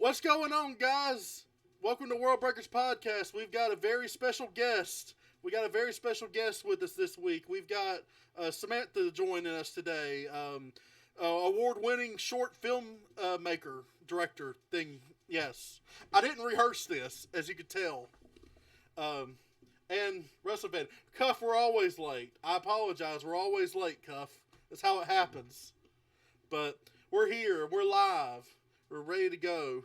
What's going on, guys? Welcome to World Breakerz Podcast. We've got a very special guest. We got a very special guest with us this week. We've got Samantha joining us today. Award-winning short film maker, director thing. Yes. I didn't rehearse this, as you could tell. And wrestling fan. Cuff, we're always late. I apologize. We're always late, Cuff. That's how it happens. But we're here. We're live. We're ready to go.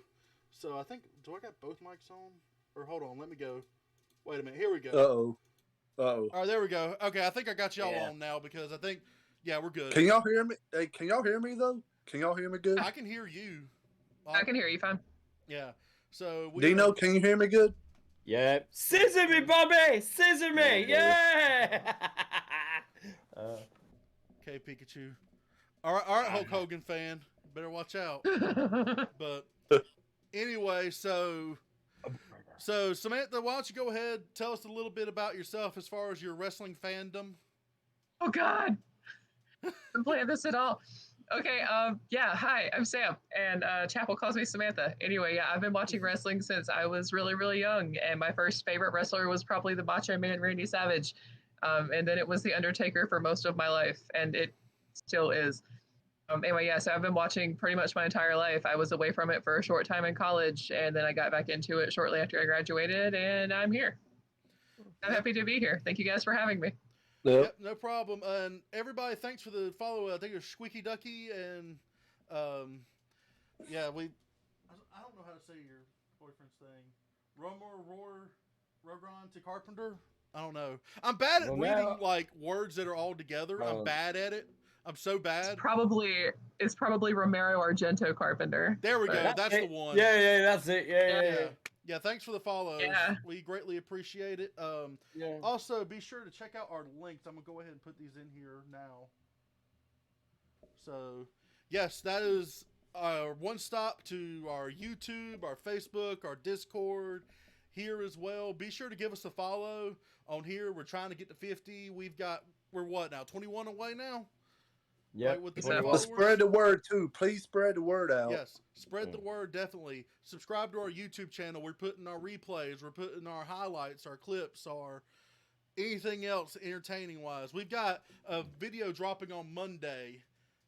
So I think, do I got both mics on? Or hold on, let me go. Wait a minute, here we go. All right, there we go. Okay, I think I got y'all on now because I think, we're good. Can y'all hear me? Hey, can y'all hear me though? Can y'all hear me good? I can hear you. I can hear you fine. Yeah. So Dino, can you hear me good? Yeah. Scissor me, Bobby! Scissor me! Yeah! Okay, Pikachu. All right, Hulk Hogan fan. Better watch out. But anyway, so Samantha, why don't you go ahead, tell us a little bit about yourself as far as your wrestling fandom. Oh God, I'm playing this at all. Okay, hi, I'm Sam, and Chapel calls me Samantha. Anyway, I've been watching wrestling since I was really, really young, and my first favorite wrestler was probably the Macho Man Randy Savage, and then it was The Undertaker for most of my life, and it still is. So I've been watching pretty much my entire life. I was away from it for a short time in college, and then I got back into it shortly after I graduated, and I'm here. I'm happy to be here. Thank you guys for having me. Yep, no problem. And everybody, thanks for the follow. I think it's Squeaky Ducky, and I don't know how to say your boyfriend's thing. Rogron to Carpenter. I don't know. I'm bad at reading like words that are all together. I'm bad at it. I'm so bad. It's probably Romero Argento Carpenter. There we go. That's the one. Yeah, that's it. Yeah. Yeah, thanks for the follows. Yeah. We greatly appreciate it. Also, be sure to check out our links. I'm going to go ahead and put these in here now. So, yes, that is our one stop to our YouTube, our Facebook, our Discord here as well. Be sure to give us a follow on here. We're trying to get to 50. We're what now? 21 away now? Yeah. Right, spread the word too. Please spread the word out. Yes, spread the word, definitely. Subscribe to our YouTube channel. We're putting our replays, we're putting our highlights, our clips, our anything else entertaining wise. We've got a video dropping on Monday.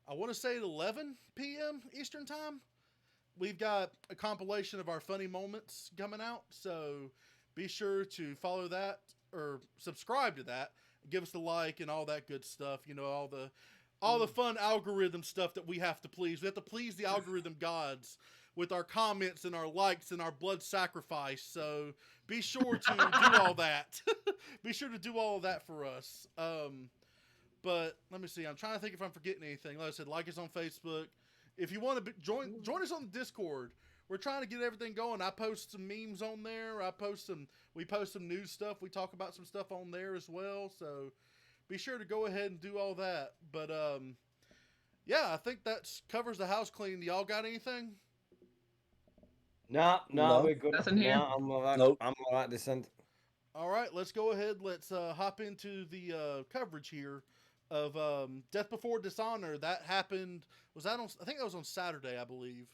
I want to say at 11 p.m. Eastern time. We've got a compilation of our funny moments coming out, so be sure to follow that or subscribe to that. Give us a like and all that good stuff. You know, all the fun algorithm stuff that we have to please. We have to please the algorithm gods with our comments and our likes and our blood sacrifice. So be sure to do all that. Be sure to do all of that for us. But let me see. I'm trying to think if I'm forgetting anything. Like I said, like us on Facebook. If you want to join us on the Discord. We're trying to get everything going. I post some memes on there. We post some news stuff. We talk about some stuff on there as well. So be sure to go ahead and do all that. But, I think that covers the house clean. Do y'all got anything? No, we're good. Nothing here. No, I'm all right. Nope. I'm all right this end. All right, let's go ahead. Let's hop into the coverage here of Death Before Dishonor. That happened. I think that was on Saturday, I believe.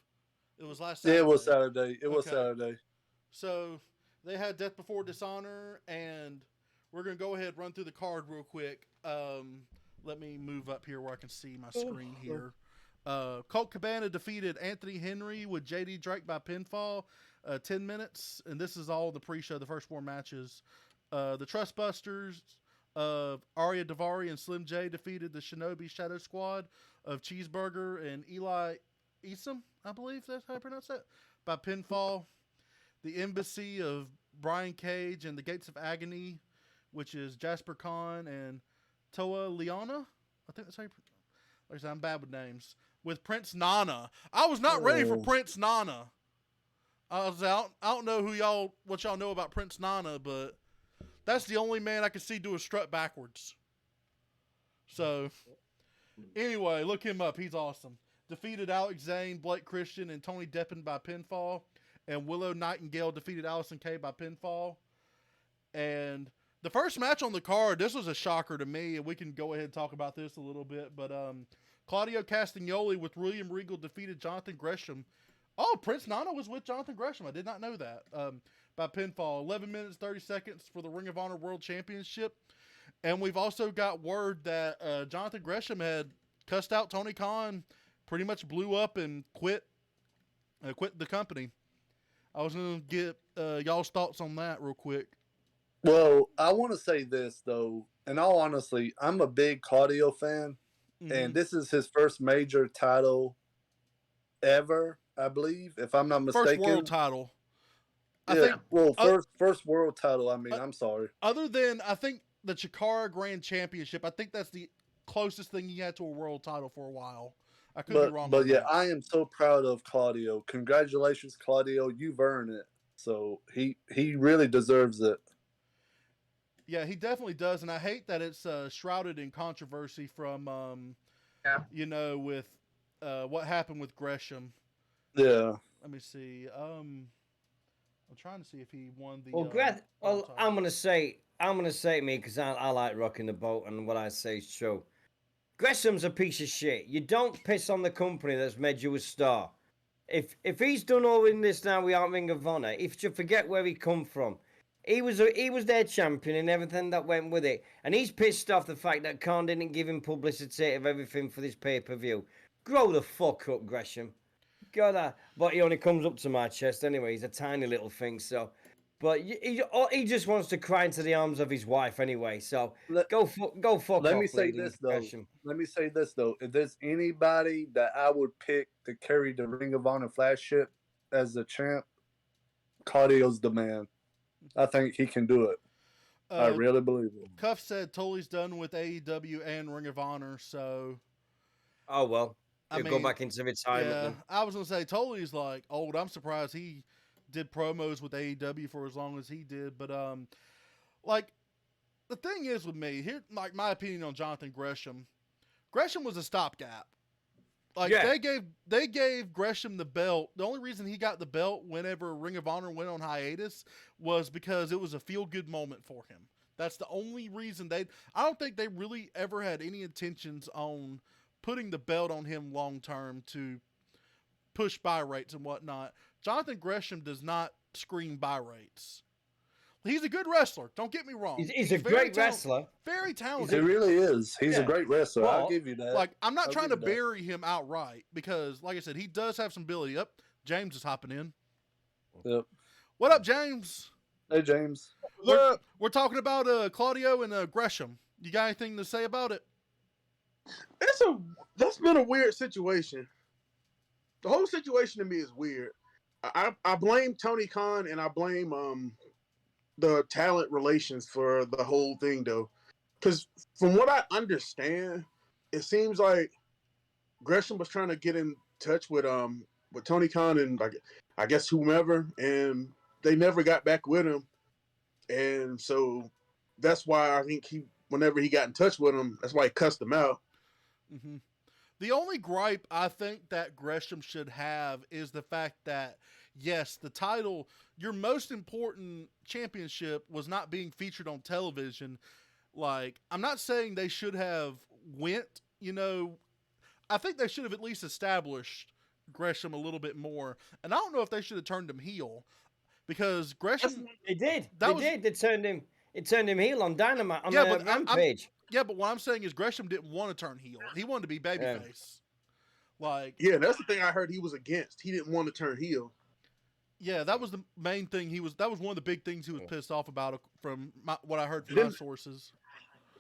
It was last Saturday. Yeah, it was Saturday. It was Saturday. So they had Death Before Dishonor, and we're going to go ahead and run through the card real quick. Let me move up here where I can see my screen here. Colt Cabana defeated Anthony Henry with JD Drake by pinfall, 10 minutes. And this is all the pre-show, the first 4 matches. The Trustbusters of Arya Daivari and Slim J defeated the Shinobi Shadow Squad of Cheeseburger and Eli Isom, I believe that's how I pronounce that, by pinfall. The Embassy of Brian Cage and the Gates of Agony, which is Jasper Kahn and Toa Liana. I think that's how you... Like I said, I'm bad with names. With Prince Nana. I was not ready for Prince Nana. I don't know what y'all know about Prince Nana, but that's the only man I could see do a strut backwards. So, anyway, look him up. He's awesome. Defeated Alex Zane, Blake Christian, and Tony Deppen by pinfall. And Willow Nightingale defeated Allison Kay by pinfall. And the first match on the card, this was a shocker to me, and we can go ahead and talk about this a little bit. But Claudio Castagnoli with William Regal defeated Jonathan Gresham Oh, Prince Nana was with Jonathan Gresham. I did not know that. By pinfall, 11 minutes 30 seconds for the Ring of Honor World Championship. And we've also got word that Jonathan Gresham had cussed out Tony Khan, pretty much blew up and quit the company. I was going to get y'all's thoughts on that real quick. Well, I want to say this, though. In all honesty, I'm a big Claudio fan, and this is his first major title ever, I believe, if I'm not mistaken. First world title. I think. Well, first world title. I mean, I'm sorry. Other than, I think, the Chikara Grand Championship, I think that's the closest thing he had to a world title for a while. I could be wrong. But yeah, I am so proud of Claudio. Congratulations, Claudio. You've earned it. So he really deserves it. Yeah, he definitely does, and I hate that it's shrouded in controversy from, with what happened with Gresham. Yeah. Let me see. I'm trying to see if he won the. Well, I'm gonna say me because I like rocking the boat, and what I say is true. Gresham's a piece of shit. You don't piss on the company that's made you a star. If he's done all in this now without Ring of Honor, if you forget where he come from. He was their champion and everything that went with it. And he's pissed off the fact that Khan didn't give him publicity of everything for this pay-per-view. Grow the fuck up, Gresham. God, but he only comes up to my chest anyway. He's a tiny little thing, so. But he just wants to cry into the arms of his wife anyway. So go fuck off. Let me say this though. If there's anybody that I would pick to carry the Ring of Honor flagship as the champ, Claudio's the man. I think he can do it. I really believe it. Cuff said Tully's done with AEW and Ring of Honor, so. Oh well, he'll go back into retirement. Yeah, then. I was gonna say Tully's like old. I'm surprised he did promos with AEW for as long as he did, but like the thing is with me here, like my opinion on Jonathan Gresham. Gresham was a stopgap. Like they gave Gresham the belt. The only reason he got the belt whenever Ring of Honor went on hiatus was because it was a feel-good moment for him. That's the only reason I don't think they really ever had any intentions on putting the belt on him long term to push buy rates and whatnot. Jonathan Gresham does not scream buy rates. He's a good wrestler. Don't get me wrong. He's a great wrestler. Very talented. He really is. He's a great wrestler. Well, I'll give you that. Like, I'm not trying to bury him outright because, like I said, he does have some ability. James is hopping in. Yep. What up, James? Hey, James. We're talking about Claudio and Gresham. You got anything to say about it? That's been a weird situation. The whole situation to me is weird. I blame Tony Khan and I blame the talent relations for the whole thing though, because from what I understand, it seems like Gresham was trying to get in touch with Tony Khan and like I guess whomever, and they never got back with him, and so that's why I think whenever he got in touch with him, that's why he cussed him out. Mm-hmm. The only gripe I think that Gresham should have is the fact that, yes, the title, your most important championship, was not being featured on television. Like, I'm not saying they should have went, I think they should have at least established Gresham a little bit more. And I don't know if they should have turned him heel because Gresham. They did. They turned him heel on Dynamite on the Rampage. Yeah, but what I'm saying is Gresham didn't want to turn heel. He wanted to be babyface. Yeah, that's the thing I heard he was against. He didn't want to turn heel. Yeah, that was the main thing. That was one of the big things he was pissed off about from what I heard from my sources.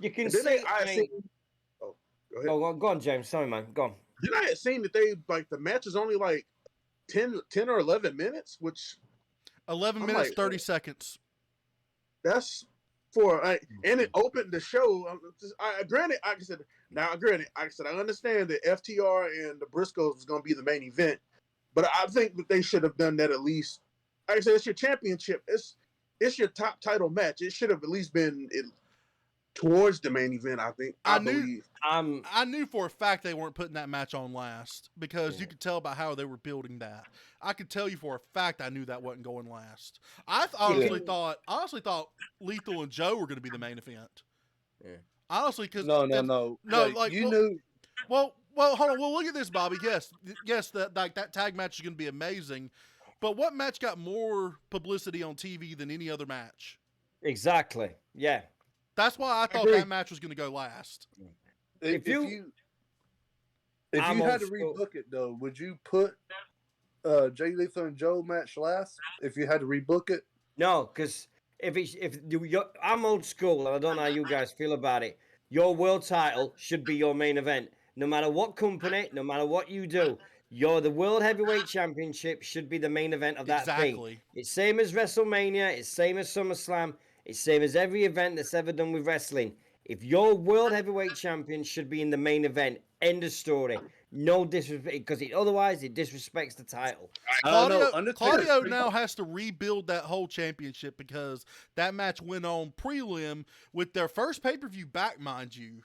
You can see. Go on, James. Sorry, man. Go on. Then I had seen that the match is only like 10 or 11 minutes, which 11 minutes 30 seconds. That's and it opened the show. Granted, I said, I understand that FTR and the Briscoes was going to be the main event, but I think that they should have done that at least. Like I said, it's your championship. It's your top title match. It should have at least been towards the main event. I think. I believe. I knew for a fact they weren't putting that match on last because you could tell by how they were building that. I could tell you for a fact I knew that wasn't going last. I honestly thought Lethal and Joe were going to be the main event. Yeah. Honestly, because no. Like, you knew. Well, Well, hold on. Well, look at this, Bobby. Yes, that tag match is going to be amazing. But what match got more publicity on TV than any other match? Exactly. Yeah. That's why I thought agree. that match was going to go last. If you I'm had to old school. rebook it though, would you put Jay Lethal and Joe match last? If you had to rebook it, No, because I'm old school, and I don't know how you guys feel about it. Your world title should be your main event, no matter what company, no matter what you do. The World Heavyweight Championship should be the main event of that Exactly. thing. It's same as WrestleMania. It's same as SummerSlam. It's same as every event that's ever done with wrestling. If your World Heavyweight Champion should be in the main event, end of story. No disrespect, because otherwise it disrespects the title. Claudio now has to rebuild that whole championship because that match went on prelim with their first pay-per-view back, mind you.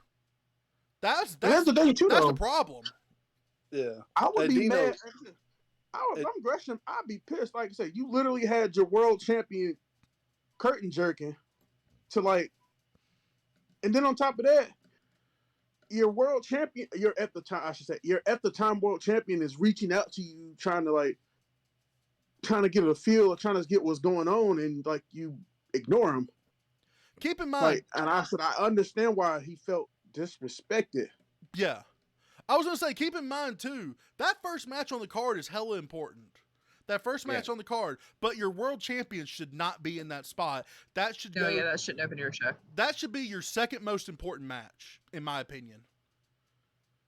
That's the thing too, that's though. the problem. yeah, I would be Dino, mad. If I'm Gresham, I'd be pissed. Like I said, you literally had your world champion curtain jerking to like, and then on top of that, your world champion, your at the time world champion is reaching out to you, trying to get a feel, or trying to get what's going on, and like you ignore him. Keep in mind, Like, and I said, I understand why he felt disrespected. yeah. I was going to say, keep in mind, too, that first match on the card is hella important. That first match on the card. But your world champion should not be in that spot. That should that shouldn't have been your show. That should be your second most important match, in my opinion.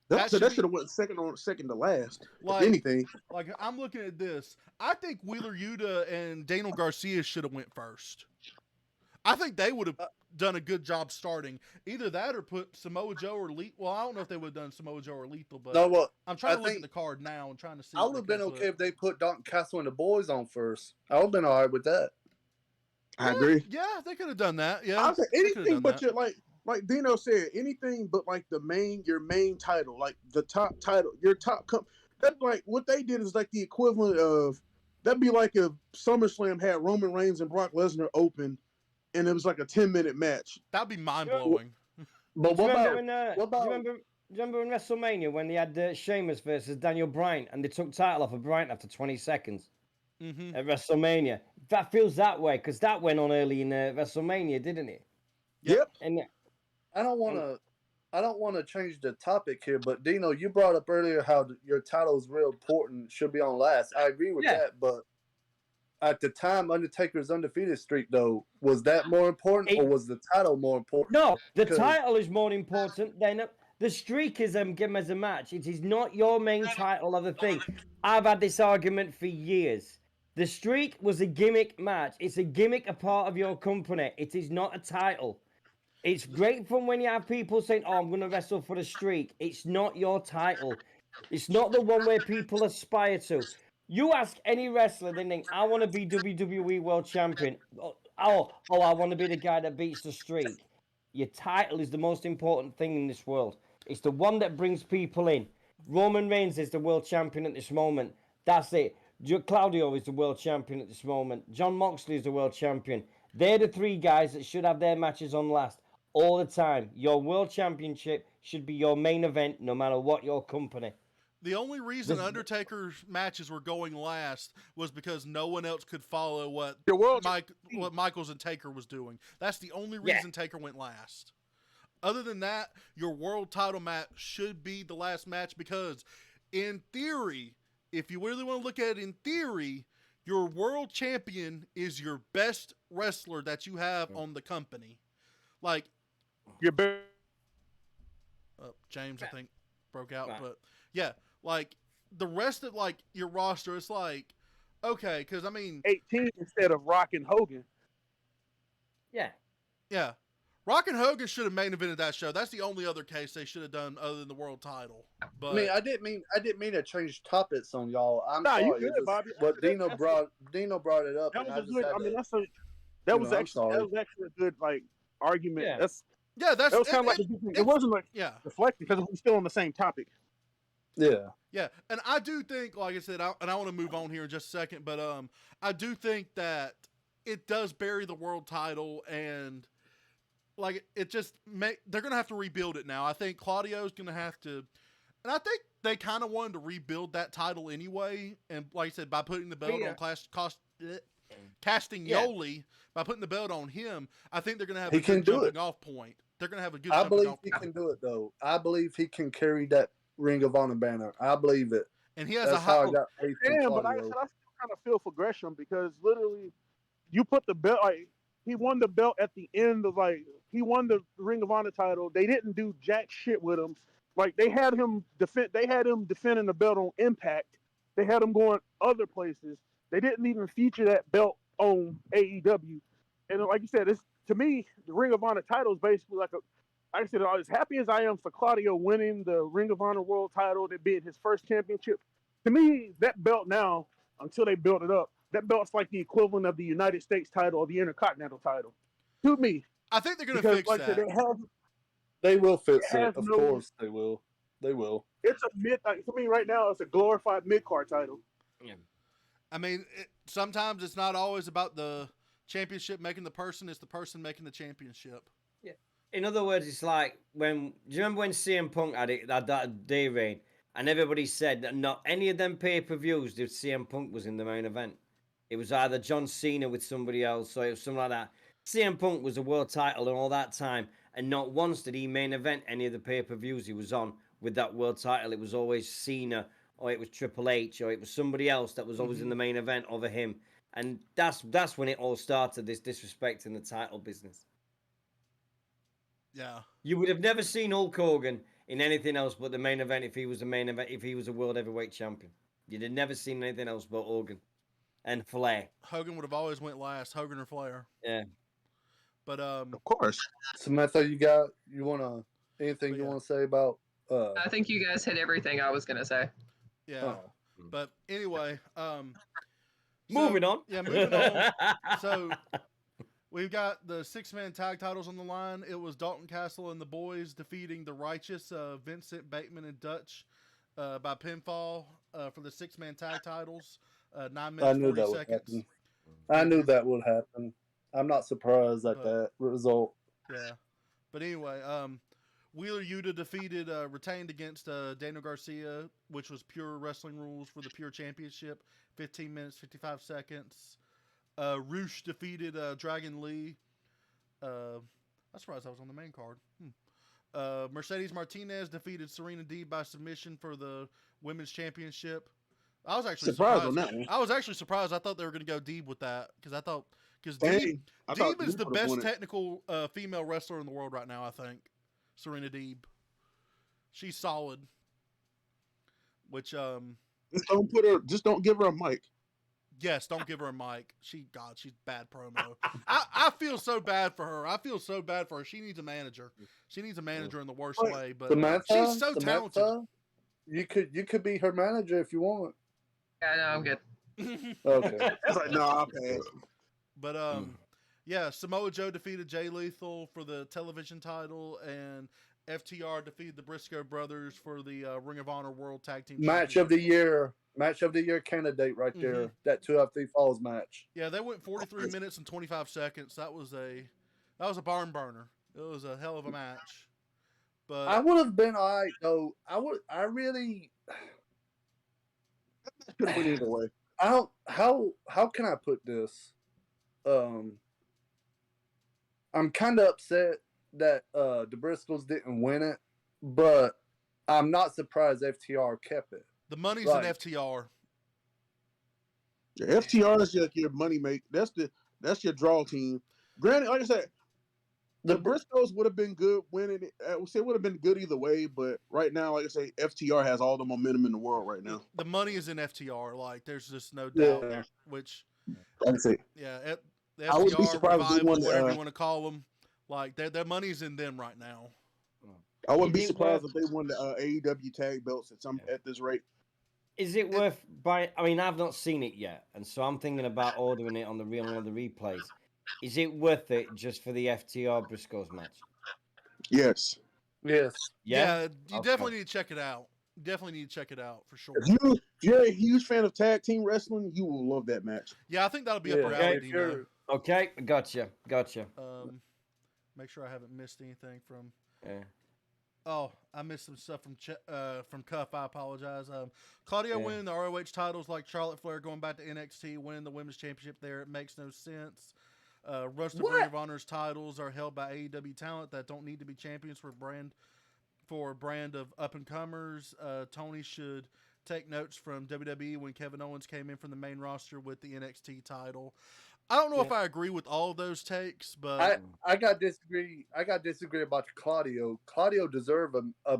That should have went second to last. Like, if anything. Like, I'm looking at this. I think Wheeler Yuta and Daniel Garcia should have went first. I think they would have done a good job starting. Either that or put Samoa Joe or Lethal. Well, I don't know if they would have done Samoa Joe or Lethal, but I'm trying to look at the card now and trying to see. I would have been okay if they put Dalton Castle and the boys on first. I would have been all right with that. I agree. Yeah, they could have done that. Yeah, I was anything but your like Dino said, anything but like your main title, like the top title, your top that's like what they did is like the equivalent of that'd be like if SummerSlam had Roman Reigns and Brock Lesnar open, and it was like a 10-minute match. That'd be mind blowing. But Do you remember in WrestleMania when they had Sheamus versus Daniel Bryan and they took title off of Bryan after 20 seconds at WrestleMania? That feels that way because that went on early in WrestleMania, didn't it? Yep. And I don't want to change the topic here, but Dino, you brought up earlier how your title is real important, should be on last. I agree with that, but at the time, Undertaker's undefeated streak, though, was that more important or was the title more important? No, the title is more important than the streak is given as a match. It is not your main title of the thing. I've had this argument for years. The streak was a gimmick match. It's a gimmick, a part of your company. It is not a title. It's great fun when you have people saying, "Oh, I'm going to wrestle for the streak." It's not your title. It's not the one where people aspire to. You ask any wrestler, they think, "I want to be WWE World Champion." Oh, I want to be the guy that beats the streak. Your title is the most important thing in this world. It's the one that brings people in. Roman Reigns is the world champion at this moment. That's it. Claudio is the world champion at this moment. John Moxley is the world champion. They're the three guys that should have their matches on last all the time. Your world championship should be your main event, no matter what your company. The only reason Undertaker's matches were going last was because no one else could follow what Michaels and Taker was doing. That's the only reason Taker went last. Other than that, your world title match should be the last match because, in theory, if you really want to look at it in theory, your world champion is your best wrestler that you have on the company. Like, James, I think, broke out, but yeah. Like, the rest of, like, your roster, it's like, okay, because, I mean... 18 instead of Rock and Hogan. Yeah. Yeah. Rock and Hogan should have main evented that show. That's the only other case they should have done other than the world title. But I mean, I didn't mean to change topics on y'all. I'm sorry. You good, Bobby. But Dino brought it up. That was a good. I mean, that was actually a good argument. Yeah. That was kind of like it wasn't like deflecting because we're still on the same topic. Yeah. Yeah, and I do think, like I said, I want to move on here in just a second, but I do think that it does bury the world title, and like it just they're gonna have to rebuild it now. I think Claudio's gonna have to And I think they kind of wanted to rebuild that title anyway. And like I said, by putting the belt on Casting Yoli, by putting the belt on him, I think they're going to have a good jumping off point. They're going to have a good jumping off point. I believe he can do it, though. I believe he can carry that Ring of Honor banner. I believe it. And he has That's how I got faith in Yeah, Claudio. but like I said, I still kind of feel for Gresham because literally, you put the belt, like, he won the belt at the end of, like, he won the Ring of Honor title. They didn't do jack shit with him. Like, they had him defending the belt on Impact. They had him going other places. They didn't even feature that belt on AEW. And like you said, to me, the Ring of Honor title is basically like I said, as happy as I am for Claudio winning the Ring of Honor World title, that being his first championship, to me, that belt now, until they build it up, that belt's like the equivalent of the United States title or the Intercontinental title. To me. I think they're going to fix that. They will fix it. Of course they will. They will. It's for me right now, it's a glorified mid-card title. Yeah. I mean, sometimes it's not always about the championship making the person, it's the person making the championship. Yeah. In other words, it's like do you remember when CM Punk had that day reign, and everybody said that not any of them pay-per-views did CM Punk was in the main event. It was either John Cena with somebody else, or it was something like that. CM Punk was a world title and all that time, and not once did he main event any of the pay-per-views he was on with that world title. It was always Cena, or it was Triple H, or it was somebody else that was always in the main event over him. And that's when it all started, this disrespect in the title business. Yeah. You would have never seen Hulk Hogan in anything else but the main event if he was a world heavyweight champion. You'd have never seen anything else but Hogan and Flair. Hogan would have always went last, Hogan or Flair. Yeah. But of course. Samantha, you wanna say about I think you guys hit everything I was gonna say. Yeah. But anyway, moving on. Yeah, moving on. So we've got the 6-man tag titles on the line. It was Dalton Castle and the boys defeating the Righteous, Vincent Bateman and Dutch by pinfall for the 6-man tag titles. 9 minutes, 40 seconds. I knew that would happen. I'm not surprised at that result. Yeah. But anyway, Wheeler Yuta retained against Daniel Garcia, which was pure wrestling rules for the Pure Championship. 15 minutes, 55 seconds. Roosh defeated Dragon Lee. I'm surprised I was on the main card. Mercedes Martinez defeated Serena Deeb by submission for the Women's Championship. I was actually surprised on that one. I was actually surprised. I thought they were going to go Deeb with that because Deeb is the best technical female wrestler in the world right now, I think. Serena Deeb. She's solid. Which just don't give her a mic. Yes, don't give her a mic. She's bad promo. I feel so bad for her. She needs a manager. She needs a manager in the worst way, but she's so talented. You could be her manager if you want. Yeah, no, I'm good. Okay. It's like, no, I'll pass. But yeah, Samoa Joe defeated Jay Lethal for the television title, and FTR defeated the Briscoe brothers for the Ring of Honor World Tag Team Match of the year candidate right there. That 2 out of 3 falls match. Yeah, they went 43 minutes and 25 seconds. That was a barn burner. It was a hell of a match. But I would have been all right though. I really could have went either way. How can I put this? I'm kind of upset that the Briscoes didn't win it, but I'm not surprised FTR kept it. The money's in FTR. Yeah, FTR is your money make. That's your draw team. Granted, like I said, the Briscoes would have been good winning it. It would have been good either way, but right now, like I say, FTR has all the momentum in the world right now. The money is in FTR. Like, there's just no doubt. Yeah. Which, that's it. Yeah, the I would be FTR surprised if they revival, won, whatever you want to call them. Like, their money's in them right now. I wouldn't be surprised if they won the AEW tag belts at this rate. Is it worth buying? I mean, I've not seen it yet, and so I'm thinking about ordering it on the real one of the replays. Is it worth it just for the FTR Briscoes match? Yes. Yes. Yeah, you definitely need to check it out. Definitely need to check it out for sure. If you're a huge fan of tag team wrestling, you will love that match. Yeah, I think that'll be up your alley, Dino. Okay, gotcha. Make sure I haven't missed anything from. Yeah. Oh, I missed some stuff from Cuff. I apologize. Claudio winning the ROH titles like Charlotte Flair going back to NXT, winning the women's championship there. It makes no sense. Rest of Ring of Honor's titles are held by AEW talent that don't need to be champions for a brand of up and comers. Tony should take notes from WWE when Kevin Owens came in from the main roster with the NXT title. I don't know if I agree with all of those takes, but I got disagree. I got disagree about Claudio. Claudio deserve a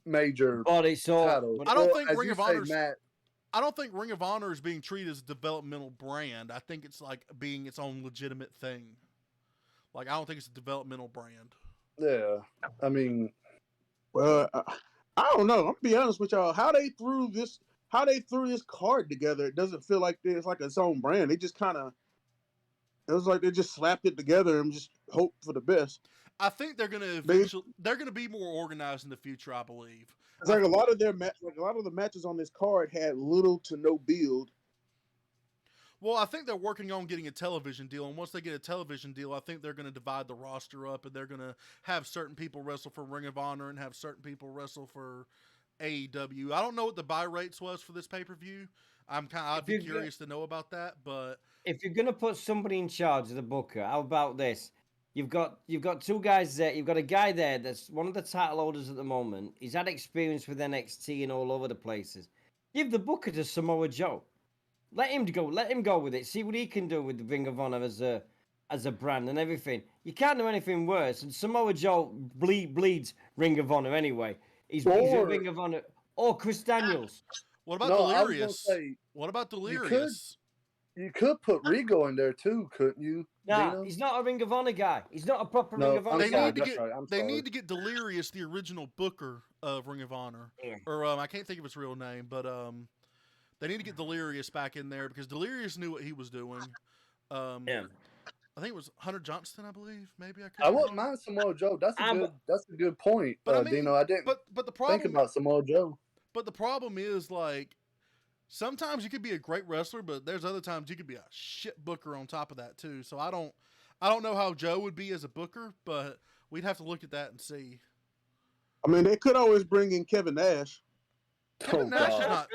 major title. I don't think Ring of Honor's. I don't think Ring of Honor is being treated as a developmental brand. I think it's like being its own legitimate thing. Like I don't think it's a developmental brand. Yeah, I mean, well, I don't know. I'm gonna be honest with y'all. How they threw this card together, it doesn't feel like it's like its own brand. They just kind of. It was like they just slapped it together and just hope for the best. I think they're gonna they're gonna be more organized in the future. I believe. It's like a lot of the matches on this card had little to no build. Well, I think they're working on getting a television deal, and once they get a television deal, I think they're going to divide the roster up, and they're going to have certain people wrestle for Ring of Honor and have certain people wrestle for AEW. I don't know what the buy rates was for this pay-per-view. I'd be curious to know about that, but if you're gonna put somebody in charge of the booker, how about this? You've got two guys there. You've got a guy there that's one of the title holders at the moment. He's had experience with NXT and all over the places. Give the booker to Samoa Joe. Let him go. Let him go with it. See what he can do with the Ring of Honor as a brand and everything. You can't do anything worse. And Samoa Joe bleeds Ring of Honor anyway. He's a Ring of Honor. Or Chris Daniels. What about Delirious? What about Delirious? You could put Rigo in there too, couldn't you? Nah, Dino? he's not a Ring of Honor guy. He's not a proper Ring of Honor guy. They need to get Delirious, the original booker of Ring of Honor. Yeah. Or I can't think of his real name, but they need to get Delirious back in there because Delirious knew what he was doing. Yeah. I think it was Hunter Johnston, I believe. Maybe I wouldn't mind Samoa Joe. That's a good point, Dino. I didn't but the problem, think about Samoa Joe. But the problem is, like, sometimes you could be a great wrestler, but there's other times you could be a shit booker on top of that too. So I don't know how Joe would be as a booker, but we'd have to look at that and see. I mean, they could always bring in Kevin Nash. Kevin Nash is not.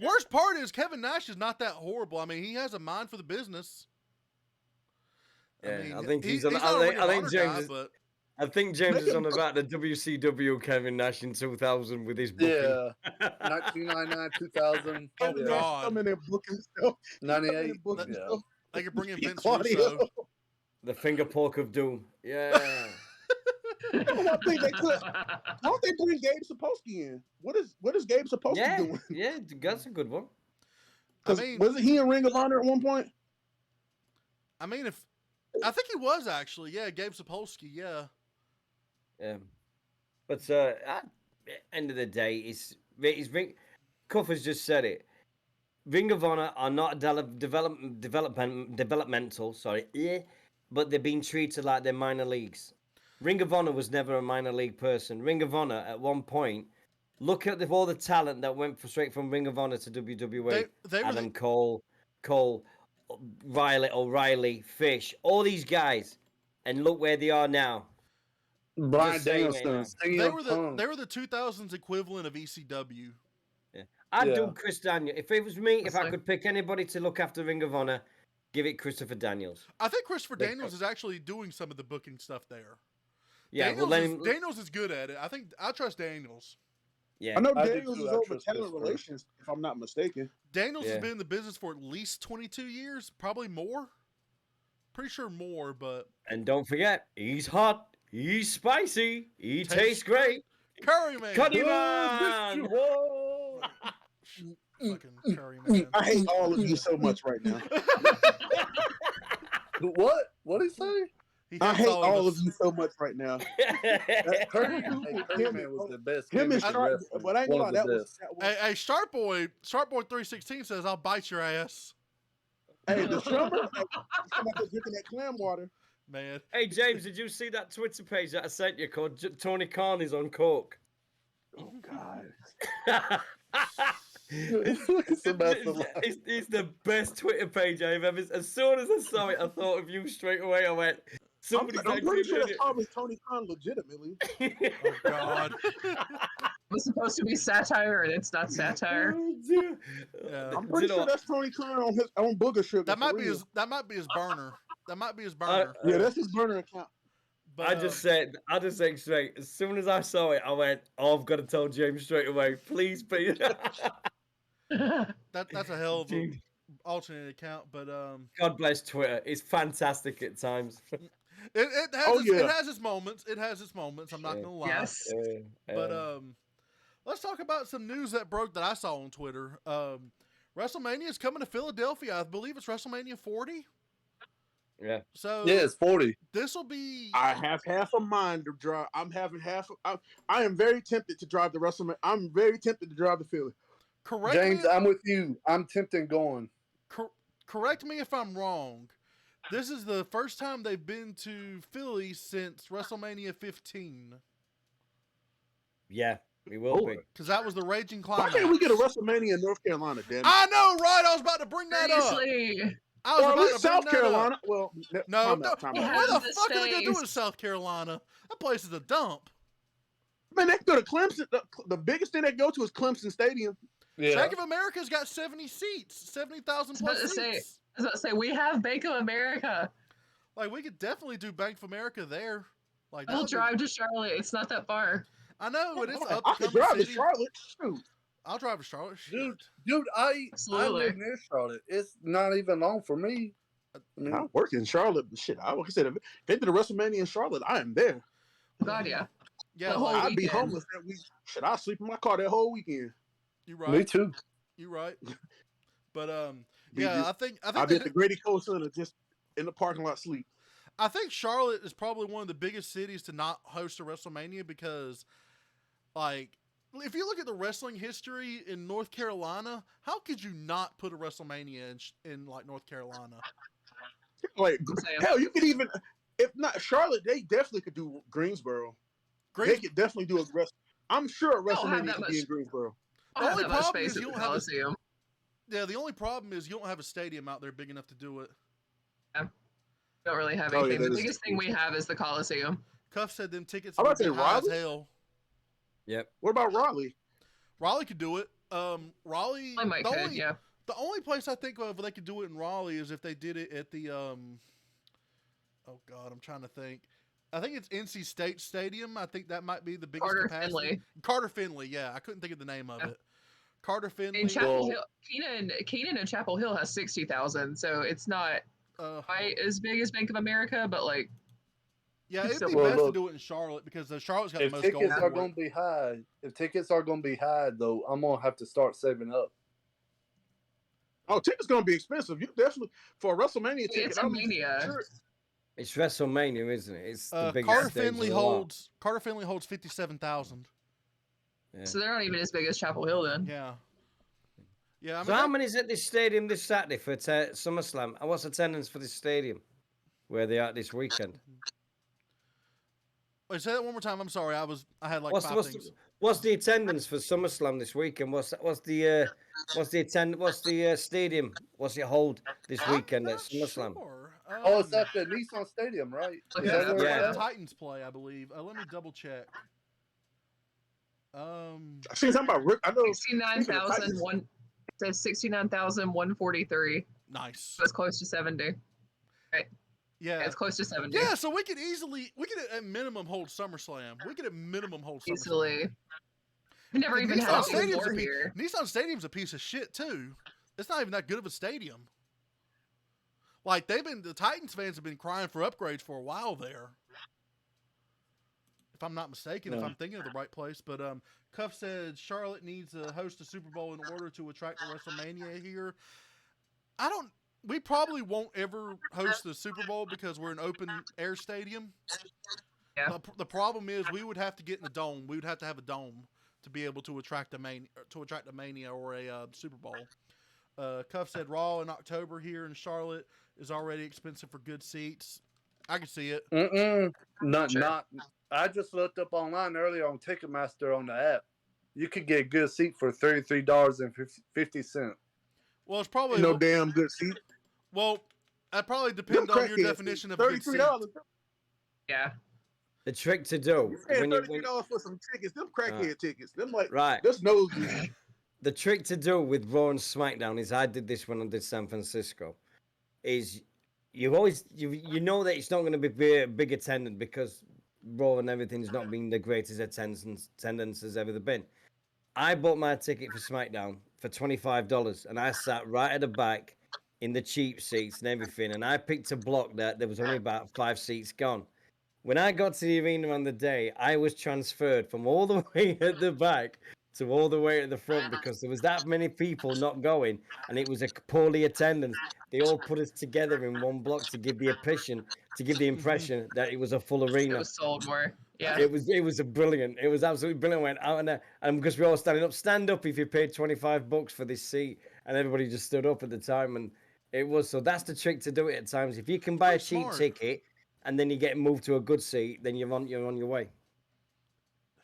Worst part is Kevin Nash is not that horrible. I mean, he has a mind for the business. Yeah, I think he's on. I think James. Guy, I think James is on about the WCW Kevin Nash in 2000 with his booking. Yeah, 1999, 2000. Oh God! Coming in booking stuff. 98. They could bring in Vince Russo. The finger poke of doom. Yeah. I think they could. Why don't they bring Gabe Sapolsky in? What is Gabe Sapolsky doing? Yeah, that's a good one. I mean, wasn't he in Ring of Honor at one point? I mean, I think he was actually. Yeah, Gabe Sapolsky. Yeah. Yeah, but at the end of the day, it's Cuff has just said it. Ring of Honor are not developmental, but they're being treated like they're minor leagues. Ring of Honor was never a minor league person. Ring of Honor at one point, look at all the talent that went straight from Ring of Honor to WWE. Adam Cole, O'Reilly, Fish, all these guys, and look where they are now. Brian Danielson. They were the 2000s equivalent of ECW. Yeah. I'd do Chris Daniels. If it was me, if I could pick anybody to look after Ring of Honor, give it Christopher Daniels. I think Christopher Daniels is actually doing some of the booking stuff there. Yeah, Daniels is good at it. I think I trust Daniels. Yeah, I know Daniels is over talent relations, if I'm not mistaken. Daniels has been in the business for at least 22 years, probably more. Pretty sure more, but... And don't forget, he's hot, he's spicy, he tastes great. Curry Man! Curry Man! Fucking Curry Man. I hate all of you so much right now. What? What did he say? I hate all of you so much right now. Curry Man was the best. Him and Sharp, but I ain't gonna lie, that was. Hey, Sharp Boy 316 says, "I'll bite your ass." Hey, the Strummer, come out there drinking that clam water. Man. Hey James, did you see that Twitter page that I sent you called Tony Khan is on coke? Oh God. It's the best Twitter page I've ever. As soon as I saw it, I thought of you straight away. I went, Somebody's I'm actually pretty sure doing that's probably Tony Khan legitimately. it. Oh God. It was supposed to be satire, and it's not satire. Oh, dear. Yeah. I'm Do pretty you know sure what? that's Tony Khan on his own booger sugar. That might for be real. his. That might be his burner. That might be his I, burner. Yeah, that's his burner account. But I just said straight. As soon as I saw it, I went, "Oh, I've got to tell James straight away. Please be." that's a hell of a Dude, alternate account. But God bless Twitter. It's fantastic at times. it has Oh, its, yeah. it has its moments. It has its moments. I'm not Yeah. gonna lie. Yes. But let's talk about some news that broke that I saw on Twitter. WrestleMania is coming to Philadelphia. I believe it's WrestleMania 40. Yeah. So Yeah, it's 40. this will be. I have half a mind to drive. I'm having half. I am very tempted to drive the WrestleMania. I'm very tempted to drive the Philly. Correct James, me. I'm with you. I'm tempted going. Correct me if I'm wrong. This is the first time they've been to Philly since WrestleMania 15. Yeah, we will be. Because that was the Raging Why Climax. can't we get a WrestleMania in North Carolina, Dan? I know, right? I was about to bring that up. Seriously. I was Or at about least to bring South that Carolina. up. Well, No, time We out. have where the the fuck are they gonna do space. in South Carolina? That place is a dump. Man, they go to Clemson. The biggest thing they go to is Clemson Stadium. Yeah. Bank of America's got 70 seats, 70,000 plus I was about to seats. I was about to say, we have Bank of America. Like we could definitely do Bank of America there. Like We'll that'd be- drive to Charlotte. It's not that far. I know it is I up. could drive to Charlotte. Shoot. I'll drive to Charlotte. Shit. Dude, I Absolutely. live near Charlotte. It's not even long for me. I mean, I work in Charlotte, but shit. Like I said, if they did a WrestleMania in Charlotte, I am there. God, yeah. Yeah, The whole like, I'd be weekend. homeless that week. Shit, I'll sleep in my car that whole weekend. you me right. too. You right. But Be yeah, just- I think I'll be at the Grady Cole Center just in the parking lot sleep. I think Charlotte is probably one of the biggest cities to not host a WrestleMania because, like, if you look at the wrestling history in North Carolina, how could you not put a WrestleMania in like North Carolina? Like Same. hell, you could even if not Charlotte, they definitely could do Greensboro. They Great. could definitely do a rest. I'm sure a don't have WrestleMania that could be much- in Greensboro. I don't have only that much problem space is at you the don't have a- Coliseum. Yeah, the only problem is you don't have a stadium out there big enough to do it. Don't really have Oh, yeah, anything. that The is biggest true. thing we have is the Coliseum. Cuff said them tickets How would about be that, high as Raleigh? hell. Yep. What about Raleigh? Raleigh could do it. Raleigh. I might the could, only, yeah. The only place I think of where they could do it in Raleigh is if they did it at the Oh God, I'm trying to think. I think it's NC State Stadium. I think that might be the biggest Carter capacity. Finley. Carter Finley, yeah. I couldn't think of the name of Yeah. it. Carter Finley. And Chapel Well- Hill, Keenan and Chapel Hill has 60,000, so it's not quite as big as Bank of America, but like yeah, it's it'd be still- best Well, to do it in Charlotte because Charlotte's got the If most tickets gold. are going to be high, though, I'm going to have to start saving up. Oh, tickets gonna be expensive. You definitely for a WrestleMania ticket. it's a I'm mania. sure- It's WrestleMania, isn't it? It's the biggest Carter stage Finley of the lot. holds 57,000. Yeah. So they're not even as big as Chapel Hill then. Yeah. Yeah, I mean, So how many's at this stadium this Saturday for SummerSlam? And what's attendance for this stadium where they are this weekend? wait, say that one more time. I'm sorry. I had like What's, five what's, things. what's the attendance for SummerSlam this weekend? What's the stadium? What's it hold this weekend I'm at not SummerSlam? sure. Oh, it's at the Nissan Stadium, right? Look Is it that up. where Yeah, it's the at? Titans play, I believe. Let me double check. I seen something about Rick. I know 69,000 says 69,143. Nice. So it's close to 70. Yeah. It's close to 70. Yeah, so we could at minimum hold SummerSlam. We could at minimum hold SummerSlam. Easily. We never even Nissan had a Stadium's war a here. Nissan Stadium's a piece of shit too. It's not even that good of a stadium. Like the Titans fans have been crying for upgrades for a while there. If I'm not mistaken, if Yeah. I'm thinking of the right place, but Cuff said Charlotte needs to host a Super Bowl in order to attract the WrestleMania here. We probably won't ever host the Super Bowl because we're an open air stadium. Yeah. The problem is we would have to get in a dome. We would have to have a dome to be able to attract a Mania or a Super Bowl. Cuff said Raw in October here in Charlotte is already expensive for good seats. I can see it. Not. I just looked up online earlier on Ticketmaster on the app. You could get a good seat for $33.50. Well, it's probably no damn good seat. well. That probably depends on your crackheads, definition of a good seat. $33. Yeah. The trick to do You paying when $33 for some tickets, them crackhead tickets. Them like right. just nosebleed. The trick to do with Raw and SmackDown is I did this when I did San Francisco. Is you know that it's not going to be a big attendance because Raw and everything's not been the greatest attendance has ever been. I bought my ticket for SmackDown for $25 and I sat right at the back in the cheap seats and everything. And I picked a block that there was only about 5 seats gone. When I got to the arena on the day, I was transferred from all the way at the back to all the way at the front because there was that many people not going and it was a poorly attendance. They all put us together in one block to give the impression that it was a full arena. It was sold more. Yeah. It was a brilliant. It was absolutely brilliant. Went out and because we all standing up, stand up if you paid $25 for this seat, and everybody just stood up at the time, and it was so. That's the trick to do it at times. If you can buy a cheap ticket and then you get moved to a good seat, then you're on your way.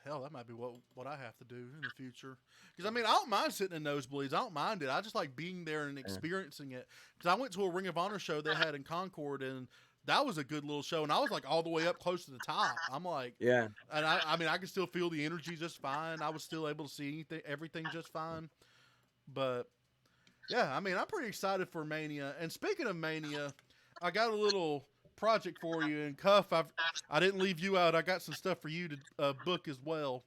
Hell, that might be what I have to do in the future. Because, I mean, I don't mind sitting in nosebleeds. I don't mind it. I just like being there and experiencing it. Because I went to a Ring of Honor show they had in Concord, and that was a good little show. And I was, like, all the way up close to the top. I'm like... Yeah. And, I mean, I could still feel the energy just fine. I was still able to see everything just fine. But, yeah, I mean, I'm pretty excited for Mania. And speaking of Mania, I got a little... project for you, and Cuff, I didn't leave you out. I got some stuff for you to book as well.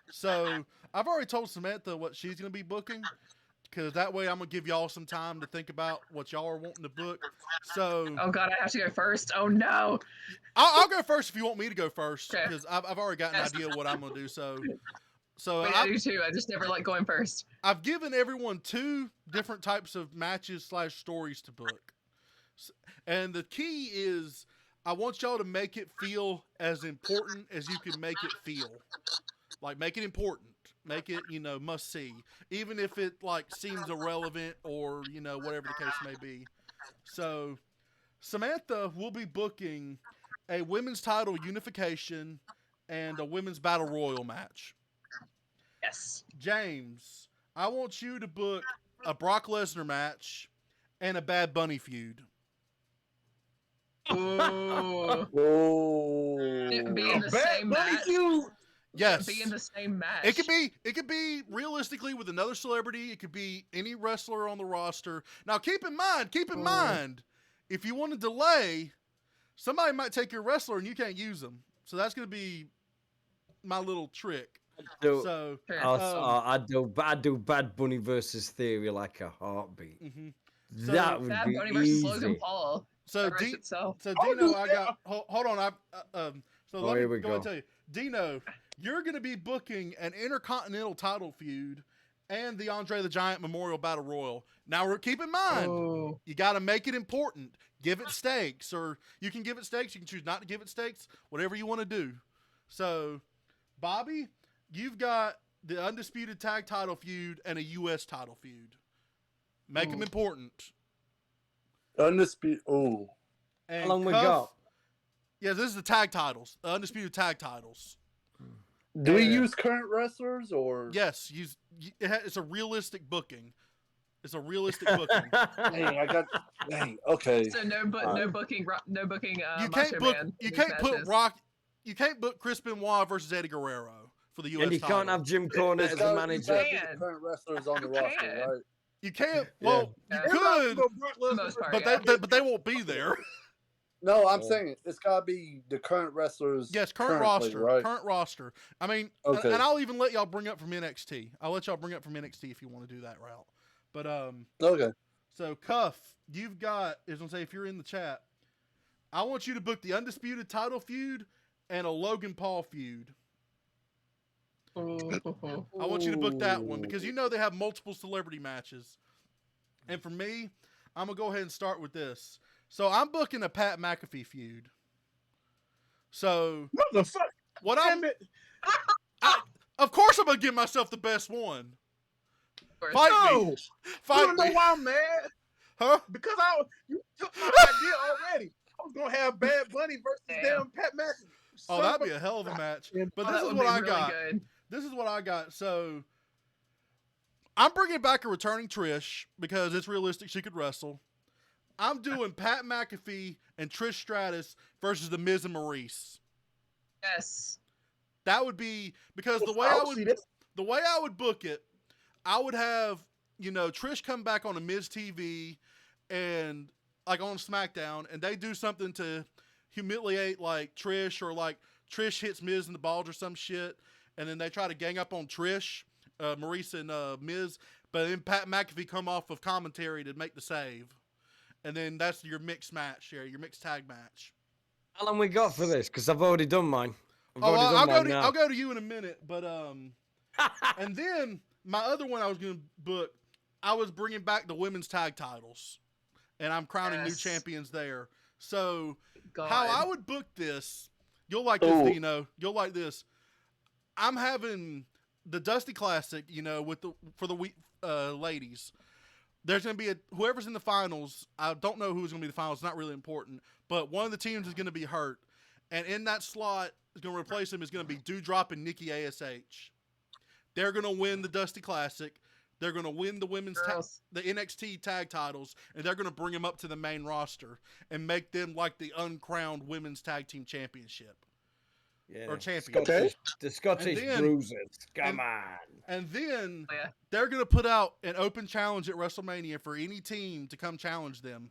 So I've already told Samantha what she's going to be booking, because that way I'm going to give y'all some time to think about what y'all are wanting to book. So oh god, I have to go first. Oh no. I'll go first if you want me to go first, because I've already got an idea of what I'm going to do. So wait, I do too. I just never like going first. I've given everyone 2 different types of matches / stories to book. And the key is I want y'all to make it feel as important as you can make it feel. Like, make it important. Make it, must see. Even if it, seems irrelevant or, whatever the case may be. So, Samantha will be booking a women's title unification and a women's battle royal match. Yes. James, I want you to book a Brock Lesnar match and a Bad Bunny feud. Ooh. Be in the same match. Yes. Be in the same match. It could be realistically with another celebrity. It could be any wrestler on the roster. Now keep in mind, if you want to delay, somebody might take your wrestler and you can't use them. So that's going to be my little trick. I do Bad Bunny versus Theory like a heartbeat. Mm-hmm. That would Bad be Bunny versus easy. Logan Paul. So Dino, I got. Hold on. Let me go and tell you, Dino, you're going to be booking an Intercontinental title feud and the Andre the Giant Memorial Battle Royal. Now, keep in mind, you got to make it important. Give it stakes, or you can give it stakes. You can choose not to give it stakes. Whatever you want to do. So, Bobby, you've got the Undisputed Tag Title feud and a U.S. title feud. Make them important. Undisputed. And how long we got? Yeah, this is the tag titles, the Undisputed Tag Titles. Do we use current wrestlers or? Yes, it's a realistic booking. It's a realistic booking. Dang, okay. So no booking. You can't book Chris Benoit versus Eddie Guerrero for the U.S. And you title. can't have Jim Cornette as a manager. You can't current wrestlers on the roster, right? You can't. Well, you could, but they won't be there. No, I'm saying it's got to be the current wrestlers. Yes, current roster. Right? Current roster. I mean, and I'll even let y'all bring up from NXT. I'll let y'all bring up from NXT if you want to do that route. But okay. So Cuff, you've got. I was gonna say if you're in the chat, I want you to book the Undisputed title feud and a Logan Paul feud. I want you to book that one because they have multiple celebrity matches. And for me, I'm going to go ahead and start with this. So I'm booking a Pat McAfee feud. So Motherfucker. Of course I'm going to give myself the best one. Fight me. You don't know why I'm mad? Huh? Because you took my idea already. I was going to have Bad Bunny versus damn Pat McAfee. Oh, that'd be a hell of a match. But this is what I got. This is what I got. So I'm bringing back a returning Trish because it's realistic she could wrestle. I'm doing Pat McAfee and Trish Stratus versus The Miz and Maurice. Yes. That would be because the way I would book it, I would have, Trish come back on a Miz TV and like on SmackDown, and they do something to humiliate like Trish, or like Trish hits Miz in the balls or some shit, and then they try to gang up on Trish, Maurice and Miz, but then Pat McAfee come off of commentary to make the save, and then that's your mixed match here, your mixed tag match. How long we got for this? Because I've already done mine. I'll go to you in a minute, but and then my other one I was going to book, I was bringing back the women's tag titles, and I'm crowning new champions there. So how I would book this, you'll like this, Dino. You'll like this. I'm having the Dusty Classic, for the ladies. There's going to be whoever's in the finals. I don't know who's going to be the finals. It's not really important, but one of the teams is going to be hurt, and in that slot is going to replace him is going to be Doudrop and Nikki ASH. They're going to win the Dusty Classic. They're going to win the the NXT tag titles, and they're going to bring them up to the main roster and make them like the uncrowned women's tag team championship. Yeah. Or champions. The Scottish Bruisers. Come on. And then they're going to put out an open challenge at WrestleMania for any team to come challenge them.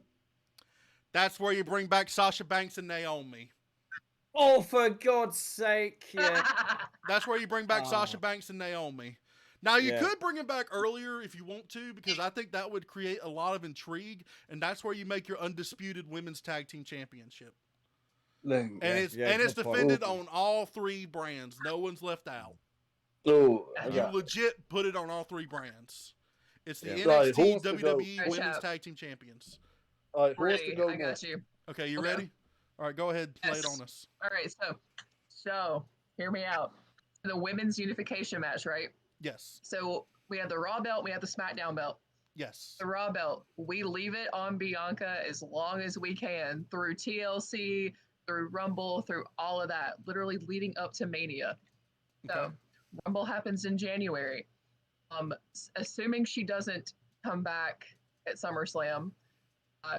That's where you bring back Sasha Banks and Naomi. Oh, for God's sake. Yeah. That's where you bring back Sasha Banks and Naomi. Now, you could bring it back earlier if you want to, because I think that would create a lot of intrigue, and that's where you make your undisputed women's tag team championship. And it's defended on all three brands. No one's left out. So you legit put it on all three brands. It's the NXT WWE Women's Tag Team Champions. All right, who wants to go I got you. Okay, you ready? All right, go ahead. Lay it on us. All right, so hear me out. The women's unification match, right? Yes. So we have the Raw belt, we have the SmackDown belt. Yes. The Raw belt, we leave it on Bianca as long as we can through TLC, through Rumble, through all of that, literally leading up to Mania. So Rumble happens in January. Assuming she doesn't come back at SummerSlam,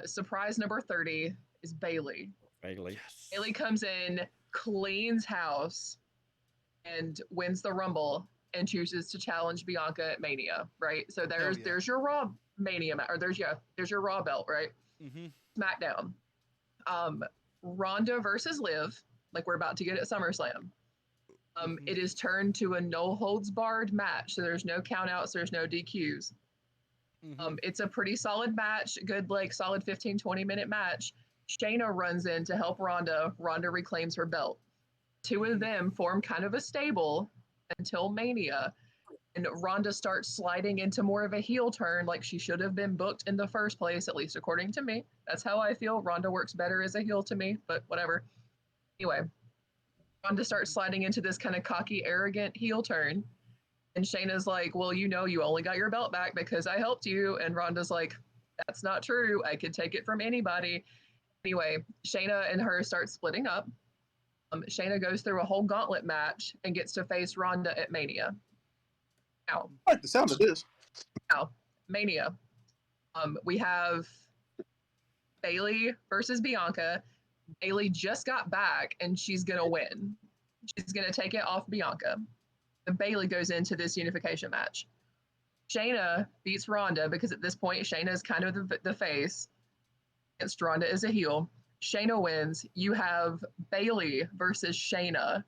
surprise number 30 is Bayley. Bayley comes in, cleans house, and wins the Rumble and chooses to challenge Bianca at Mania, right? So there's your Raw Mania, or there's your Raw belt, right? Mm-hmm. SmackDown. Ronda versus Liv, like we're about to get at SummerSlam. It is turned to a no holds barred match, so there's no countouts, there's no DQs. It's a pretty solid match, good solid 15-20 minute match. Shayna runs in to help Ronda. Ronda reclaims her belt. Two of them form kind of a stable until Mania, and Ronda starts sliding into more of a heel turn, like she should have been booked in the first place, at least according to me. That's how I feel. Ronda works better as a heel to me, but whatever. Anyway, Ronda starts sliding into this kind of cocky, arrogant heel turn, and Shayna's like, well, you only got your belt back because I helped you, and Ronda's like, that's not true. I could take it from anybody. Anyway, Shayna and her start splitting up. Shayna goes through a whole gauntlet match and gets to face Ronda at Mania. Now, I like the sound of this. Now, Mania. We have Bayley versus Bianca. Bayley just got back, and she's going to win. She's going to take it off Bianca. And Bayley goes into this unification match. Shayna beats Ronda because at this point, Shayna is kind of the face against Ronda as a heel. Shayna wins. You have Bayley versus Shayna,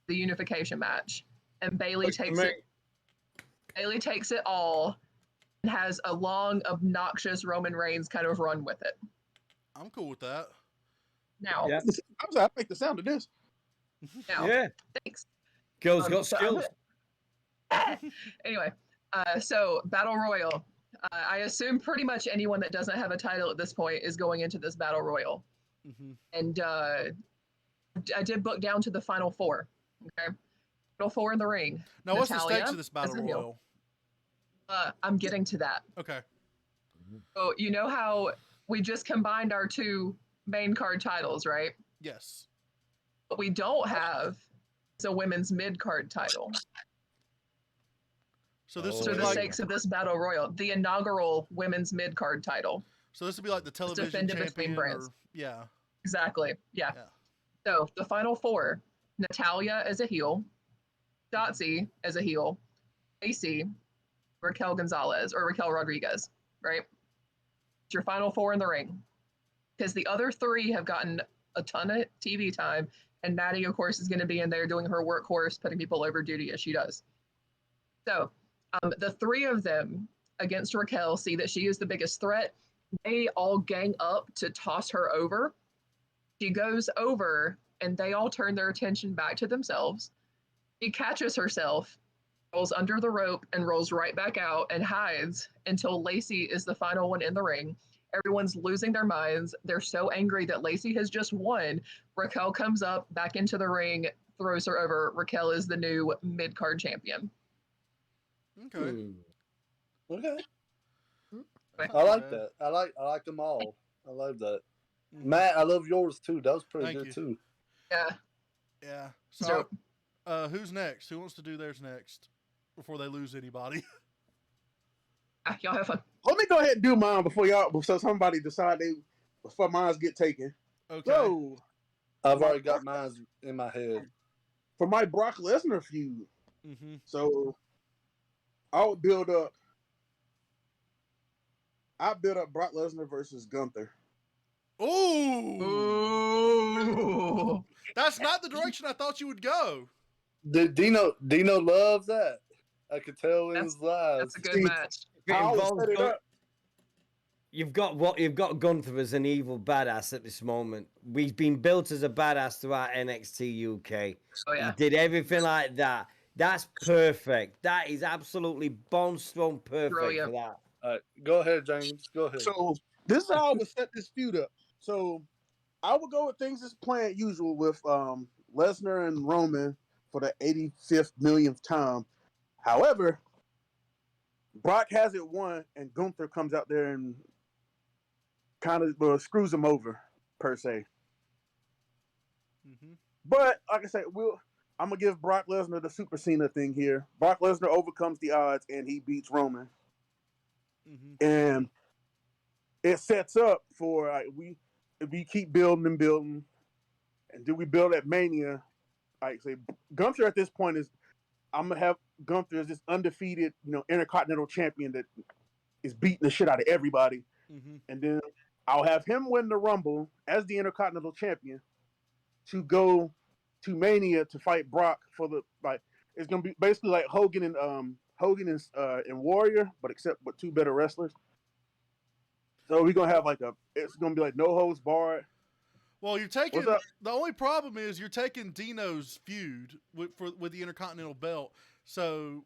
the unification match. And Bayley takes it. Bayley takes it all and has a long, obnoxious Roman Reigns kind of run with it. I'm cool with that. Now, I make the sound of this. Now, thanks. Girls got skills. Anyway, so Battle Royal. I assume pretty much anyone that doesn't have a title at this point is going into this Battle Royal. And I did book down to the Final Four. Okay, Final Four in the ring. Now, what's the stakes of this Battle Royal? I'm getting to that. Okay. So you know how we just combined our two main card titles, right? Yes. What we don't have is a women's mid card title. So this the stakes of this Battle Royal, the inaugural women's mid card title. So this would be like the television defended champion, between brands. Yeah. Exactly. Yeah. So the Final Four, Natalia as a heel, Shotzi as a heel, Lacey, Raquel Gonzalez, or Raquel Rodriguez, right? It's your final 4 in the ring. Because the other 3 have gotten a ton of TV time, and Natty, of course, is going to be in there doing her workhorse, putting people over duty as she does. So the 3 of them against Raquel see that she is the biggest threat. They all gang up to toss her over. She goes over, and they all turn their attention back to themselves. She catches herself, rolls under the rope, and rolls right back out and hides until Lacey is the final one in the ring. Everyone's losing their minds. They're so angry that Lacey has just won. Raquel comes up back into the ring, throws her over. Raquel is the new mid-card champion. Okay. Okay. That's I not like bad. that. I like them all. I love that. Mhm. Matt, I love yours too. That was pretty Thank good you. too. Yeah. Yeah. So, who's next? Who wants to do theirs next before they lose anybody? Y'all have fun. Let me go ahead and do mine before somebody decide before mine get taken. Okay. So, I've already got mine in my head. for my Brock Lesnar feud, Mm-hmm. so I would build up Brock Lesnar versus Gunther. Ooh. Ooh. That's not the direction I thought you would go. Did Dino love that? I could tell in his eyes. That's a good See, match. If it I always involves set it Gun- up. You've got Gunther as an evil badass at this moment. We've been built as a badass throughout NXT UK. Oh, yeah. He did everything like that. That's perfect. That is absolutely bone strong perfect Brilliant. for that. All right, go ahead, James. Go ahead. So this is how I would set this feud up. So I would go with things as planned usual with Lesnar and Roman for the 85th millionth time. However, Brock has it won, and Gunther comes out there and kind of screws him over, per se. Mm-hmm. But like I said, I'm gonna give Brock Lesnar the Super Cena thing here. Brock Lesnar overcomes the odds and he beats Roman, Mm-hmm. and it sets up for if we keep building and building, and do we build at Mania? Like say Gunther at this point is, I'm gonna have Gunther as this undefeated, Intercontinental Champion that is beating the shit out of everybody, Mm-hmm. and then I'll have him win the Rumble as the Intercontinental Champion to go to Mania to fight Brock for the It's gonna be basically like Hogan and Warrior, but except with 2 better wrestlers. So we're gonna have it's gonna be like no holds barred. Well, you're taking What's up? the only problem is you're taking Dino's feud with the Intercontinental Belt. So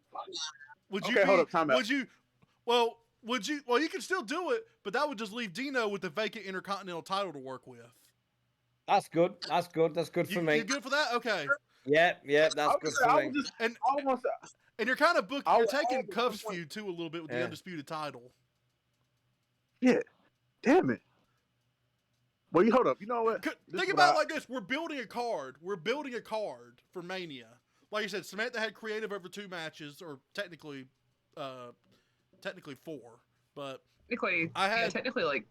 would you Okay, hold up, time out. would you well you can still do it, but that would just leave Dino with the vacant Intercontinental title to work with. That's good. That's good. That's good for me. You good for that? Okay. Yeah, that's good for me. And you're kind of you're taking Cuff's point. feud too a little bit with the Yeah. undisputed title. Yeah, damn it. Well, you hold up. You know what? Think about it like this: we're building a card. We're building a card for Mania. Like you said, Samantha had creative over 2 matches, or technically 4. But Technically like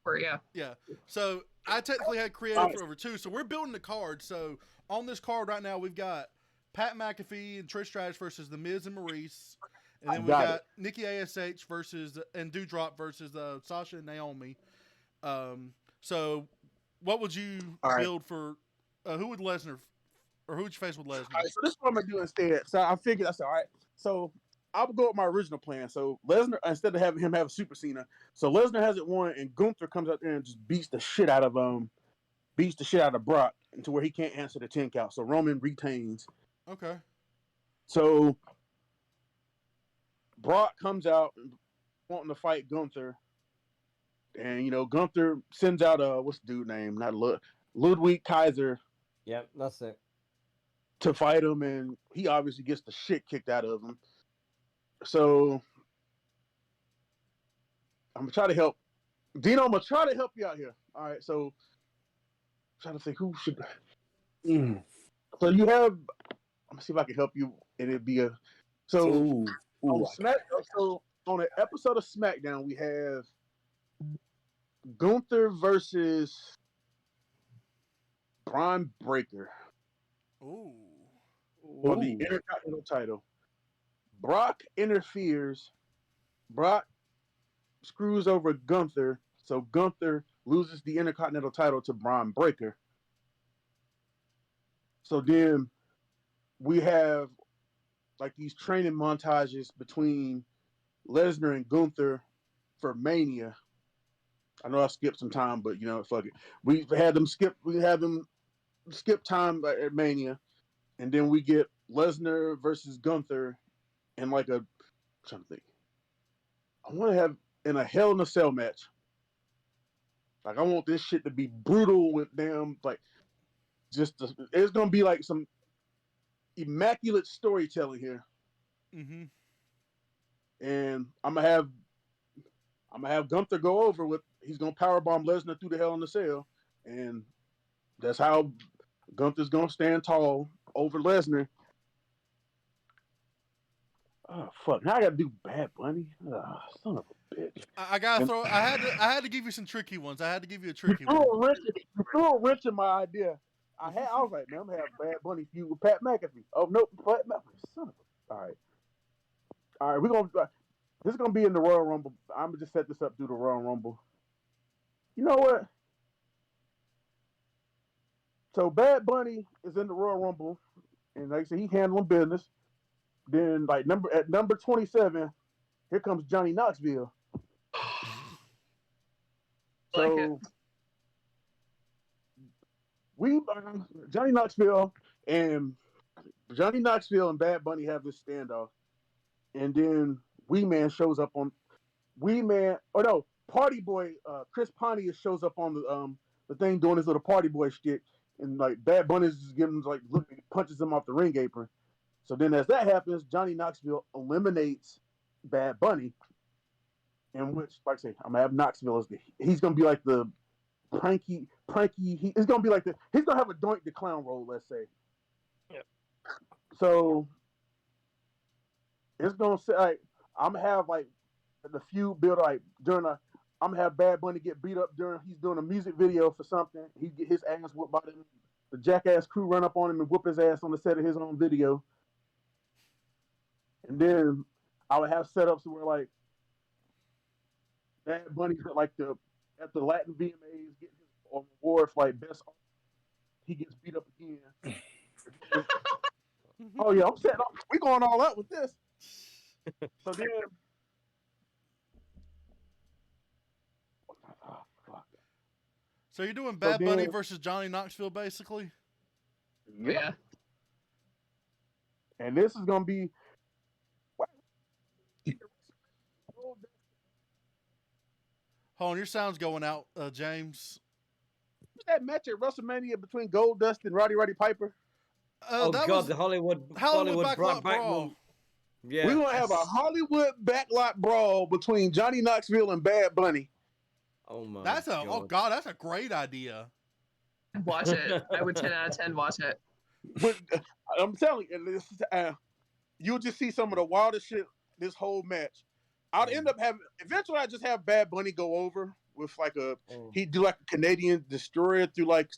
4, yeah. yeah. So I technically had creative for over 2. So we're building a card. So on this card right now, we've got Pat McAfee and Trish Stratus versus The Miz and Maurice. And then we got Nikki ASH and Doudrop versus Sasha and Naomi. So what would you build for who would Lesnar or who would you face with Lesnar? All right, so this is what I'm gonna do instead. So I figured, I said, all right. So I would go with my original plan. So Lesnar, instead of having him have a Super Cena, so Lesnar has it won, and Gunther comes out there and just beats the shit out of Brock to where he can't answer the 10 count. So Roman retains. Okay. So Brock comes out wanting to fight Gunther, and Gunther sends out what's the dude name? Not Ludwig Kaiser. Yep, that's it. To fight him, and he obviously gets the shit kicked out of him. So I'm gonna try to help Dino. I'm gonna try to help you out here. All right. So I'm trying to think who should. So you have. I'm gonna see if I can help you, and it'd be on an episode of SmackDown we have Gunther versus Braun Breaker. Ooh. for the Intercontinental title. Brock interferes. Brock screws over Gunther, so Gunther loses the Intercontinental title to Braun Breaker. So then we have like these training montages between Lesnar and Gunther for Mania. I know I skipped some time, but fuck it. We had them skip time at Mania, and then we get Lesnar versus Gunther in like a something. I want to have in a Hell in a Cell match. Like I want this shit to be brutal with them. Like it's gonna be like some immaculate storytelling here. Mm-hmm. And I'm gonna have Gunther go over with. He's gonna powerbomb Lesnar through the Hell in a Cell, and that's how Gunther's gonna stand tall over Lesnar. Oh fuck! Now I gotta do Bad Bunny. Oh, son of a bitch! I gotta throw. I had to give you some tricky ones. I had to give you a tricky one. You threw a wrench in my idea. I was like, man, I'm gonna have Bad Bunny feud with Pat McAfee. Oh nope, Pat McAfee. Son of a. All right. We're gonna. This is gonna be in the Royal Rumble. I'm gonna just set this up through the Royal Rumble. You know what? So Bad Bunny is in the Royal Rumble, and like I said, he's handling business. Then like at number 27, here comes Johnny Knoxville. So Johnny Knoxville and Bad Bunny have this standoff, and then shows up on Party Boy Chris Pontius shows up on the thing doing his little Party Boy shtick, and like Bad Bunny is just giving him punches him off the ring apron. So then as that happens, Johnny Knoxville eliminates Bad Bunny, in which, like I say, I'm gonna have Knoxville as he's gonna be like the pranky. He's gonna be like he's gonna have a Doink the Clown role, let's say. Yep. So it's gonna say like I'm gonna have like the feud build like I'm gonna have Bad Bunny get beat up during he's doing a music video for something. He get his ass whooped by them. The Jackass crew run up on him and whoop his ass on the set of his own video. And then I would have setups where like Bad Bunny's at the Latin VMAs getting his award for like best. He gets beat up again. Oh yeah, I'm setting up. We going all out with this. So then, So you're doing Bad Bunny versus Johnny Knoxville, basically. Yeah. And this is gonna be. Hold on, your sound's going out, James. That match at WrestleMania between Goldust and Roddy Piper. The Hollywood Backlot Brawl. Yeah, we're gonna have a Hollywood backlot brawl between Johnny Knoxville and Bad Bunny. Oh my! That's a great idea. Watch it. I would 10 out of 10 watch it. But I'm telling you, you'll just see some of the wildest shit this whole match. I'd end up eventually I just have Bad Bunny go over with like he'd do like a Canadian destroyer through like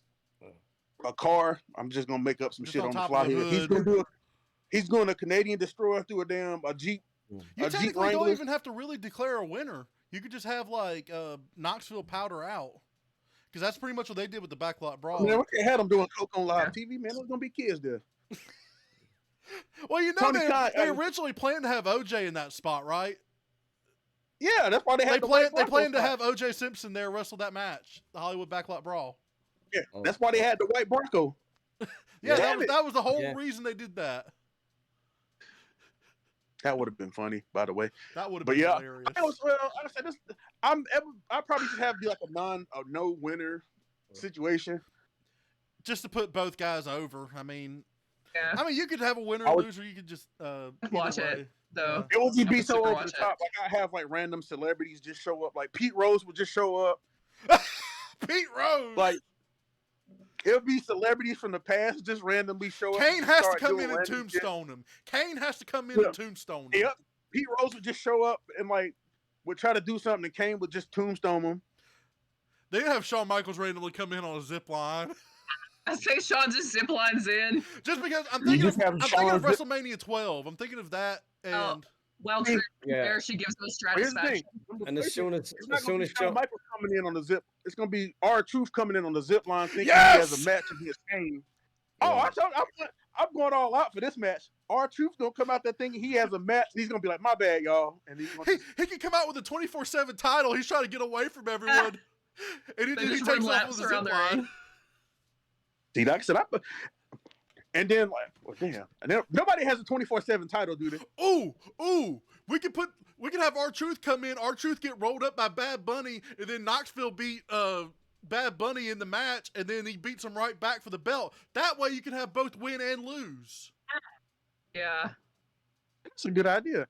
a car. I'm just gonna make up some shit on the fly here. He's going a Canadian destroyer through a Jeep. You technically don't even have to really declare a winner. You could just have like Knoxville powder out. Because that's pretty much what they did with the Backlot Brawl. Man, we had them doing coke on live TV, man. There's gonna be kids there. Well, they originally planned to have OJ in that spot, right? Yeah, that's why they planned to have OJ Simpson there wrestle that match, the Hollywood Backlot Brawl. Yeah, that's why they had the white Bronco. Yeah, that was the whole reason they did that. That would have been funny, by the way. That would have been hilarious. I probably should have like a no winner situation, just to put both guys over. I mean, you could have a winner and loser. You could just watch it though. It would be so over the top. Like I have like random celebrities just show up. Like Pete Rose would just show up. Pete Rose. Like it'll be celebrities from the past just randomly show up. Kane has to come in and tombstone him. Kane has to come in and tombstone him. Yep. Pete Rose would just show up and like would try to do something, and Kane would just tombstone him. They'd have Shawn Michaels randomly come in on a zip line. I say Sean just zip lines in. Just because I'm You thinking just have I'm thinking of Sean zip- WrestleMania 12. I'm thinking of that, and While Trish Yeah. there, she gives those But here's the thing. satisfaction. And as soon as It's not going to be Shawn Shawn Michaels coming in on the zip. It's going to be R-Truth coming in on the zip line thinking Yes! he has a match against Kane. Oh, I'm going all out for this match. R-Truth going to come out there thinking he has a match. And he's going to be like, my bad, y'all. And he's going he can come out with a 24/7 title. He's trying to get away from everyone, and They he just takes run off laps with a around zip the line. ring. See, like I said, and then, like, well, damn. And then, nobody has a 24/7 title, do they? Ooh, we can have R-Truth come in, R-Truth get rolled up by Bad Bunny, and then Knoxville beat Bad Bunny in the match, and then he beats him right back for the belt. That way you can have both win and lose. Yeah. That's a good idea.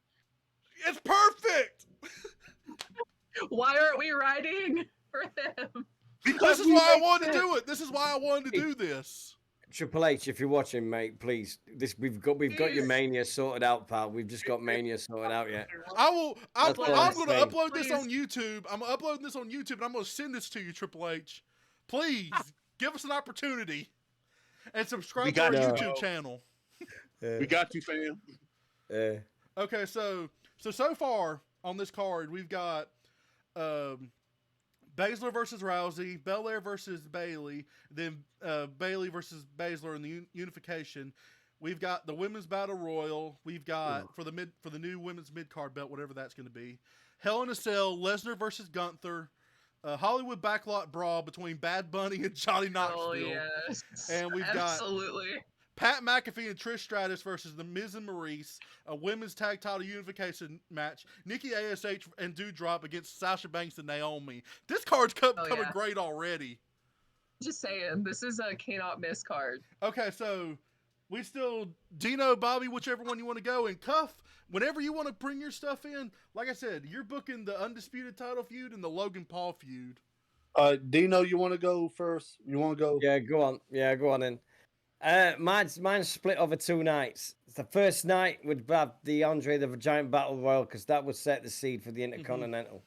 It's perfect! Why aren't we riding for him? This is why I wanted to do it. This is why I wanted to do this. Triple H, if you're watching, mate, please. We've got your Mania sorted out, pal. We've just got Mania sorted out yet. I'm going That's all I'm to upload this Please. on YouTube. I'm uploading this on YouTube, and I'm going to send this to you, Triple H. Please give us an opportunity and subscribe to our got you. YouTube channel. We got you, fam. Okay, so far on this card, we've got Baszler versus Rousey, Belair versus Bayley, then Bayley versus Baszler in the unification. We've got the Women's Battle Royal. We've got for the new Women's Mid Card belt, whatever that's going to be. Hell in a Cell, Lesnar versus Gunther. Hollywood Backlot Brawl between Bad Bunny and Johnny Knoxville. Oh yes. And we've got absolutely. Pat McAfee and Trish Stratus versus The Miz and Maurice, a women's tag title unification match. Nikki ASH and Doudrop against Sasha Banks and Naomi. This card's coming yeah. great already. Just saying, this is a cannot miss card. Okay, so we still Dino, Bobby, whichever one you want to go, and Cuff. Whenever you want to bring your stuff in, like I said, you're booking the Undisputed title feud and the Logan Paul feud. Dino, you want to go first? You want to go? Yeah, go on. Yeah, go on then. Mine's split over 2 nights. The first night would have the Andre the Giant Battle Royal because that would set the seed for the Intercontinental.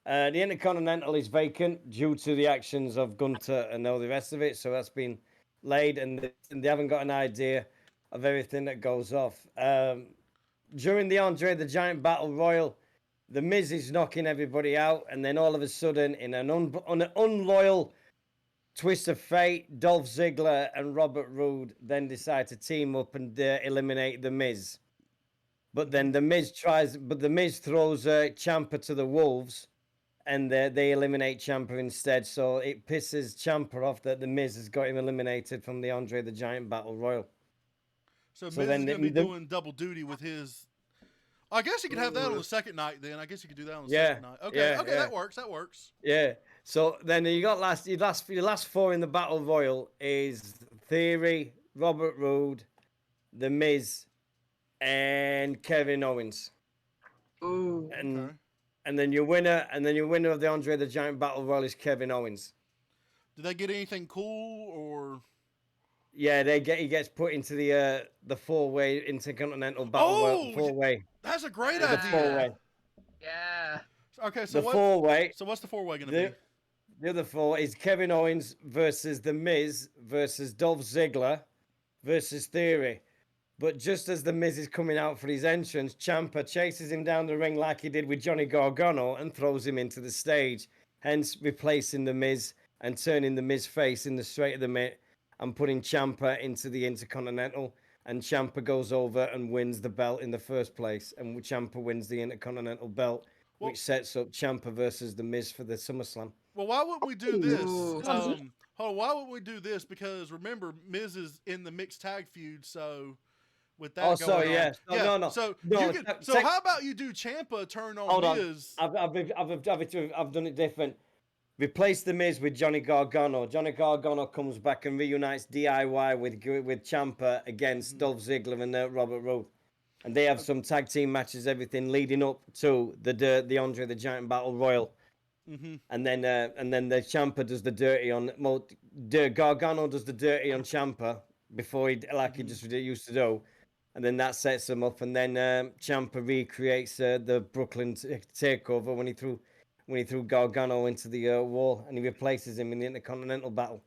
The Intercontinental is vacant due to the actions of Gunter and all the rest of it, so that's been laid, and they haven't got an idea of everything that goes off. During the Andre the Giant Battle Royal, the Miz is knocking everybody out, and then all of a sudden, in an unloyal twist of fate, Dolph Ziggler and Robert Roode then decide to team up and eliminate the Miz. But then the Miz throws Ciampa to the wolves, and they eliminate Ciampa instead. So it pisses Ciampa off that the Miz has got him eliminated from the Andre the Giant Battle Royal. So Miz is going to be doing double duty with his. I guess you could have that on the second night. Then I guess you could do that on the second night. Okay, that works. That works. Yeah. So then you got your last 4 in the Battle Royal is Theory, Robert Roode, The Miz, and Kevin Owens. Ooh. And then your winner of the Andre the Giant Battle Royal is Kevin Owens. Did they get anything cool or? Yeah, he gets put into the 4-way Intercontinental Battle Royal 4-way. That's a great The idea. 4-way. Yeah. Okay, so the 4-way. So what's the 4-way going to be? The other 4 is Kevin Owens versus The Miz versus Dolph Ziggler versus Theory. But just as The Miz is coming out for his entrance, Ciampa chases him down the ring like he did with Johnny Gargano and throws him into the stage, hence replacing The Miz and turning The Miz face in the straight of the mitt and putting Ciampa into the Intercontinental. And Ciampa goes over and wins the belt in the first place. And Ciampa wins the Intercontinental belt, which sets up Ciampa versus The Miz for the SummerSlam. Well, why wouldn't we do this? Why wouldn't we do this? Because remember, Miz is in the mixed tag feud, so with that going on. Yeah. No. So how about you do Ciampa turn on Miz? I've done it different. Replace The Miz with Johnny Gargano. Johnny Gargano comes back and reunites DIY with Ciampa against Dolph Ziggler and Robert Roode. And they have some tag team matches, everything leading up to the Andre the Giant Battle Royal. And then the Ciampa does the dirty on Gargano does the dirty on Ciampa before he just used to do, and then that sets him up. And then Ciampa recreates the Brooklyn takeover when he threw Gargano into the wall, and he replaces him in the Intercontinental battle.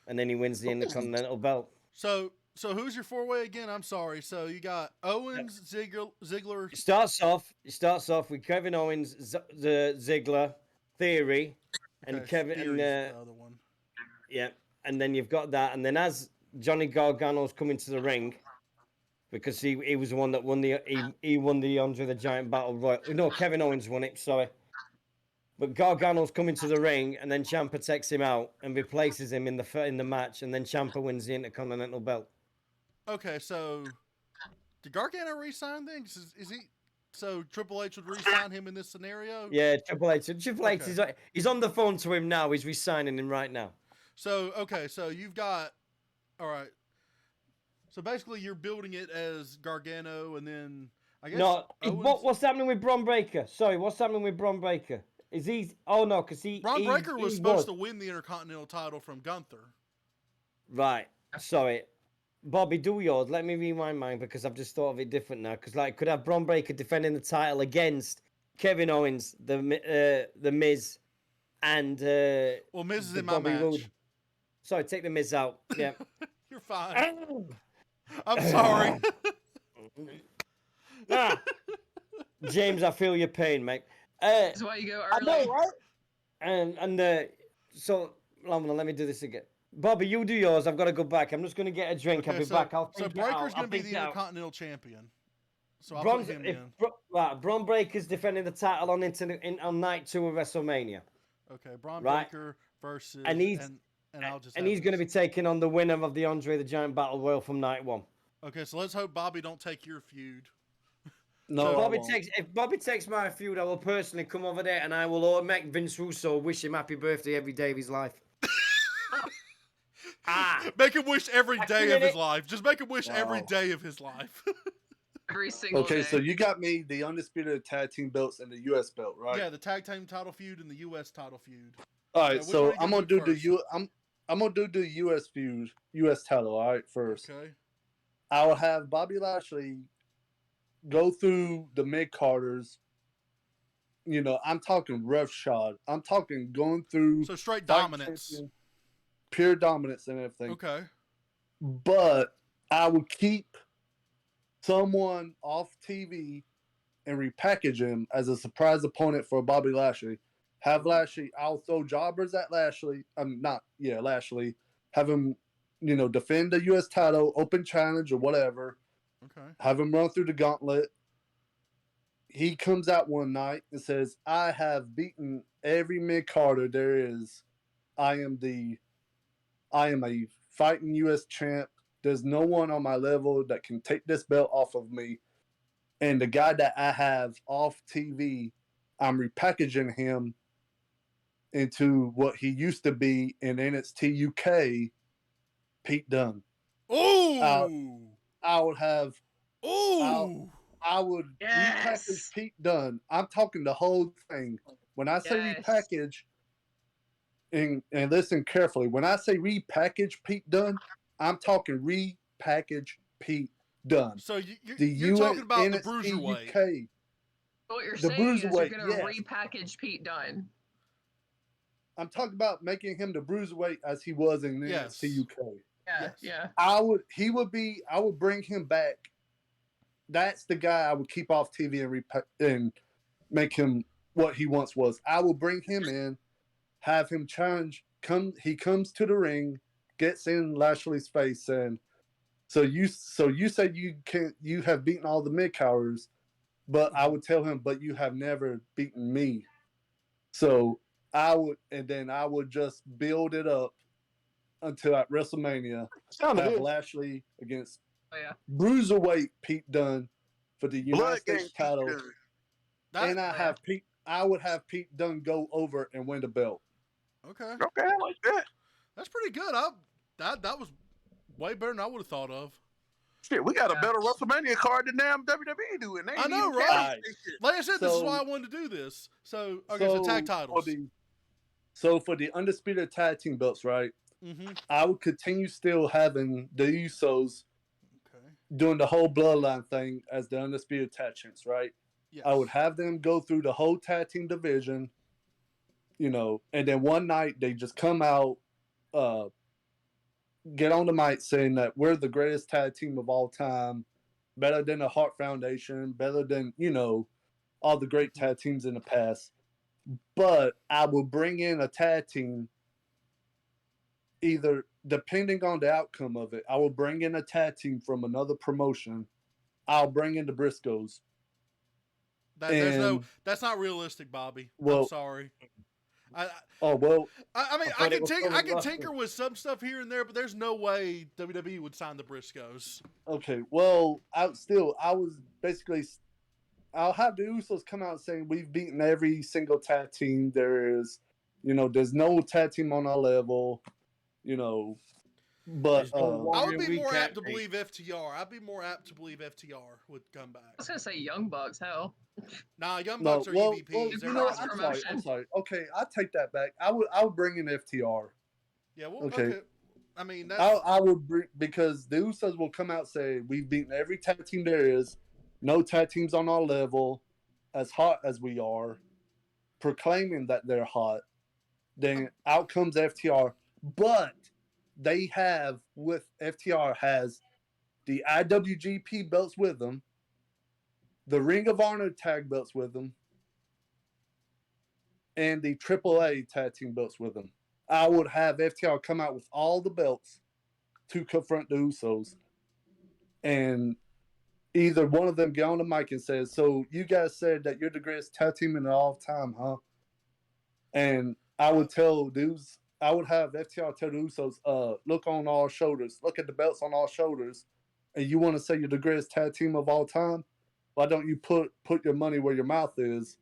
and then he wins the Intercontinental belt. So who's your 4-way again? I'm sorry. So you got Owens, Ziggler. It starts off with Kevin Owens, the Ziggler, Theory, and Okay, Kevin Theory's and the other one. yeah, and then you've got that, and then as Johnny Gargano's coming to the ring, because he was the one that won he won the Andre the Giant Battle Royal. No, Kevin Owens won it. Sorry. But Gargano's coming to the ring, and then Ciampa takes him out and replaces him in the match, and then Ciampa wins the Intercontinental belt. Okay, so did Gargano re-sign things? Is he? So Triple H would re-sign him in this scenario? Yeah, Triple H. Triple H he's on the phone to him now. He's re-signing him right now. So okay, so you've got all right. So basically, you're building it as Gargano, and then I guess No, Owens... what's happening with Braun Breaker? Sorry, what's happening with Braun Breaker? Is he? Oh no, because Braun Breaker was supposed to win the Intercontinental title from Gunther. Right. Sorry, Bobby, do yours. Let me rewind mine because I've just thought of it different now. Because like, could have Braun Breaker defending the title against Kevin Owens, the Miz, and well, Miz is in Bobby my match. Roode. Sorry, take the Miz out. Yeah. You're fine. I'm sorry. James, I feel your pain, mate. That's why you go early. I know, right? And so, let me do this again. Bobby, you do yours. I've got to go back. I'm just going to get a drink. I'll be back. So Breaker's going to be the Intercontinental Champion. So I'll put him in. Braun Breaker's defending the title on night 2 of WrestleMania. Okay, Braun Breaker versus... And he's going to be taking on the winner of the Andre the Giant Battle Royal from night 1. Okay, so let's hope Bobby don't take your feud. No, if Bobby takes my feud, I will personally come over there and I will make Vince Russo wish him happy birthday every day of his life. Make him wish every day of his life. Just make him wish every day of his life. Every single day. Okay, so you got me the undisputed tag team belts and the U.S. belt, right? Yeah, the tag team title feud and the U.S. title feud. All right, so I'm gonna do I'm gonna do the U.S. feud, U.S. title. All right, first. Okay. I will have Bobby Lashley go through the mid-carders. You know, I'm talking roughshod. I'm talking going through... So straight dominance. Pure dominance and everything. Okay. But I would keep someone off TV and repackage him as a surprise opponent for Bobby Lashley. Have Lashley... I'll throw jobbers at Lashley. Lashley. Have him, defend the U.S. title, open challenge or whatever. Okay. Have him run through the gauntlet. He comes out one night and says, I have beaten every mid-carder there is. I am a fighting U.S. champ. There's no one on my level that can take this belt off of me. And the guy that I have off TV, I'm repackaging him into what he used to be in NXT UK, Pete Dunne. Ooh! I would have. Ooh! I would repackage Pete Dunne. I'm talking the whole thing. When I say repackage, and listen carefully, when I say repackage Pete Dunne, I'm talking repackage Pete Dunne. So you're talking about the Bruiserweight. UK. What you're saying is you're going to repackage Pete Dunne. I'm talking about making him the Bruiserweight as he was in NXT UK. Yeah. I would bring him back. That's the guy I would keep off TV and make him what he once was. I will bring him in, have him challenge. He comes to the ring, gets in Lashley's face, and so you said you have beaten all the mid-carders, but I would tell him, but you have never beaten me. So I would just build it up until at WrestleMania, have Lashley against Bruiserweight Pete Dunne for the United States title, and I would have Pete Dunne go over and win the belt. Okay, I like that. That's pretty good. That was way better than I would have thought of. Shit, we got a better WrestleMania card than damn WWE doing. I know, right? Like I said, this is why I wanted to do this. So tag titles. So for the undisputed tag team belts, right? Mm-hmm. I would continue still having the Usos doing the whole bloodline thing as the undisputed tag champs, right? Yes. I would have them go through the whole tag team division, and then one night they just come out get on the mic saying that we're the greatest tag team of all time, better than the Hart Foundation, better than, all the great tag teams in the past. But I will bring in a tag team, either depending on the outcome of it, I will bring in a tag team from another promotion. I'll bring in the Briscoes. That's not realistic, Bobby. I'm sorry. I mean, I can tinker with some stuff here and there, but there's no way WWE would sign the Briscoes. Okay, well, I'll have the Usos come out saying we've beaten every single tag team there is. There's no tag team on our level. But I would be more apt to believe FTR. I'd be more apt to believe FTR would come back. I was gonna say Young Bucks. Hell. Nah, Young Bucks are EVPs. I'm sorry. Okay, I take that back. I would bring in FTR. Yeah, well, okay. I mean, I would bring, because the Usos will come out and say we've beaten every tag team there is. No tag teams on our level, as hot as we are, proclaiming that they're hot. Then out comes FTR, but they have, with FTR, has the IWGP belts with them, the Ring of Honor tag belts with them, and the AAA tag team belts with them. I would have FTR come out with all the belts to confront the Usos, and either one of them get on the mic and says, "So you guys said that you're the greatest tag team in all time, huh?" And I would have FTR tell the Usos, look on all shoulders, look at the belts on all shoulders, and you want to say you're the greatest tag team of all time? Why don't you put your money where your mouth is?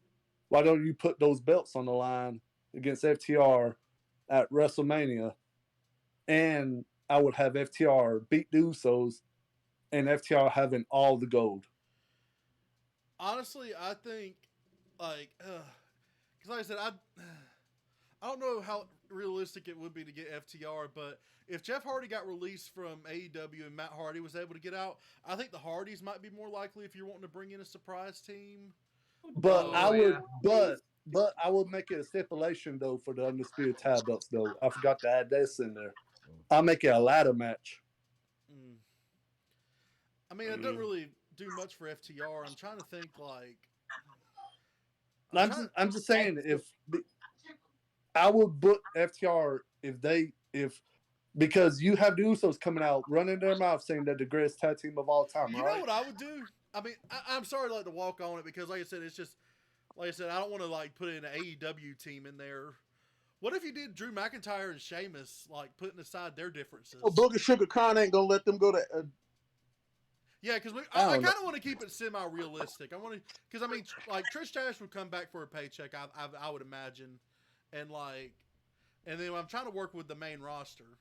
Why don't you put those belts on the line against FTR at WrestleMania? And I would have FTR beat the Usos, and FTR having all the gold. Honestly, I think, because like I said, I don't know how realistic it would be to get FTR, but if Jeff Hardy got released from AEW and Matt Hardy was able to get out, I think the Hardys might be more likely if you're wanting to bring in a surprise team. But I would make it a stipulation though for the undisputed tag belts though. I forgot to add this in there. I'll make it a ladder match. I mean, it doesn't really do much for FTR. I'm trying to think I'm just saying I would book FTR because you have the Usos coming out running their mouth saying they're the greatest tag team of all time. You know what I would do? I mean, I'm sorry to walk on it because, like I said, it's just I don't want to put in an AEW team in there. What if you did Drew McIntyre and Sheamus, putting aside their differences? Well, Booker Sugar Khan ain't gonna let them go to. Yeah, because I kind of want to keep it semi-realistic. I want to, because I mean, Trish Stratus would come back for a paycheck. I would imagine, and then I'm trying to work with the main roster.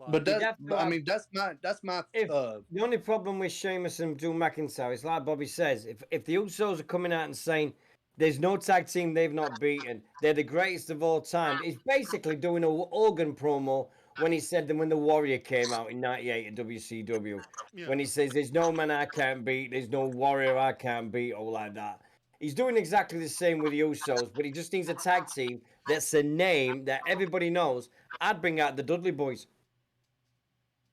But that's my. The only problem with Sheamus and Drew McIntyre is, like Bobby says, if the Usos are coming out and saying there's no tag team they've not beaten, they're the greatest of all time, he's basically doing a Hogan promo when he said that when the Warrior came out in '98 at WCW, when he says there's no man I can't beat, there's no Warrior I can't beat, all like that. He's doing exactly the same with the Usos, but he just needs a tag team that's a name that everybody knows. I'd bring out the Dudley Boys.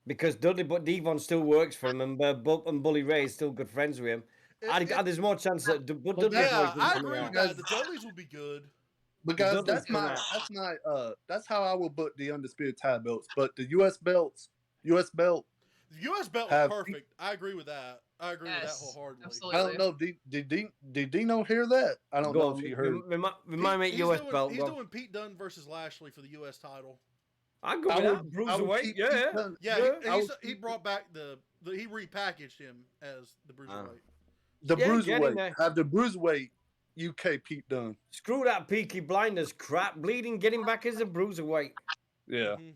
Because Devon still works for him, and Bully Ray is still good friends with him. There's more chance that Dudley Boys. I agree with that. The Dudleys would be good. Because that's how I would book the undisputed tag belts. But the U.S. belt is perfect. I agree with that. I agree with that wholeheartedly. Absolutely. I don't know. Did Dino hear that? I don't know if he heard. Remind me, U.S. belt. He's doing Pete Dunne versus Lashley for the U.S. title. I go with that. Bruiserweight, yeah. He brought back he repackaged him as the Bruiserweight. The Bruiserweight. Have the Bruiserweight UK Pete Dunne. Screw that Peaky Blinders crap. Bleeding, get him back as a Bruiserweight. Yeah. Mm-hmm.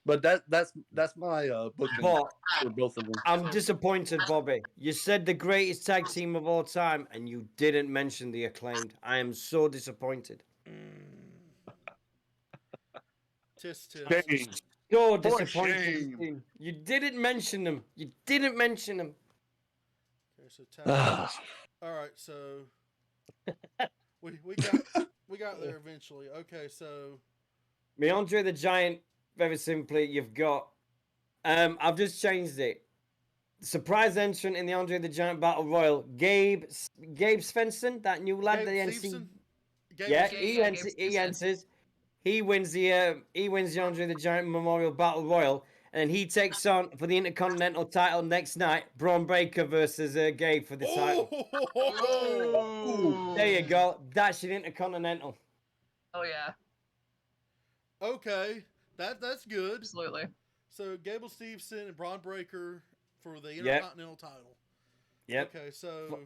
But that's my booking for both of them. I'm disappointed, Bobby. You said the greatest tag team of all time, and you didn't mention the Acclaimed. I am so disappointed. Tisk. So disappointed. You didn't mention them. Okay, so all right, so we got there eventually. Okay, so me Andre the Giant very simply, you've got. I've just changed it. Surprise entrant in the Andre the Giant Battle Royal, Gabe Svensson, that new lad, Gabe the NC. Stevenson? Yeah, Gabe he Stevenson. enters. He wins the Andre the Giant Memorial Battle Royal, and he takes on for the Intercontinental title next night. Braun Breaker versus Gabe for the title. Ooh. There you go. That's your Intercontinental. Oh yeah, Okay, that's good. absolutely. So Gable Stevenson and Braun Breaker for the Yep. Intercontinental title. Yep. Okay, so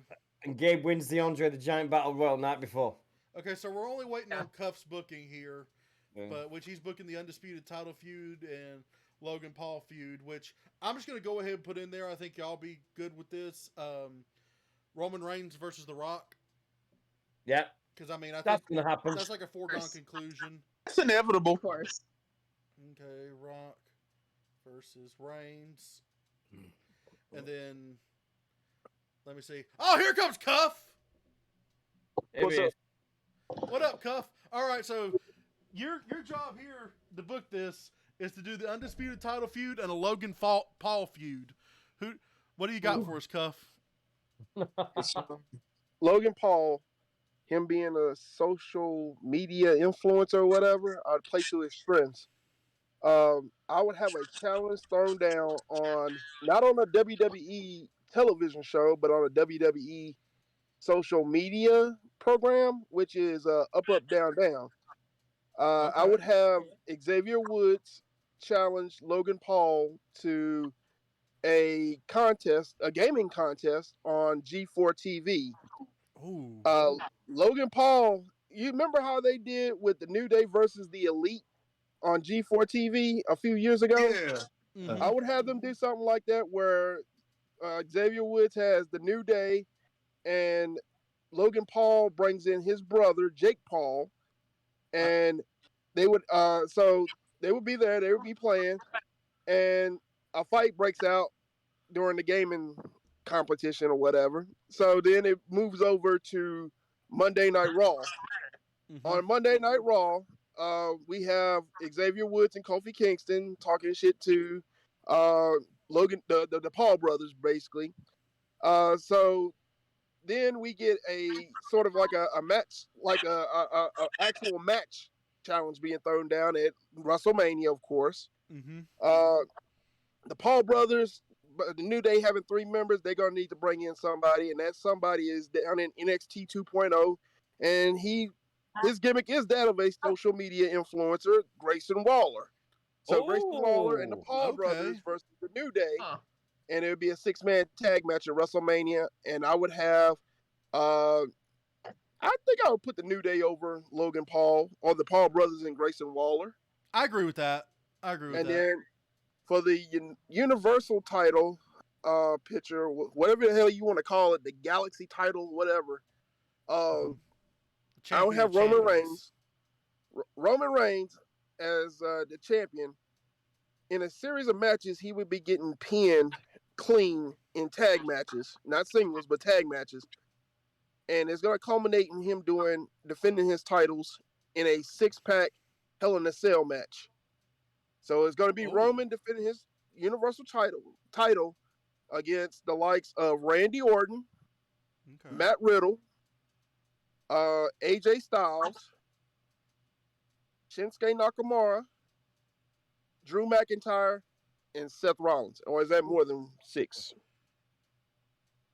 And Gabe wins the Andre the Giant Battle Royal night before. we're only waiting Yeah. on Cuff's booking here, Yeah. but which he's booking the Undisputed Title feud and Logan Paul feud, which I'm just gonna go ahead and put in there. I think y'all be good with this. Roman Reigns versus The Rock, Yep. because I mean I That's think gonna happen. that's like a foregone Course. conclusion. It's inevitable. Of course. Okay, Rock versus Reigns, and then let me see. Oh, here comes Cuff. What's up? What up, Cuff? All right, so your job here to book this is to do the Undisputed Title feud and a Logan Paul feud. What do you got for us, Cuff? Logan Paul, him being a social media influencer or whatever, I'd play to his strengths. I would have a challenge thrown down on not on a WWE television show, but on a WWE social media program, which is Up Up Down Down. I would have Xavier Woods challenge Logan Paul to a contest, a gaming contest on G4 TV. Ooh. Logan Paul, you remember how they did with the New Day versus the Elite on G4 TV a few years ago? Yeah. Mhm. I would have them do something like that where Xavier Woods has the New Day and Logan Paul brings in his brother, Jake Paul, and they would they would be there, they would be playing, and a fight breaks out during the gaming competition or whatever. So then it moves over to Monday Night Raw. Mhm. On Monday Night Raw, we have Xavier Woods and Kofi Kingston talking shit to Logan, the Paul brothers, basically. So then we get a sort of like a match, like a actual match challenge being thrown down at WrestleMania, of course. Mhm. The Paul brothers, the New Day having 3 members, they're gonna need to bring in somebody, and that somebody is down in NXT 2.0, and his gimmick is that of a social media influencer, Grayson Waller. So Grayson Waller and the Paul brothers versus the New Day, and it would be a 6-man tag match at WrestleMania, and I would have, I think I would put the New Day over Logan Paul, or the Paul brothers and Grayson Waller. I agree with that. And then for the Universal title picture, whatever the hell you want to call it, the Galaxy title, whatever, I would have Roman Reigns. Roman Reigns as the champion. In a series of matches, he would be getting pinned clean in tag matches, not singles, but tag matches. And it's going to culminate in him defending his titles in a 6-pack Hell in a Cell match. So it's going to be Roman defending his Universal title against the likes of Randy Orton, Matt Riddle, AJ Styles, Shinsuke Nakamura, Drew McIntyre, and Seth Rollins. Or is that more than 6?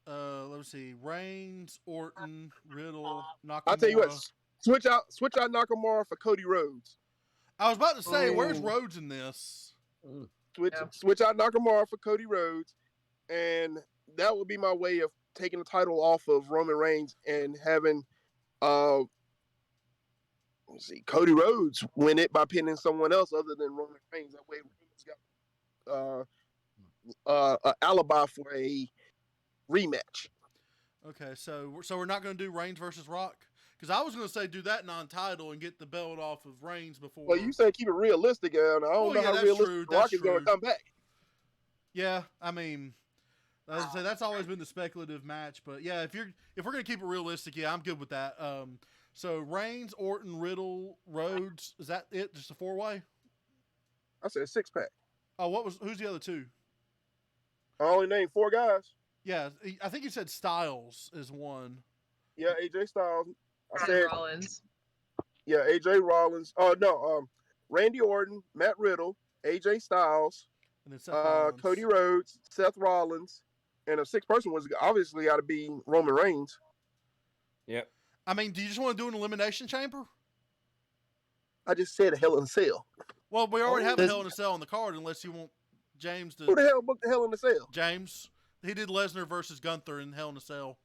Let me see. Reigns, Orton, Riddle, Nakamura. I'll tell you what. Switch out Nakamura for Cody Rhodes. I was about to say, where's Rhodes in this? Switch out Nakamura for Cody Rhodes, and that would be my way of taking the title off of Roman Reigns and having Cody Rhodes win it by pinning someone else other than Roman Reigns. That way Roman's got an alibi for a rematch. Okay, so we're not going to do Reigns versus Rock? Because I was going to say do that non-title and get the belt off of Reigns before. Well, you said keep it realistic, and I don't know how realistic Rock is going to come back. Yeah, I mean, as I say, that's always been the speculative match. But yeah, if we're going to keep it realistic, yeah, I'm good with that. So Reigns, Orton, Riddle, Rhodes, is that it? Just a 4-way? I said 6-pack. Oh, who's the other two? I only named 4 guys. Yeah, I think you said Styles is one. Yeah, AJ Styles. I Seth said Rollins. yeah, AJ Rollins. Oh no, Randy Orton, Matt Riddle, AJ Styles, And then Seth Rollins. Cody Rhodes, Seth Rollins, and a 6th person was obviously got to be Roman Reigns. Yep. I mean, do you just want to do an elimination chamber? I just said a Hell in a Cell. Well, we already have a this- Hell in a Cell on the card, unless you want James to. Who the hell booked the Hell in a Cell? James. He did Lesnar versus Gunther in Hell in a Cell.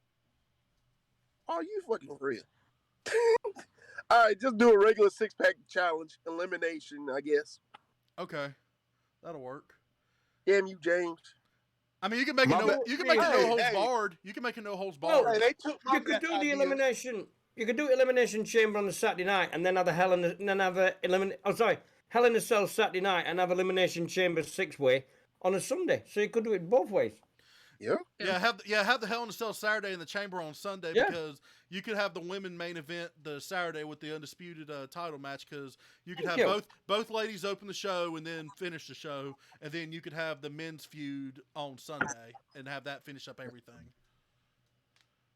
Oh, you fucking real. All right, just do a regular 6-pack challenge, elimination, I guess. Okay, that'll work. Damn you, James. I mean, you can make it My no. bad. You can make it Hey, no holds hey. barred. You can make it no holds Well, barred. Hey, they took my You could best do the idea. elimination. You could do elimination chamber on the Saturday night, and then have a Hell in a, and then have a Hell in a Cell Saturday night, and have elimination chamber 6-way on a Sunday. So you could do it both ways. Yeah. Yeah, have the Hell in a Cell Saturday and the Chamber on Sunday, Yeah. because you could have the women main event the Saturday with the undisputed title match, because you could Thank have you. both ladies open the show and then finish the show, and then you could have the men's feud on Sunday and have that finish up everything.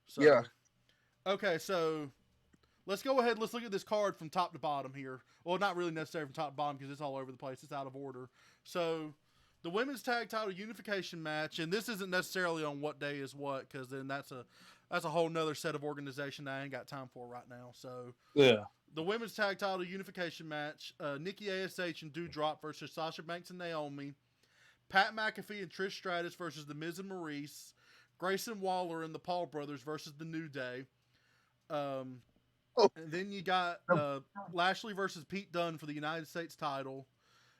So, Yeah. Okay, so let's go ahead. Let's look at this card from top to bottom here. Well, not really necessarily from top to bottom because it's all over the place. It's out of order. So the women's tag title unification match, and this isn't necessarily on what day is what, because then that's a whole nother set of organization that I ain't got time for right now. So Yeah. the women's tag title unification match, Nikki ASH and Doudrop versus Sasha Banks and Naomi, Pat McAfee and Trish Stratus versus The Miz and Maurice, Grayson Waller and the Paul brothers versus The New Day. And then you got Lashley versus Pete Dunne for the United States title.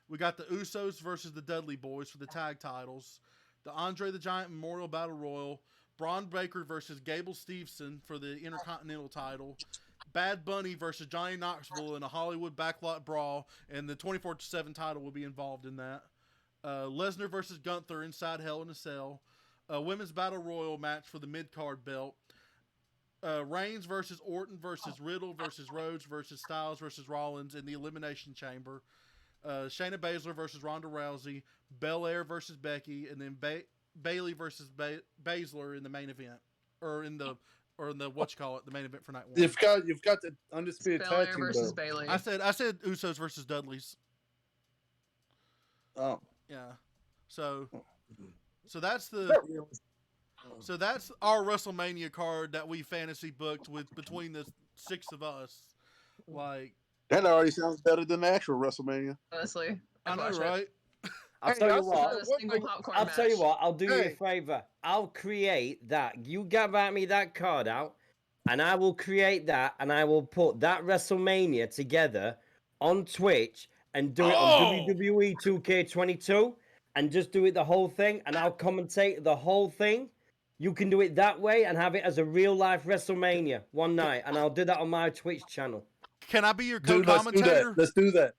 We got the Usos versus the Dudley Boys for the tag titles. The Andre the Giant Memorial Battle Royal. Braun Breaker versus Gable Steveson for the Intercontinental title. Bad Bunny versus Johnny Knoxville in a Hollywood backlot brawl, and the 24/7 title will be involved in that. Lesnar versus Gunther inside Hell in a Cell. A women's battle royal match for the mid-card belt. Reigns versus Orton versus Riddle versus Rhodes versus Styles versus Rollins in the Elimination Chamber. Shayna Baszler versus Ronda Rousey. Belair versus Becky, and then Bayley versus Baszler in the main event, or in the the main event for night one. You've got the undisputed tag Belair team versus belt. Bailey. I said Usos versus Dudleys. Oh. Yeah. So that's our WrestleMania card that we fantasy booked with between the 6 of us. Like, That already sounds better than the actual WrestleMania. Honestly, I know, watch it. right? I'll Hey, tell you that's what. Not a single popcorn I'll match. tell you what. I'll do you a Hey. favor. I'll create that. You get me that card out, and I will create that, and I will put that WrestleMania together on Twitch and do it on WWE 2K22, and just do it the whole thing, and I'll commentate the whole thing. You can do it that way and have it as a real life WrestleMania one night, and I'll do that on my Twitch channel. Can I be your Dude, let's do co-commentator? that. Let's do that.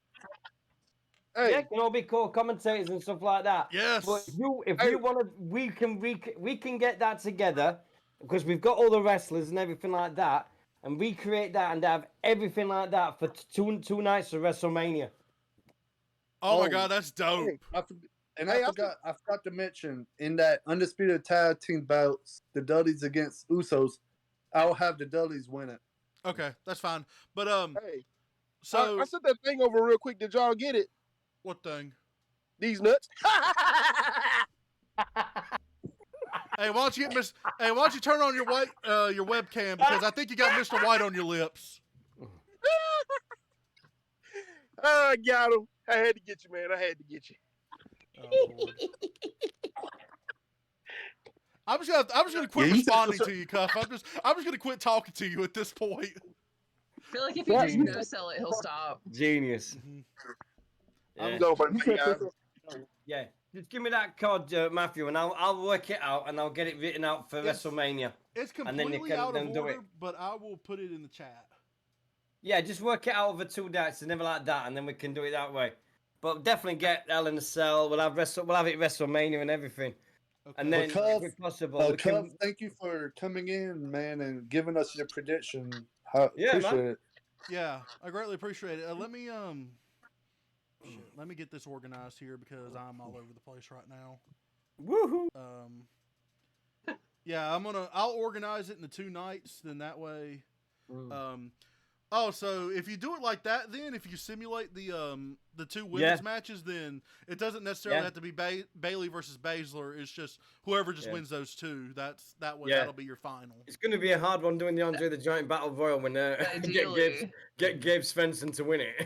Hey, Yeah, can all be cool commentators and stuff like that. Yes. But if Hey. you want to, we can get that together because we've got all the wrestlers and everything like that, and recreate that and have everything like that for two nights of WrestleMania. Oh my Oh. God, that's dope. I Hey, I forgot to mention in that undisputed tag team bouts, the Dudleys against Usos. I'll have the Dudleys win it. Okay, that's fine. But hey, so I sent that thing over real quick. Did y'all get it? what thing? These nuts. Hey, why don't you turn on your webcam, because I think you got Mr. White on your lips. I got him. I had to get you, man. I had to get you. Oh, Lord. I'm just gonna quit Yeah, you said- responding to you, Cuff. I'm just gonna quit talking to you at this point. I feel like if you just no sell it, he'll stop. Genius. I'm Yeah. going for the guys. Yeah. Just give me that card, Matthew, and I'll work it out and I'll get it written out for Yes. WrestleMania. It's And then you completely can out then of do order, it. but I will put it in the chat. Yeah, just work it out over 2 dates and everything like that, and then we can do it that way. But definitely get Hell in a Cell. We'll have it WrestleMania and everything. Okay. And then, Cub, if possible, we Cub, can... thank you for coming in, man, and giving us your prediction. I Yeah, man. appreciate it. Yeah, I greatly appreciate it. Let me Shit. Let me get this organized here because I'm all over the place right now. Woohoo! Yeah, I'll organize it into 2 nights. Then that way, so if you do it like that, then if you simulate the 2 women's matches, then it doesn't necessarily have to be Bailey versus Baszler. It's just whoever just wins those 2. That way that'll be your final. It's going to be a hard one doing the Andre the Giant Battle Royal when get Gabe Svensson to win it.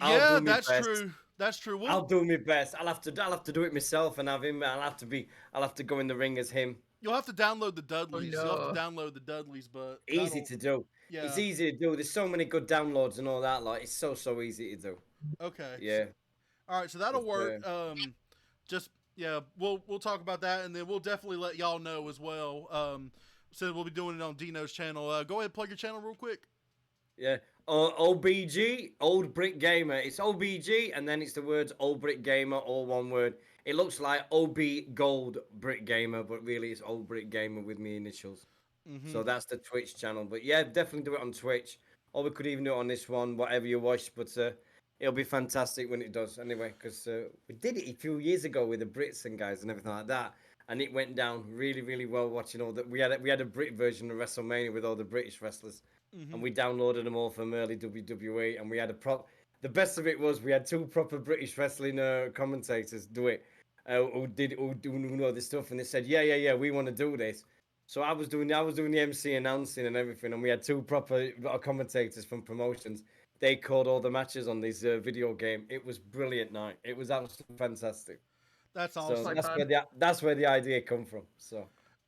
Yeah, that's true. That's true. I'll do my best. I'll have to do it myself and have him. I'll have to go in the ring as him. You'll have to download the Dudleys. You'll have to download the Dudleys, but easy to do. Yeah. It's easy to do. There's so many good downloads and all that. Like it's so easy to do. Okay. Yeah. All right, so that'll work. We'll talk about that, and then we'll definitely let y'all know as well. So we'll be doing it on Dino's channel. Go ahead, plug your channel real quick. Yeah. OBG, Old Brick Gamer. It's OBG, and then it's the words Old Brick Gamer, all one word. It looks like OB Gold Brick Gamer, but really it's Old Brick Gamer with me initials. Mm-hmm. So that's the Twitch channel. But yeah, definitely do it on Twitch. Or we could even do it on this one, whatever you watch. But it'll be fantastic when it does anyway, because we did it a few years ago with the Brits and guys and everything like that. And it went down really, really well watching all that. We had a Brit version of WrestleMania with all the British wrestlers. Mm-hmm. And we downloaded them all from early WWE. And we had the best of it was we had 2 proper British wrestling commentators do it. Who know this stuff, and they said, yeah, we want to do this. So I was doing the MC announcing and everything, and we had 2 proper commentators from promotions. They called all the matches on this video game. It was brilliant night. It was absolutely fantastic. That's awesome. So that's where the idea come from. So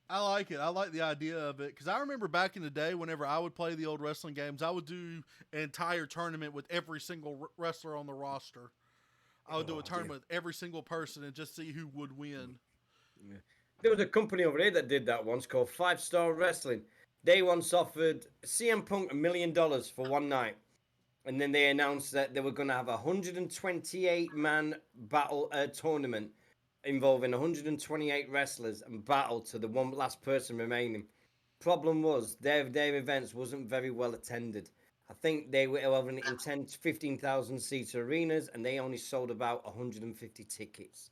I like it. I like the idea of it because I remember back in the day, whenever I would play the old wrestling games, I would do an entire tournament with every single wrestler on the roster. I would do a tournament with every single person and just see who would win. Yeah. There was a company over here that did that once called 5 Star Wrestling. They once offered CM Punk $1 million for one night. And then they announced that they were going to have a 128-man battle tournament involving 128 wrestlers and battle to the one last person remaining. Problem was, their events wasn't very well attended. I think they were having it in 10 to 15,000 seat arenas, and they only sold about 150 tickets.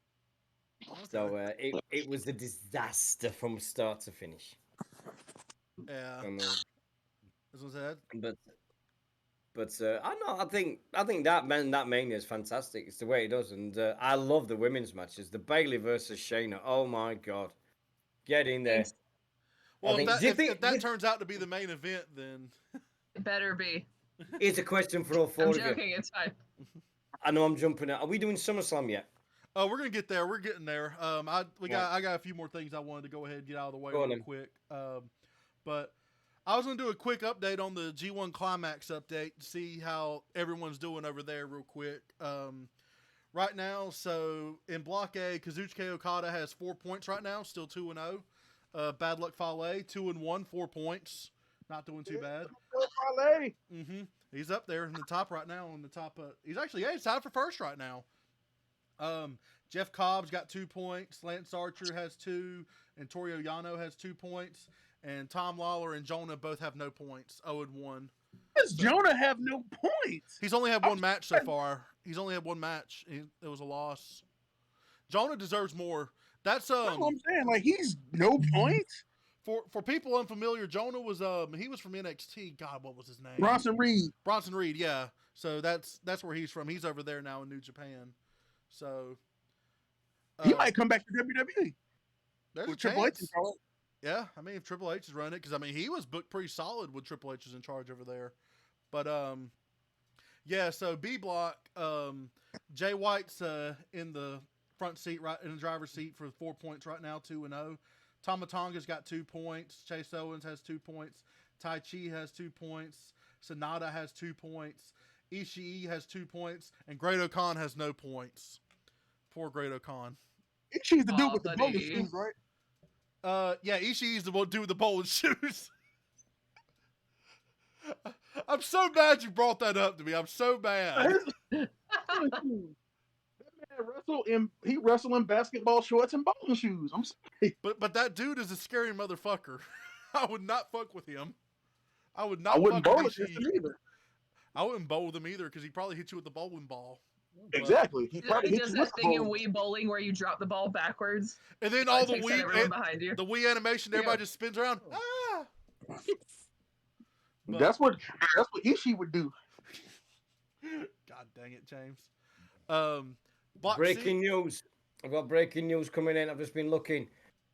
Okay. So it was a disaster from start to finish. Yeah. As I said. But I think that Mania is fantastic. It's the way it does, and I love the women's matches. The Bailey versus Shayna. Oh my God, get in there. Well, if that turns out to be the main event, then it better be. Here's a question for all 4 of you. I'm joking. It's fine. I know I'm jumping out. Are we doing SummerSlam yet? Oh, we're gonna get there. We're getting there. I got a few more things I wanted to go ahead and get out of the way real quick. But I was gonna do a quick update on the G1 Climax update to see how everyone's doing over there real quick. Right now, so in Block A, Kazuchika Okada has 4 points right now, still 2-0. Bad Luck Fale 2-1, 4 points. Not doing too bad. Mm-hmm. He's up there in the top right now. On the top, he's tied for first right now. Jeff Cobb's got 2 points. Lance Archer has 2, and Toru Yano has 2 points. And Tom Lawler and Jonah both have no points. 0-1. Does Jonah have no points? He's only had one match so far. He's only had one match. It was a loss. Jonah deserves more. That's what I'm saying. Like he's no points. For people unfamiliar, Jonah was he was from NXT. God, what was his name? Bronson Reed, yeah. So that's where he's from. He's over there now in New Japan. So he might come back to WWE. There's a Triple H. Yeah, I mean if Triple H is running it, because I mean he was booked pretty solid when Triple H was in charge over there. But yeah. So B block, Jay White's in the front seat, right in the driver's seat for 4 points right now, 2-0. Tama Tonga's got 2 points. Chase Owens has 2 points. Tai Chi has 2 points. Sonata has 2 points. Ishii has 2 points. And Great O'Khan has no points. Poor Great O'Khan. Ishii's the dude with the bowling shoes, right? Yeah, Ishii's the dude with the bowling shoes. I'm so mad you brought that up to me. I'm so mad. He wrestled in basketball shorts and bowling shoes. I'm sorry. But that dude is a scary motherfucker. I would not fuck with him. I wouldn't bowl against him either. I wouldn't bowl with him either because he probably hit you with the bowling ball. Exactly. He probably He hit does you with that the thing in ball. Wii bowling where you drop the ball backwards. And then So all it the takes out everyone behind you. the Wii animation, everybody just spins around. Ah! But- That's what Ishii would do. God dang it, James. Breaking news. I've got breaking news coming in. I've just been looking.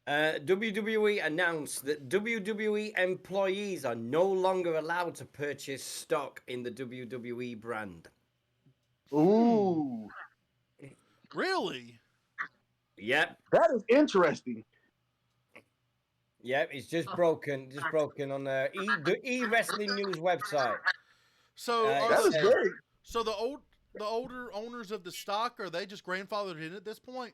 WWE announced that WWE employees are no longer allowed to purchase stock in the WWE brand. Ooh, Really? Yep. that is interesting. Yep, it's just broken on the e-wrestling news website. So That is great. So the older owners of the stock, are they just grandfathered in at this point?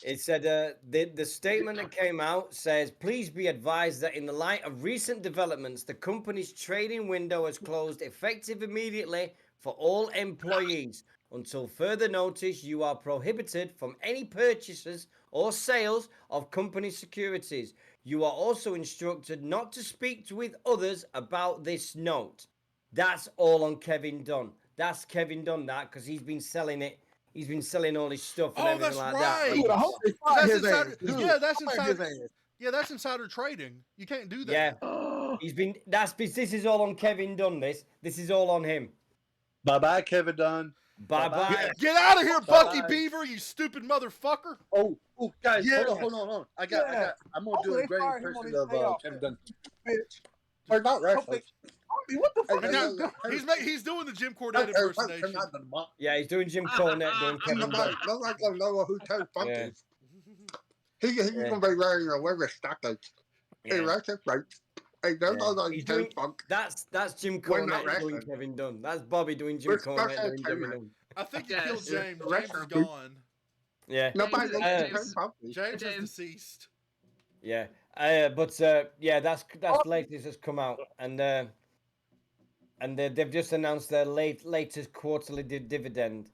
It said the statement that came out says, please be advised that in the light of recent developments, the company's trading window has closed effective immediately for all employees. Until further notice, you are prohibited from any purchases or sales of company securities. You are also instructed not to speak with others about this note. That's all on Kevin Dunn. That's Kevin Dunn, because he's been selling it. He's been selling all his stuff and everything that's like right. that. Dude, I hope they fire That's his insider. ass. Dude, Yeah, that's fire his insider. ass. Yeah, that's insider trading. You can't do that. Yeah, he's been. This is all on Kevin Dunn. This is all on him. Bye-bye, Kevin Dunn. Bye. Get out of here, Bucky Bye-bye. Beaver, you stupid motherfucker. Oh, guys, Yes. hold on. I got. I'm gonna do Hopefully a they great fire him on impression his of day off. Kevin Dunn. Bitch. Or not Hope wrestling. they- what the fuck Hey, is now, that? He's doing the Jim Cornette impersonation. Yeah, he's doing Jim Cornette, doing Kevin Dunn. Nobody gonna know who Tony Funk Yeah. is. He's Yeah. gonna be wearing a wear stockings. Hey, Yeah. right, that's right. Hey, there's Yeah. no He's Tony doing- Funk. That's Jim We're not Cornette doing wrestling. Kevin Dunn. That's Bobby doing Jim We're Cornette stuck doing at Kevin Kevin. Dunn. I think you Yes. killed James. The James rest is of them. gone. Yeah. Nobody knows James. who Tony Funk is. James is James. deceased. Yeah. But yeah, that's the latest has come out, and they've just announced their latest quarterly dividend.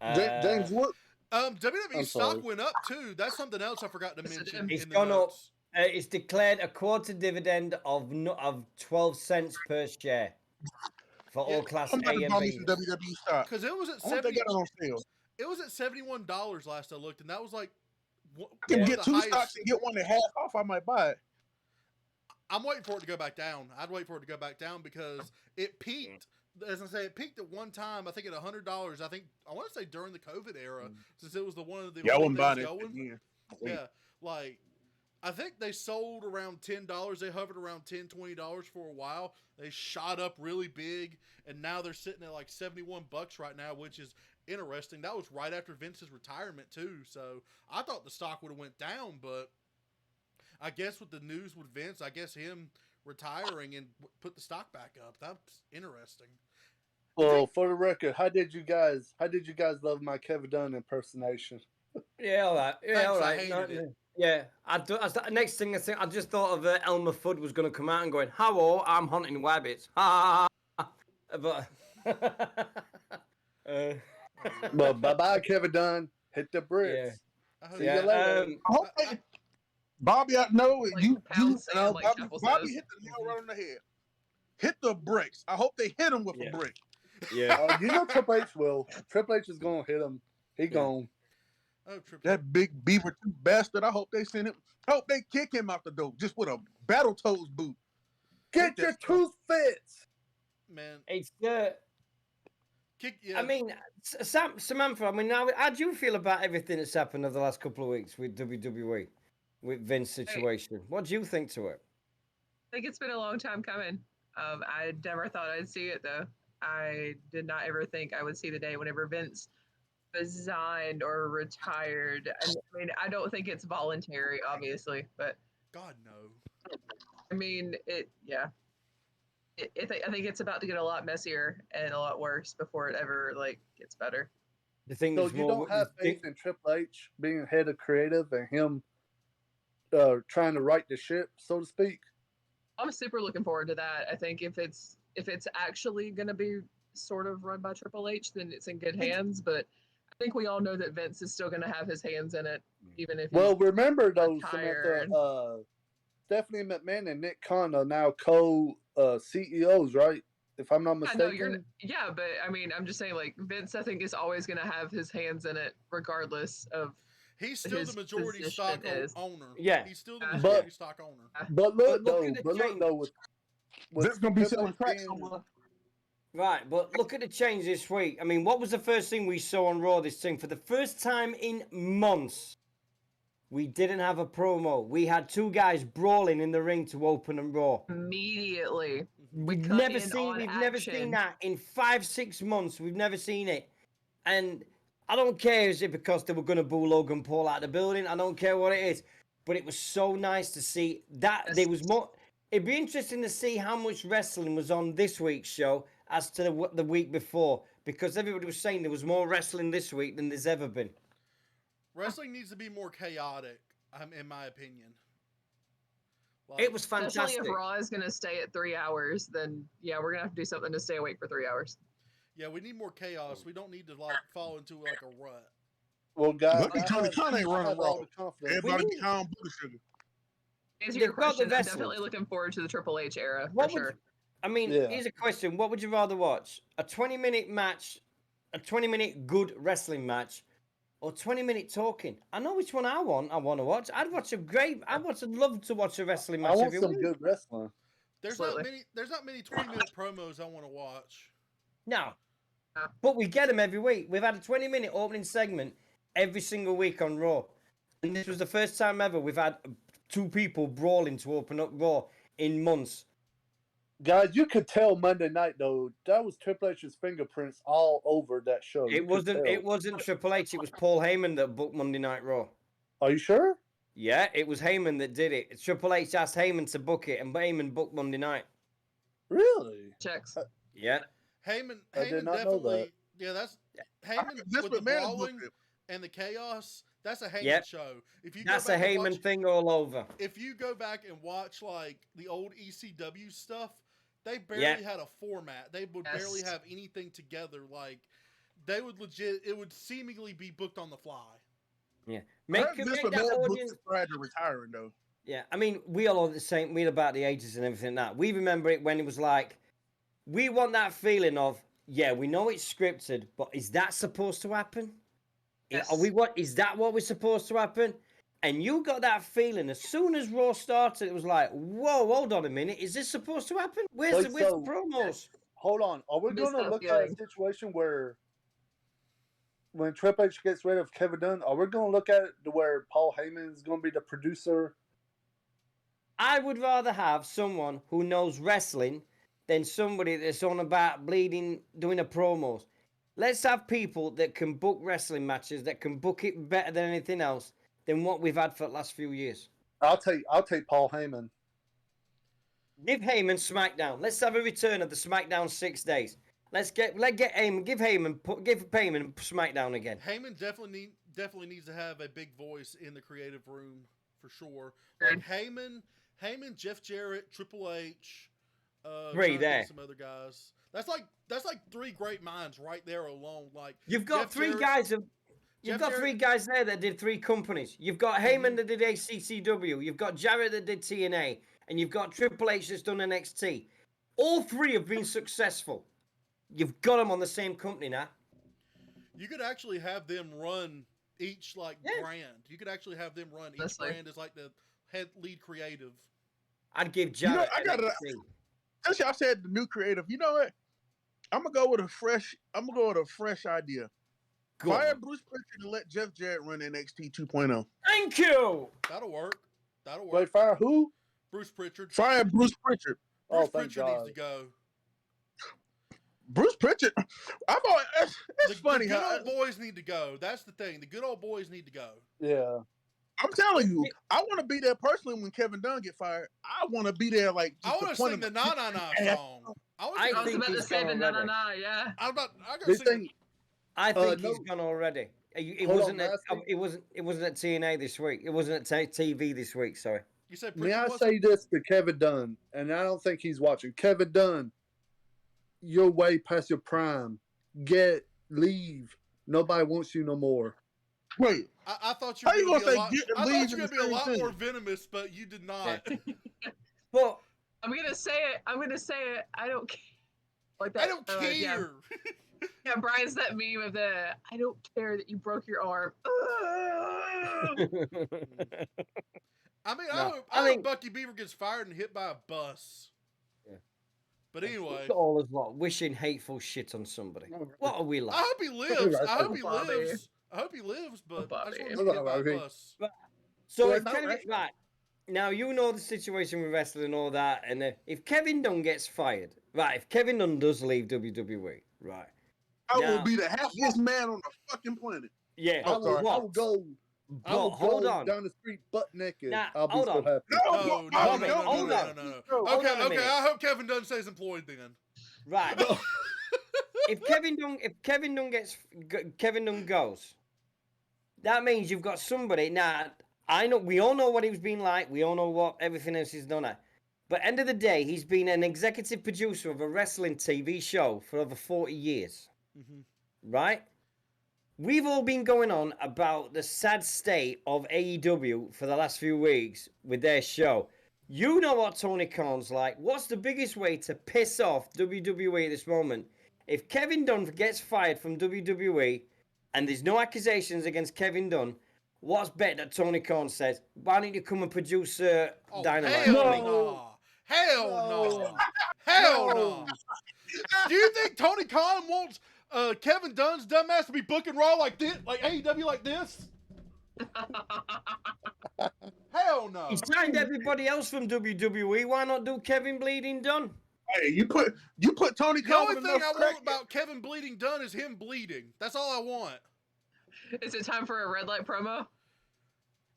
James, what? WWE I'm stock sorry. went up too. That's something else I forgot to Yes, it mention. did. It's in the gone up. notes. It's declared a quarter dividend of 12 cents per share for Yeah, all Class I'm about A to and buy me B. some WWE stock. Because it was at I wonder if they 70. got it on sale. It was at $71 last I looked, and that was like I can one of get the two highest. stocks and get one at half off. I might buy it. I'm waiting for it to go back down. I'd wait for it to go back down because it peaked. As I say, it peaked at one time. I think at $100. I want to say during the COVID era, since it was one of the Yeah, I only wouldn't buy things it going. again. Yeah, like I think they sold around $10. They hovered around $10, $20 for a while. They shot up really big, and now they're sitting at like $71 right now, which is interesting. That was right after Vince's retirement too. So I thought the stock would have went down, but I guess with the news with Vince, I guess him retiring and put the stock back up. That's interesting. Well, for the record, how did you guys love my Kevin Dunn impersonation? Yeah, all right. Yeah, Thanks, all I right. hated it. Yeah, next thing I just thought of Elmer Fudd was going to come out and going, "Hello, I'm hunting rabbits." Ha! But But bye-bye, Kevin Dunn. Hit the bricks. I hope See yeah, you later. I hope they, Bobby, I know Like you. Pound Sand, like Bobby, Chapel Bobby says. hit the nail right on the head. Hit the bricks. I hope they hit him with Yeah. a brick. yeah. You know Triple H will. Triple H is gonna hit him. He gone. Oh, Triple That big beaver tooth bastard. I hope they send him. I hope they kick him out the door just with a Battletoads boot. Get your tooth fits. man. It's Kick. Yeah. I mean, Samantha. I mean, how do you feel about everything that's happened over the last couple of weeks with WWE, with Vince's situation? What do you think to it? I think it's been a long time coming. I never thought I'd see it though. I did not ever think I would see the day whenever Vince resigned or retired. And I mean, I don't think it's voluntary, obviously, but God no. I mean, yeah. I think it's about to get a lot messier and a lot worse before it ever gets better. The thing So is, you more, don't have faith in Triple H being head of creative and him trying to right the ship, so to speak. I'm super looking forward to that. I think if it's actually going to be sort of run by Triple H, then it's in good hands. But I think we all know that Vince is still going to have his hands in it, even if. Well, remember though, retired. Samantha, Stephanie McMahon and Nick Khan are now co-CEOs, right? if I'm not I mistaken. know you're. Yeah, but I mean, I'm just saying, like Vince, I think is always going to have his hands in it, regardless of. He's still his the majority position stock is. owner. Yeah. He's still the But- majority stock owner. But But look look at the change. with Vince gonna be Triple selling H crack being- somewhere. Right, but look at the change this week. I mean, what was the first thing we saw on Raw this thing? For the first time in months, we didn't have a promo. We had two guys brawling in the ring to open and Raw. Immediately. We've cut never in seen on never seen action. that in 5-6 months. We've never seen it. And I don't care is it because they were gonna boo Logan Paul out of the building. I don't care what it is. But it was so nice to see that there was more. It'd be interesting to see how much wrestling was on this week's show as to the week before, because everybody was saying there was more wrestling this week than there's ever been. Wrestling needs to be more chaotic, in my opinion. Like, It was Especially fantastic. if Raw is going to stay at 3 hours, then yeah, we're going to have to do something to stay awake for 3 hours. yeah, we need more chaos. We don't need to like fall into like a rut. Well, guys, Look at Tony Khan ain't I running have all Raw. the confidence. Everybody need- be calm, Booger Sugar. To answer They've your got the question, I'm vessels. definitely looking forward to the Triple H era What for would sure. I mean, Yeah. here's a question. What would you rather watch? A 20-minute match, a 20-minute good wrestling match, or 20-minute talking? I know which one I want to watch. I'd love to watch a wrestling match I want every some week. good wrestling. There's not many 20-minute promos I want to watch. No. But we get them every week. We've had a 20-minute opening segment every single week on Raw. And this was the first time ever we've had two people brawling to open up Raw in months. Guys, you could tell Monday night though that was Triple H's fingerprints all over that show. You It could wasn't tell. it wasn't Triple H, it was Paul Heyman that booked Monday Night Raw. Are you sure? Yeah, it was Heyman that did it. Triple H asked Heyman to book it, and Heyman booked Monday night. Really? Checks. Yeah. Heyman I did not know definitely. that. Yeah, that's Heyman Vince with the McMahon brawling booked it. and the chaos. That's a Heyman Yep. show. If you That's go a back and Heyman watch, thing all over. if you go back and watch like the old ECW stuff, they barely Yeah. had a format. They would Yes. barely have anything together. Like they would legit. It would seemingly be booked on the fly. Yeah. I Make, heard Vince make that McMahon booked audience. it prior to retiring though. Yeah, I mean, we all are the same. We're about the ages and everything like that. We remember it when it was like, we want that feeling of, yeah, we know it's scripted, but is that supposed to happen? Yes. Is that what was supposed to happen? And you got that feeling as soon as Raw started, it was like, whoa, hold on a minute, is this supposed to happen? Where's Wait, the so- promos? Hold on. Are we Miss going to that look at feeling. a situation where when Triple H gets rid of Kevin Dunn, are we going to look at it to where Paul Heyman is going to be the producer? I would rather have someone who knows wrestling than somebody that's on about bleeding, doing a promos. Let's have people that can book wrestling matches, that can book it better than anything else than what we've had for the last few years. I'll take Paul Heyman. Give Heyman SmackDown. Let's have a return of the SmackDown 6 days. Let's get Heyman, give Heyman SmackDown again. Heyman definitely needs to have a big voice in the creative room for sure. Agreed. Like Heyman, Jeff Jarrett, Triple H, Three trying to think there. of some other guys. That's like three great minds right there alone. Like You've got Jeff three Jarrett- guys. You've Jeff got Jarrett- three guys there that did three companies. You've got Heyman that did ACCW. You've got Jarrett that did TNA, and you've got Triple H that's done NXT. All three have been successful. You've got them on the same company now. You could actually have them run each like Yeah. brand. You could actually have them run each Honestly. brand as like the lead creative. I'd give You know, Jarrett. I gotta- NXT. Since y'all said the new creative, you know what? I'm gonna go with a fresh idea. Go Fire on. Bruce Pritchard and let Jeff Jarrett run NXT 2.0. Thank you. That'll work. That'll work. Wait, fire who? Bruce Pritchard. Fire Bruce Pritchard. Oh, Bruce thank Pritchard needs God. to go. Bruce Pritchard. I've always, it's funny the how good old boys need to go. That's the thing. The good old boys need to go. Yeah. I'm telling you, I want to be there personally when Kevin Dunn get fired. I want to be there like. I just want to point sing the him- Na Na Na Yeah. song. I I I was think about to he's say gone the already. na, yeah. I got to This sing. thing, I think no- he's gone already. It Hold wasn't. on, At, lastly. it wasn't at TNA this week. It wasn't at TV this week. Sorry. You said may Pritchard I was? say this to Kevin Dunn, and I don't think he's watching. Kevin Dunn, you're way past your prime. Leave. Nobody wants you no more. Wait, I thought you How were you going to gonna be a say lot. get and I thought leave you were in going to the be a same lot thing? more venomous, but you did not. But I'm gonna say it. I don't care. Like that. I don't care. Yeah, Brian's that meme of the I don't care that you broke your arm. I mean, No, I I hope Bucky Beaver gets fired and hit by a bus. Yeah. But anyway, all as lot wishing hateful shit on somebody. What are we like? I hope he lives. I hope he Bobby. lives. I hope he lives, but I just want him to Bobby. get hit by a bus. So Well, if not Kevin, right. right now, you know the situation with wrestling and all that, and if Kevin Dunn gets fired, right? If Kevin Dunn does leave WWE, right? I Now- will be the happiest man on the fucking planet. Yeah. Oh, sorry. I will go. I will hold go on. down the street butt naked. Now, I'll be hold so on. happy. No, Bobby, no. hold on. Okay, Hold on a okay. minute. I hope Kevin Dunn stays employed then. Right. if Kevin Dunn goes, that means you've got somebody. Now, I know we all know what he's been like. We all know what everything else he's done at. But end of the day, he's been an executive producer of a wrestling TV show for over 40 years. Mm-hmm. Right? We've all been going on about the sad state of AEW for the last few weeks with their show. You know what Tony Khan's like. What's the biggest way to piss off WWE at this moment? If Kevin Dunn gets fired from WWE and there's no accusations against Kevin Dunn, what's better that Tony Khan says, why don't you come and produce Dynamite? Hell for me?" no. Hell no. Hell no. Do you think Tony Khan wants Kevin Dunn's dumbass to be booking Raw like this, like AEW like this? Hell no. He signed everybody else from WWE. Why not do Kevin Bleeding Dunn? Hey, you put Tony The Khan only with thing enough I crack. want about Kevin Bleeding Dunn is him bleeding. That's all I want. Is it time for a red light promo?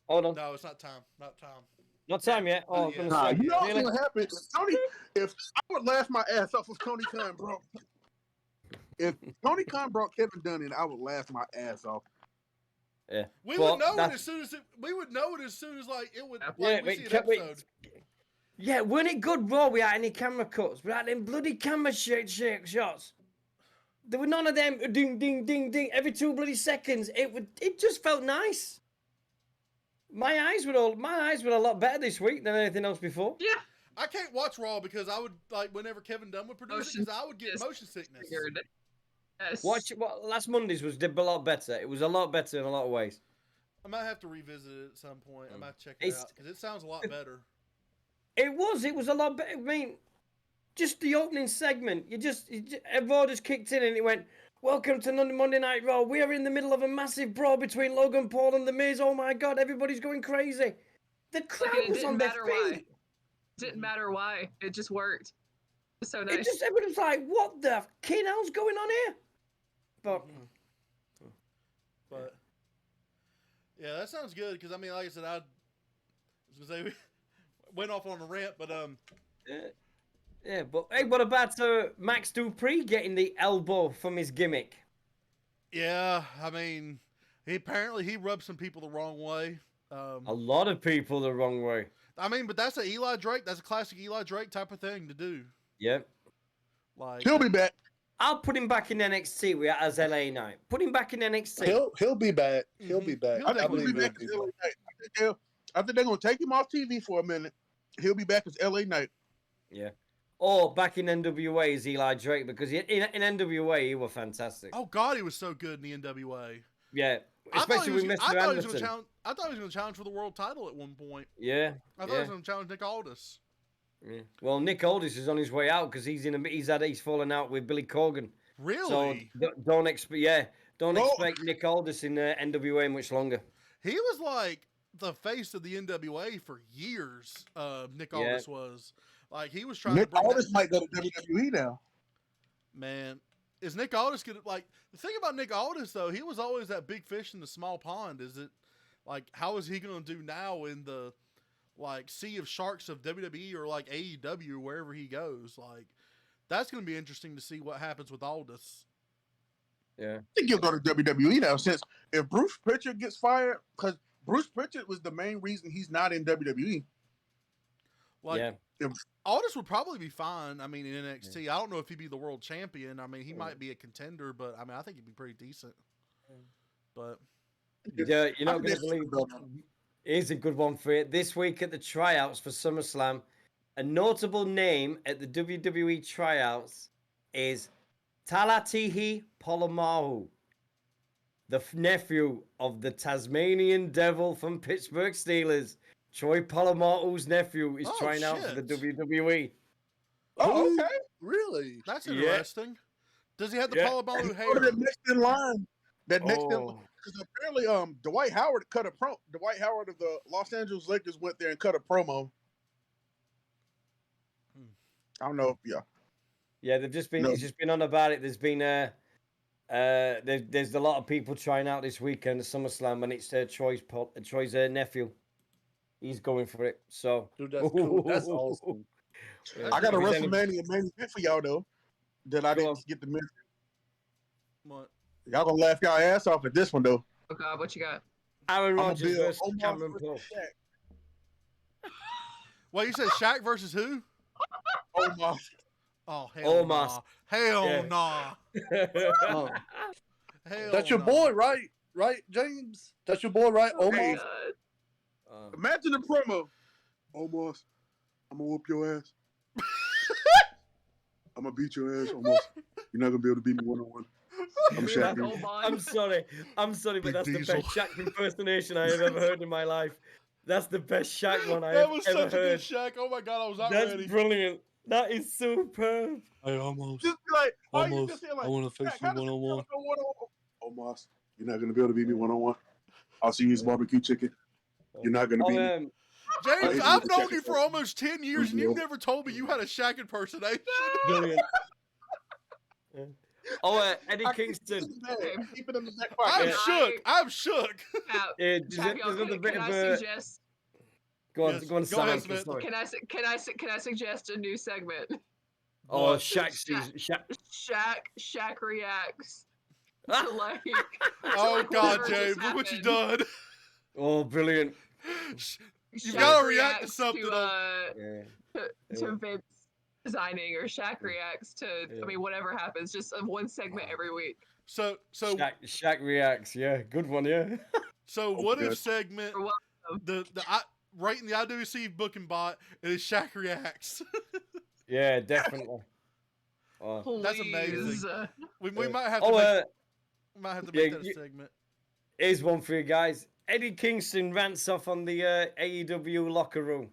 Hold on. No, it's not time. Not time. Not time yet. Oh, I was Yeah. gonna Nah, say. you know what's Really? gonna happen? If I would laugh my ass off if Tony Khan broke. If Tony Khan brought Kevin Dunn in, I would laugh my ass off. Yeah. We Well, would know it that's- as soon as we would know it as soon as like it would. Yeah, Like, we see an wait. episode. Yeah, weren't it good Raw without any camera cuts? Without them bloody camera shake shots. There were none of them ding ding ding ding every 2 bloody seconds. It just felt nice. My eyes were a lot better this week than anything else before. Yeah. I can't watch Raw because I would like whenever Kevin Dunn would produce it because I would get Yes. motion sickness. Figured. Yes. Last Monday's was a lot better. It was a lot better in a lot of ways. I might have to revisit it at some point. I might check it It's- out because it sounds a lot better. It was a lot better. I mean, just the opening segment. Raw just kicked in and it went, "Welcome to Monday Night Raw. We are in the middle of a massive brawl between Logan Paul and The Miz. Oh my God, everybody's going crazy." The crowd it was didn't on their matter feet. why. Didn't matter why. It just worked. It's so It nice. just everybody was like, "What the fucking hell's going on here?" But But yeah, that sounds good because I mean, like I said, I was gonna say we went off on a rant, but yeah, but hey, what about Max Dupree getting the elbow from his gimmick? yeah, I mean, he rubbed some people the wrong way. A lot of people the wrong way. I mean, but that's a Eli Drake. That's a classic Eli Drake type of thing to do. Yep. Like He'll be back. I'll put him back in NXT as LA Knight. Put him back in NXT. He'll be back. He'll be back. He'll I think he'll be believe back he'll as be LA Knight. I think they're gonna take him off TV for a minute. He'll be back as LA Knight. Yeah. Or back in NWA as Eli Drake because in NWA he was fantastic. oh god, he was so good in the NWA. Yeah. I thought Especially he with was Mr. gonna Anderson. challenge. I thought he was going to challenge for the world title at one point. Yeah. I thought he was going to challenge Nick Aldis. Yeah. Well, Nick Aldis is on his way out because he's fallen out with Billy Corgan. Really? So don't expect Oh. expect Nick Aldis in NWA much longer. He was like the face of the NWA for years. Nick Yeah. Aldis was like he was trying Nick to bring Aldis that, might go to WWE now. man. Is Nick Aldis gonna like the thing about Nick Aldis though? He was always that big fish in the small pond. Is it like how is he gonna do now in the like sea of sharks of WWE or like AEW wherever he goes? Like that's gonna be interesting to see what happens with Aldis. Yeah. I think he'll go to WWE now since if Bruce Pritchard gets fired, because Bruce Pritchard was the main reason he's not in WWE. Like yeah. Aldis would probably be fine. I mean, in NXT, I don't know if he'd be the world champion. I mean, he might be a contender, but I mean, I think he'd be pretty decent. But Yeah, you're not I going to think believe. that's- Here's a good one for you. This week at the tryouts for SummerSlam, a notable name at the WWE tryouts is Talatihi Polamahu, the nephew of the Tasmanian Devil from Pittsburgh Steelers. Troy Polamalu's nephew is trying out for the WWE. Oh, okay. Really? That's Yeah. interesting. Does he have the Palomalu hair? Or the next in line. That next in Oh. because apparently Dwight Howard Dwight Howard of the Los Angeles Lakers went there and cut a promo. I don't know. Yeah. Yeah, they've just been. No. It's just been on about it. There's been there's a lot of people trying out this weekend at SummerSlam, and it's Troy's nephew. He's going for it. So Dude, that's cool. That's awesome. Yeah. I got a If there's any- WrestleMania main event for y'all though that I Go didn't on. get to mention. What? Y'all gonna laugh y'all ass off at this one though. Oh God, what you got? Aaron I'ma Rodgers build versus Omos Cameron versus Cole. Shaq. Well, you said Shaq versus who? Omos. Oh, hell Omos. nah. Hell Yeah. nah. Oh, Hell that's your nah. boy, right? Right, James? That's your boy, right? Oh, Omos? God. Imagine the promo. Omos, I'm gonna whoop your ass. I'm gonna beat your ass, Omos. You're not gonna be able to beat me one-on-one. I'm That's Shaq. all mine. I'm sorry, but Big that's Diesel. the best Shaq impersonation I have ever heard in my life. That's the best Shaq one I That have was ever such a heard. good Shaq. Oh my God, I was not That's ready. brilliant. That is superb. Hey, Omos. Just be like, oh, you Omos, just hear like, I want to face Shaq, you how does it one-on-one. feel to go one-on-one? Omos, you're not gonna be able to beat me one-on-one. I'll see you as barbecue chicken. You're not gonna beat me. James, I I've hate known the you for Shaq. almost 10 years and you never told me you had a Shaq impersonation. Brilliant. Eddie I keep Kingston. it in the bag. Keep it in the back I'm pocket. shook. I'm shook. Yeah. There's Jack, y'all, another bit can of I a... suggest? Go on, Yes, go on, go ahead, Samantha, Samantha. sorry. Can I suggest a new segment? Oh, What? Shaq sees... Shaq reacts Ah! to like. Oh like God, whatever James, just look what you happened. done. Oh, brilliant. You've Shaq gotta react to reacts something. Yeah. to Vince resigning, or Shaq reacts to. Yeah. I mean, whatever happens, just one segment every week. So Shaq reacts, yeah. Good one, yeah. what if good. segment Or what? right in the IWC booking bot is Shaq reacts. Yeah, definitely. Oh, That's amazing. Please. we Yeah. might have to make yeah, that a segment. here's one for you guys. Eddie Kingston rants off on the AEW locker room.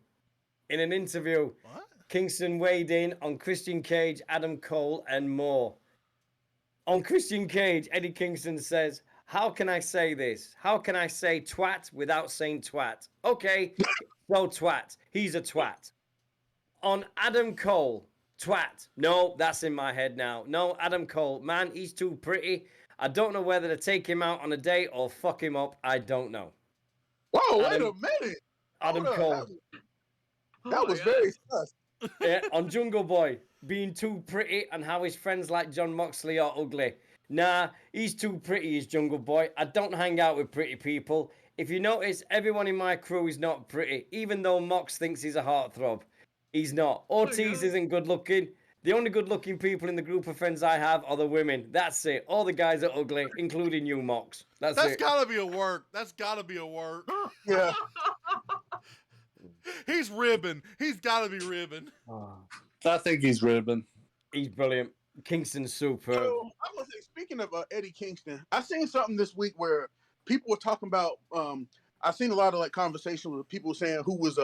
In an interview, What? Kingston weighed in on Christian Cage, Adam Cole, and more. On Christian Cage, Eddie Kingston says, "How can I say this? How can I say twat without saying twat? Okay, so twat. He's a twat." On Adam Cole, twat. No, that's in my head now. No, Adam Cole, man, he's too pretty. I don't know whether to take him out on a date or fuck him up. I don't know. Whoa, wait Adam- a minute. Adam Hold up, Cole. That Oh was my very God. sus. Yeah, on Jungle Boy, being too pretty and how his friends like John Moxley are ugly. Nah, he's too pretty, is Jungle Boy. I don't hang out with pretty people. If you notice, everyone in my crew is not pretty, even though Mox thinks he's a heartthrob. He's not. Ortiz God. isn't good looking. The only good looking people in the group of friends I have are the women. That's it. All the guys are ugly, including you, Mox. That's That's it. gotta be a work. That's gotta be a work. Yeah. He's ribbing. He's gotta be ribbing. I think he's ribbing. He's brilliant. Kingston's superb. So I was say, speaking of Eddie Kingston, I seen something this week where people were talking about. I've seen a lot of like conversations with people saying who was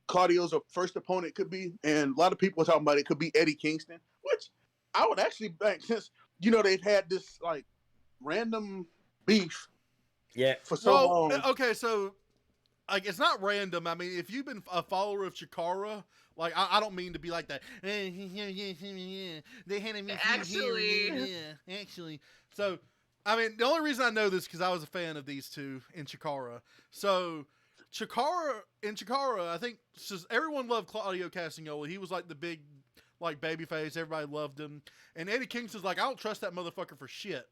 Claudio's first opponent could be, and a lot of people were talking about it could be Eddie Kingston, which I would actually think, since they've had this like random beef Yeah. for so long. Okay, so like it's not random. I mean, if you've been a follower of Chikara, like I don't mean to be like that. They handed me actually. So I mean, the only reason I know this because I was a fan of these two in Chikara. So Chikara, I think everyone loved Claudio Castagnoli. He was like the big like babyface. Everybody loved him. And Eddie Kingston's like, I don't trust that motherfucker for shit.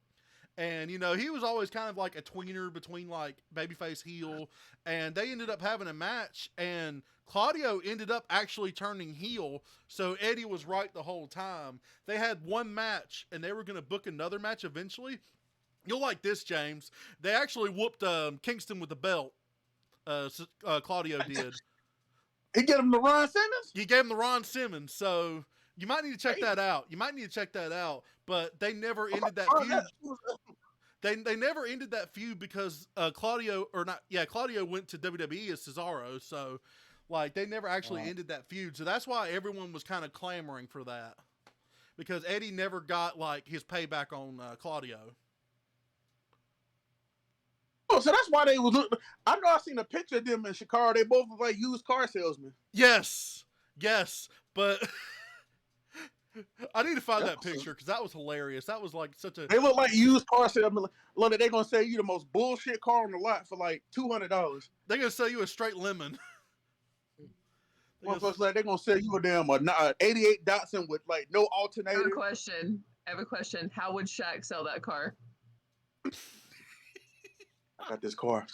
And, you know, he was always kind of like a tweener between like babyface heel. And they ended up having a match. And Claudio ended up actually turning heel. So Eddie was right the whole time. They had one match and they were going to book another match eventually. You'll like this, James. They actually whooped Kingston with the belt. Claudio did. He get him to Ron Simmons. He gave him the Ron Simmons. So You might need to check that out. But they never ended that feud. They never ended that feud because Claudio went to WWE as Cesaro. So, like, they never actually ended that feud. So that's why everyone was kind of clamoring for that, because Eddie never got like his payback on Claudio. Oh, so that's why they was. I know I seen a picture of them in Chicago. They both look like used car salesmen. Yes, but I need to find that picture because that was hilarious. That was like such a. They look like used car salesmen. London, they're gonna sell you the most bullshit car on the lot for like $200. They're gonna sell you a straight lemon. They're gonna sell you a damn 88 Datsun with like no alternator. I have a question. How would Shaq sell that car? I got this car.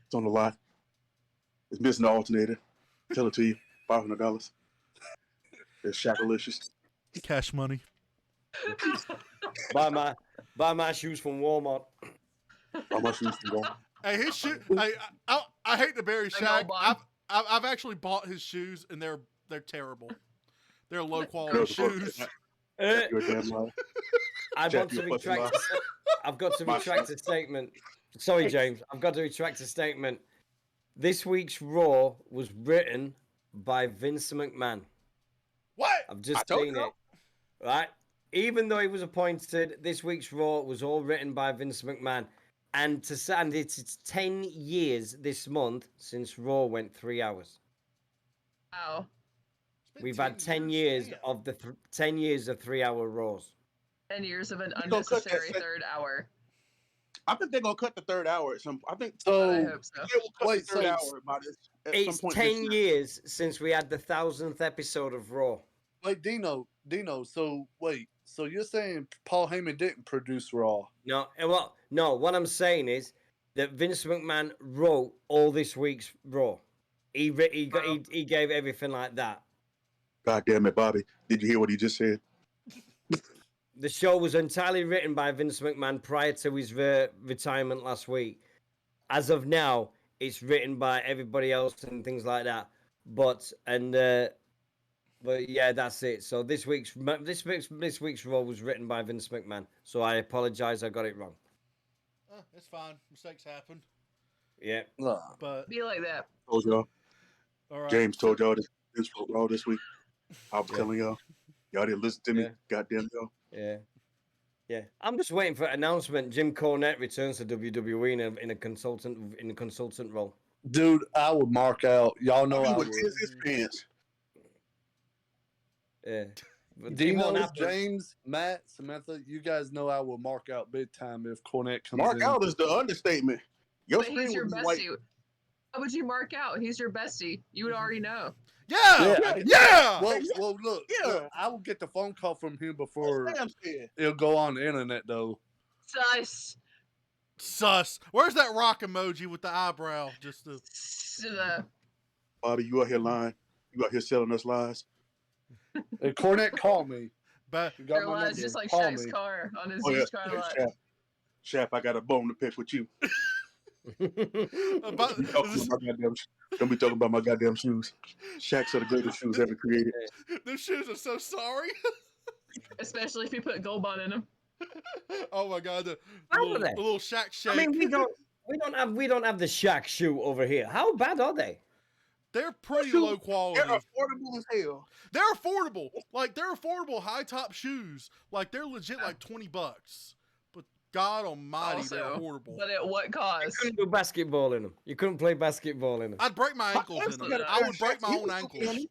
It's on the lot. It's missing the alternator. Tell it to you. $500. It's Shaqalicious. Cash money. Buy my shoes from Walmart. Buy my shoes from Walmart. Hey, his shoe. I hate to bury Shaq. I've actually bought his shoes and they're terrible. They're low quality shoes. You're a damn liar. I've got to retract a statement. Sorry, James. I've got to retract a statement. This week's Raw was written by Vince McMahon. What? I've just seen it. Right? Even though he was appointed, this week's Raw was all written by Vince McMahon. And it's 10 years this month since Raw went 3 hours. Wow. We've had 10 years of 10 years of 3 hour Raws. 10 years of an unnecessary third hour. I think they're gonna cut the third hour at some. I think so. I hope so. They will cut the third hour about this. It's 10 years since we had the 1000th episode of Raw. Wait, Dino. So you're saying Paul Heyman didn't produce Raw? No. What I'm saying is that Vince McMahon wrote all this week's Raw. He gave everything like that. God damn it, Bobby! Did you hear what he just said? The show was entirely written by Vince McMahon prior to his retirement last week. As of now, it's written by everybody else and things like that. But yeah, that's it. So this week's Raw was written by Vince McMahon. So I apologize, I got it wrong. It's fine. Mistakes happen. Yeah, but be like that. Told y'all. All right. James told y'all this for Raw this week. I was telling y'all. Y'all didn't listen to me. Goddamn y'all. Yeah. I'm just waiting for an announcement. Jim Cornette returns to WWE in a consultant role. Dude, I would mark out. Y'all know I would. His pants. Yeah. Dino, James, Matt, Samantha, you guys know I will mark out big time if Cornette comes in. Mark out is the understatement. But he's your bestie. How would you mark out? He's your bestie. You would already know. Yeah. Well, look, I will get the phone call from him before it'll go on the internet, though. Sus. Where's that rock emoji with the eyebrow? Bobby, you out here lying. You out here selling us lies. Hey, Cornette, call me. Your lies just like Shaq's car on his used car lot. Shaq, I got a bone to pick with you. Don't be talking about my goddamn shoes. Shaq's are the greatest shoes ever created. Those shoes are so sorry. Especially if you put Gold Bond in them. Oh my God, the little Shaq shake. I mean, we don't have the Shaq shoe over here. How bad are they? They're pretty low quality. They're affordable as hell. They're affordable. Like, they're affordable high top shoes. Like, they're legit like $20. But God almighty, Also, they're affordable. But at what cost? You couldn't do basketball in them. You couldn't play basketball in them. I'd break my ankles in them. I would break my own ankles.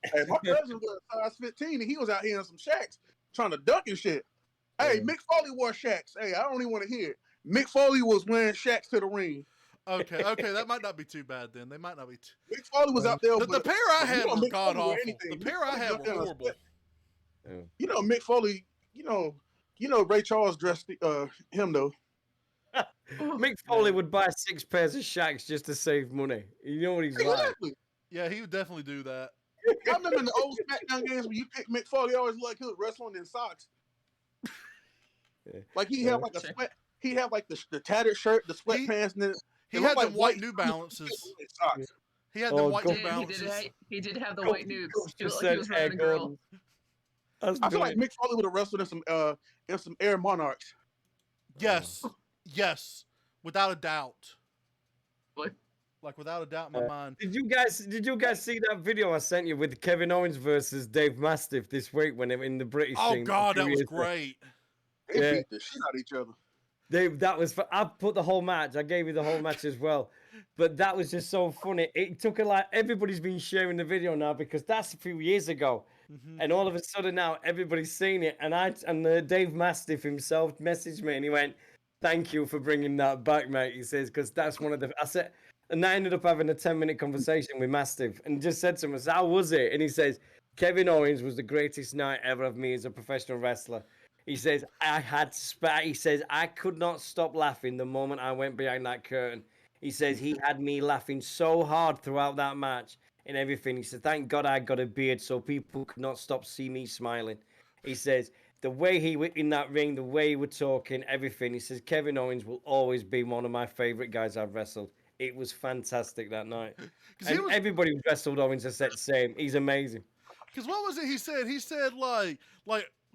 Hey, my cousin was size 15 and he was out here in some Shaqs trying to dunk and shit. Hey, Mick Foley wore Shaqs. Hey, I don't even want to hear it. Mick Foley was wearing Shaqs to the ring. Okay, that might not be too bad then. They might not be. Mick Foley was out there. The pair I had were god awful. The pair I had were horrible. You know, Mick Foley. You know, Ray Charles dressed him though. Mick Foley would buy 6 pairs of Shaqs just to save money. You know what he's like. Yeah, he would definitely do that. I remember in the old SmackDown games when you picked Mick Foley, always looked like he was wrestling in socks. Like he had like a sweat. He had like the tattered shirt, the sweatpants, and then he had like white New Balances. He had the Oh, white God. New Balances. He did have the Coach- white nukes. Coach He just looked like he said was Air riding a girl. Gordon. That's I feel like brilliant. Mick Foley would have wrestled in some Air Monarchs. Yes, yes, without a doubt. What? Like without a doubt in my mind. Did you guys see that video I sent you with Kevin Owens versus Dave Mastiff this week when they were in the British Oh thing? God, a few that was years ago? great. They Yeah. beat the shit out of each other. That was. I put the whole match. I gave you the whole match as well, but that was just so funny. It took a lot. Everybody's been sharing the video now because that's a few years ago, and all of a sudden now everybody's seen it. And Dave Mastiff himself messaged me and he went, "Thank you for bringing that back, mate." He says because that's one of the. I said, and I ended up having a 10-minute conversation with Mastiff and just said to him, "How was it?" And he says, "Kevin Owens was the greatest night ever of me as a professional wrestler." He says, he says, I could not stop laughing the moment I went behind that curtain. He says, he had me laughing so hard throughout that match and everything. He said, thank God I got a beard so people could not stop seeing me smiling. He says, the way he was in that ring, the way he was talking, everything. He says, Kevin Owens will always be one of my favorite guys I've wrestled. It was fantastic that night. And everybody who wrestled Owens has said the same. He's amazing. Because what was it he said? He said like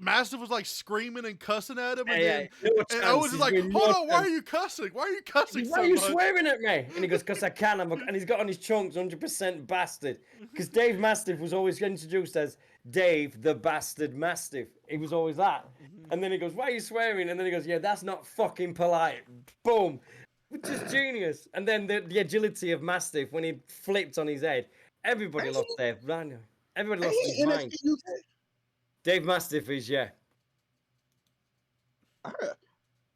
Mastiff was like screaming and cussing at him, and Yeah, then no and Owens is like, chance. "Hold on, why are you cussing? Why are you cussing Why so are you much?" swearing at me? And he goes, because I can. And he's got on his chunks, 100% bastard. Because Dave Mastiff was always introduced as Dave the Bastard Mastiff. He was always that. And then he goes, why are you swearing? And then he goes, yeah, that's not fucking polite. Boom. Which is genius. And then the agility of Mastiff when he flipped on his head. Everybody lost their mind. Everybody lost his mind. NXT UK. Dave Mastiff is, yeah.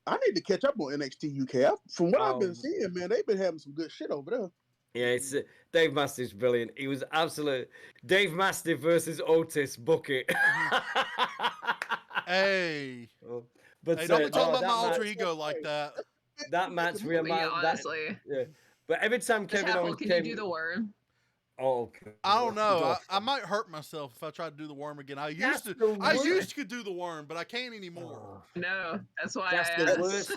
I need to catch up on NXT UK. From what I've Oh. been seeing, man, they've been having some good shit over there. Yeah, it's Dave Mastiff's brilliant. He was absolute Dave Mastiff versus Otis Bucket. Hey, But hey, don't be talking about that my alter match, ego like that. that match But reminded yeah, honestly. yeah. But every time Kevin Chapel, Owens can came, you do the worm? oh, I don't know. God. I might hurt myself if I try to do the worm again. I That's used the to. I worst. used to do the worm, but I can't anymore. Oh, No, that's why that's I the asked. worst.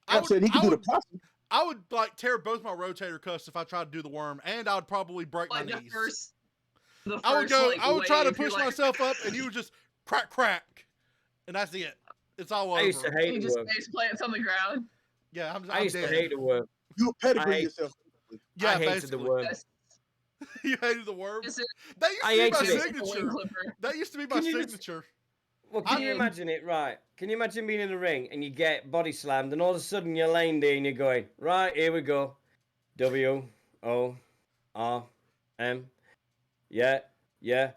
I said he could do the possum. I would like tear both my rotator cuffs if I tried to do the worm, and I would probably break Like my the knees. first, I would go. like, I would try to wave, you're push like- myself up, and you would just crack, and that's it. It's all over. I used to hate You the just worm. face plants on the ground. Yeah, I'm I used to dead. hate the worm. You pedigree I hate- yourself. Yeah, I hated basically. the worm. That's, You hated the worm. this is That used I to be my hated it. a wing signature. clipper. That used to be my Can you just- signature. Well, can I you mean- imagine it? Right? Can you imagine being in the ring and you get body slammed, and all of a sudden you're laying there and you're going, right, here we go, WORM, yeah.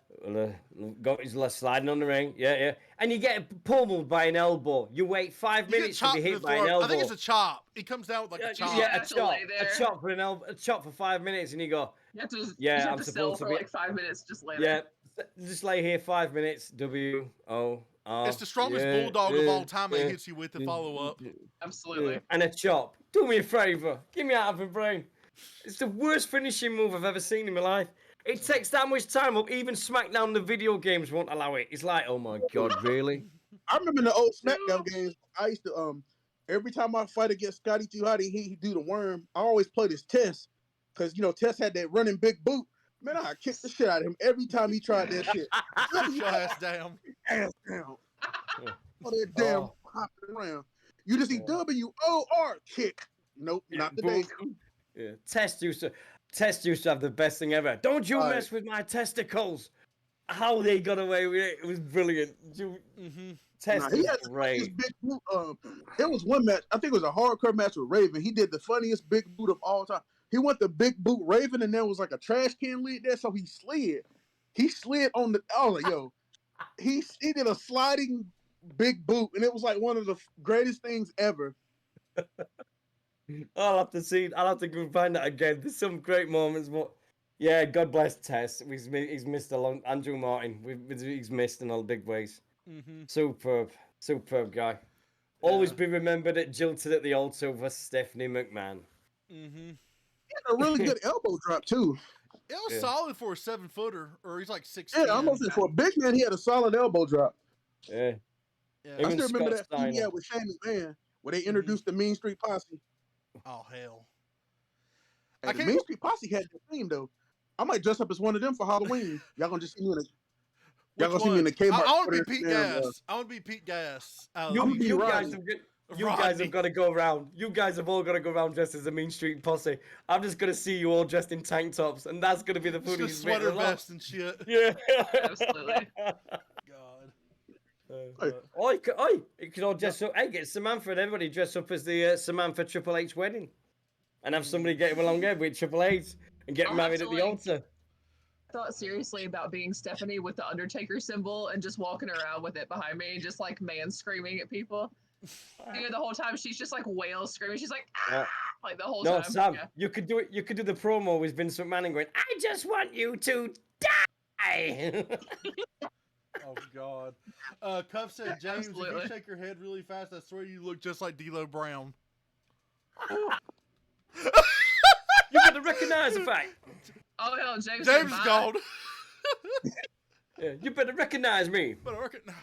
Got his left sliding on the ring, yeah, and you get pummeled by an elbow. You wait 5 You get minutes to chopped be in the hit by an throat. elbow. I think it's a chop. He comes down with like a chop. You Yeah, have to lay there. a chop for an elbow, a chop for 5 minutes, and you go, You have to just, Yeah, you have I'm to supposed sell to for be- like 5 minutes, just lay yeah, there. just lay here 5 minutes, WOR. It's the strongest yeah, bulldog of yeah, all time. That yeah, hits you with the follow up. Absolutely. and a chop. Do me a favour. Get me out of my brain. It's the worst finishing move I've ever seen in my life. It takes that much time up. Even SmackDown, the video games won't allow it. It's like, oh my God, really? I remember in the old SmackDown games, I used to every time I fight against Scotty Too Hotty, he do the worm. I always played his Test, because Test had that running big boot. Man, I kicked the shit out of him every time he tried that shit. Put your ass down. Ass down. Oh, that damn hopping around. You just see WOR kick. Nope, not today. Yeah. Test used to have the best thing ever. Don't you Right. mess with my testicles. How they got away with it was brilliant. Test Nah, he was had the great. funniest big boot. There was one match, I think it was a hardcore match with Raven. He did the funniest big boot of all time. He went the big boot Raven, and there was like a trash can lid there, so he slid. He slid on the. I was like, yo, he did a sliding big boot, and it was like one of the greatest things ever. I'll have to go find that again. There's some great moments, but yeah, God bless Tess. He's missed a long. Andrew Martin, he's missed in all big ways. Superb guy. Always be remembered at Jilted at the Altar with Stephanie McMahon. He had a really good elbow drop too. It was Yeah. solid for a 7-footer, or he's like 6. Yeah, I'm gonna say for a big man, he had a solid elbow drop. Yeah. Yeah. I Even still remember Scott that feud he Steiner. had with Shane McMahon, where they introduced the Mean Street Posse. Oh hell. I And the can't- Main Street Posse had the theme though. I might dress up as one of them for Halloween. Y'all gonna just see me in a Which gonna see me in the one? Kmart. I want to be sweater Pete and, Gas. I want to be Pete Gas. You guys Rodney. have you Rodney. guys have got to go around. You guys have all got to go around dressed as a Mean Street Posse. I'm just gonna see you all dressed in tank tops, and that's gonna be the Just a funniest sweater bit of the lot. vest and shit. Yeah. Absolutely. God. You could all dress up. Hey, get Samantha and everybody dress up as the Samantha Triple H wedding, and have somebody get him along there with Triple H and get I'll married have at to, the like, altar. Thought seriously about being Stephanie with the Undertaker symbol and just walking around with it behind me and just like man screaming at people. You know, the whole time she's just like wail screaming. She's like, ah, like the whole No, time. Sam, Yeah. you could do it. You could do the promo with Vince McMahon going, "I just want you to die." Oh God. Cuff said, James, if Absolutely. you shake your head really fast, I swear you look just like D'Lo Brown. You better recognize the fact. Oh hell, James. James said is bye. gone. Yeah, you better recognize me. But I recognize.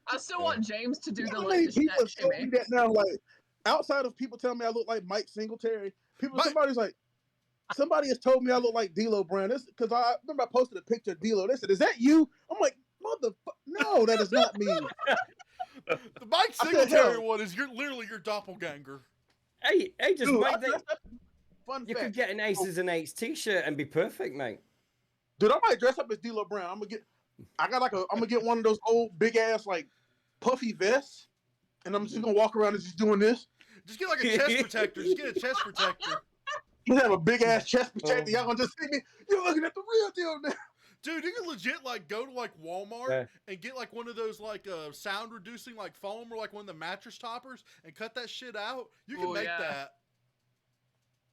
I still want James to do You the know how many like people have told me shimmy. that now? Like outside of people telling me I look like Mike Singletary, somebody has told me I look like D'Lo Brown. This because I remember I posted a picture of D'Lo. They said, "Is that you?" I'm like, no, that is not me. The Mike I said, Singletary hell. one is literally your doppelganger. Hey, just Dude, wait I there. dressed up- fun You fact. could get an Aces and Eights T-shirt and be perfect, mate. Dude, I might dress up as D'Lo Brown. I'm gonna get one of those old big ass like puffy vests, and I'm just gonna walk around and just doing this. Just get like a chest protector. Just get a chest protector. You have a big ass chest protector. Y'all gonna just see me. You're looking at the real deal now. Dude, you can legit like go to like Walmart Yeah. and get like one of those like sound reducing like foam or like one of the mattress toppers and cut that shit out. You can Oh, make yeah. that.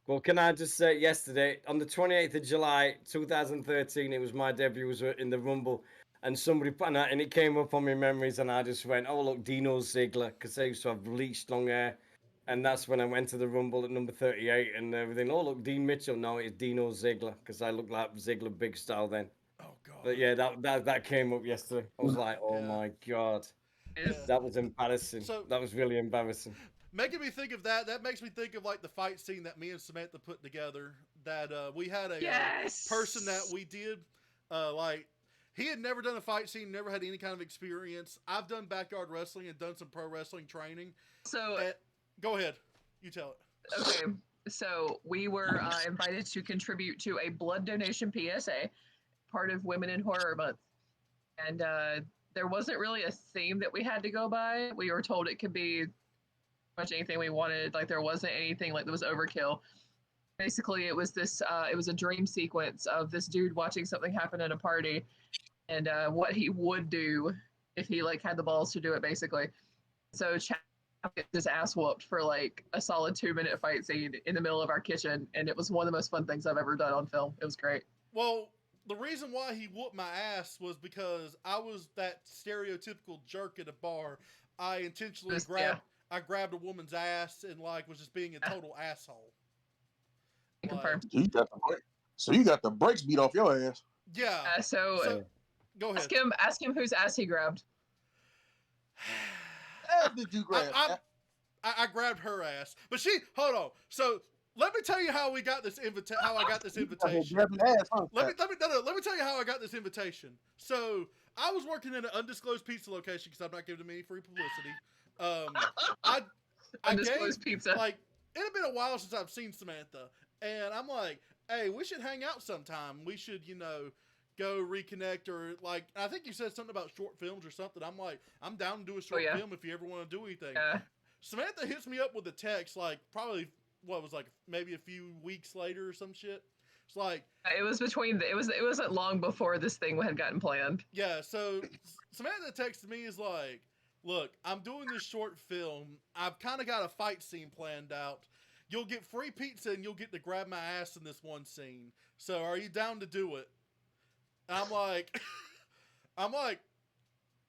Well, can I just say, yesterday, on the 28th of July, 2013, it was my debut was in the Rumble, and and it came up on my memories, and I just went, oh, look, Dino Ziggler, because I used to have bleached long hair, and that's when I went to the Rumble at number 38 and everything. Oh, look, Dean Mitchell. No, it's Dino Ziggler, because I looked like Ziggler big style then. Oh God. But yeah, that came up yesterday. I was like, oh Yeah. my God. Yeah. That was embarrassing. So- That was really embarrassing. Making me think of that makes me think of like the fight scene that me and Samantha put together. That we had a Yes. person that we did like he had never done a fight scene, never had any kind of experience. I've done backyard wrestling and done some pro wrestling training. So Go ahead, you tell it. okay, so we were invited to contribute to a blood donation PSA, part of Women in Horror Month, and there wasn't really a theme that we had to go by. We were told it could be much anything we wanted. Like there wasn't anything like that was overkill. Basically, it was this. It was a dream sequence of this dude watching something happen at a party, and what he would do if he like had the balls to do it. Basically, so Chad got his ass whooped for like a solid 2-minute fight scene in the middle of our kitchen, and it was one of the most fun things I've ever done on film. It was great. Well, the reason why he whooped my ass was because I was that stereotypical jerk at a bar. I intentionally grabbed a woman's ass and like was just being a total asshole. Confirmed. So you got the brakes beat off your ass. Yeah. So Go ahead. ask him whose ass he grabbed. Did you grab? I grabbed her ass, but hold on. So let me tell you how we got this how I got this invitation. Let me tell you how I got this invitation. So I was working in an undisclosed pizza location because I'm not giving them any free publicity. I Undisclosed pizza. Like it had been a while since I've seen Samantha, and I'm like, hey, we should hang out sometime. We should, go reconnect or like. I think you said something about short films or something. I'm like, I'm down to do a short film if you ever want to do anything. Samantha hits me up with a text like probably maybe a few weeks later or some shit. It's like it was it wasn't long before this thing had gotten planned. Yeah, so Samantha texted me is like, look, I'm doing this short film. I've kind of got a fight scene planned out. You'll get free pizza and you'll get to grab my ass in this one scene. So are you down to do it? And I'm like,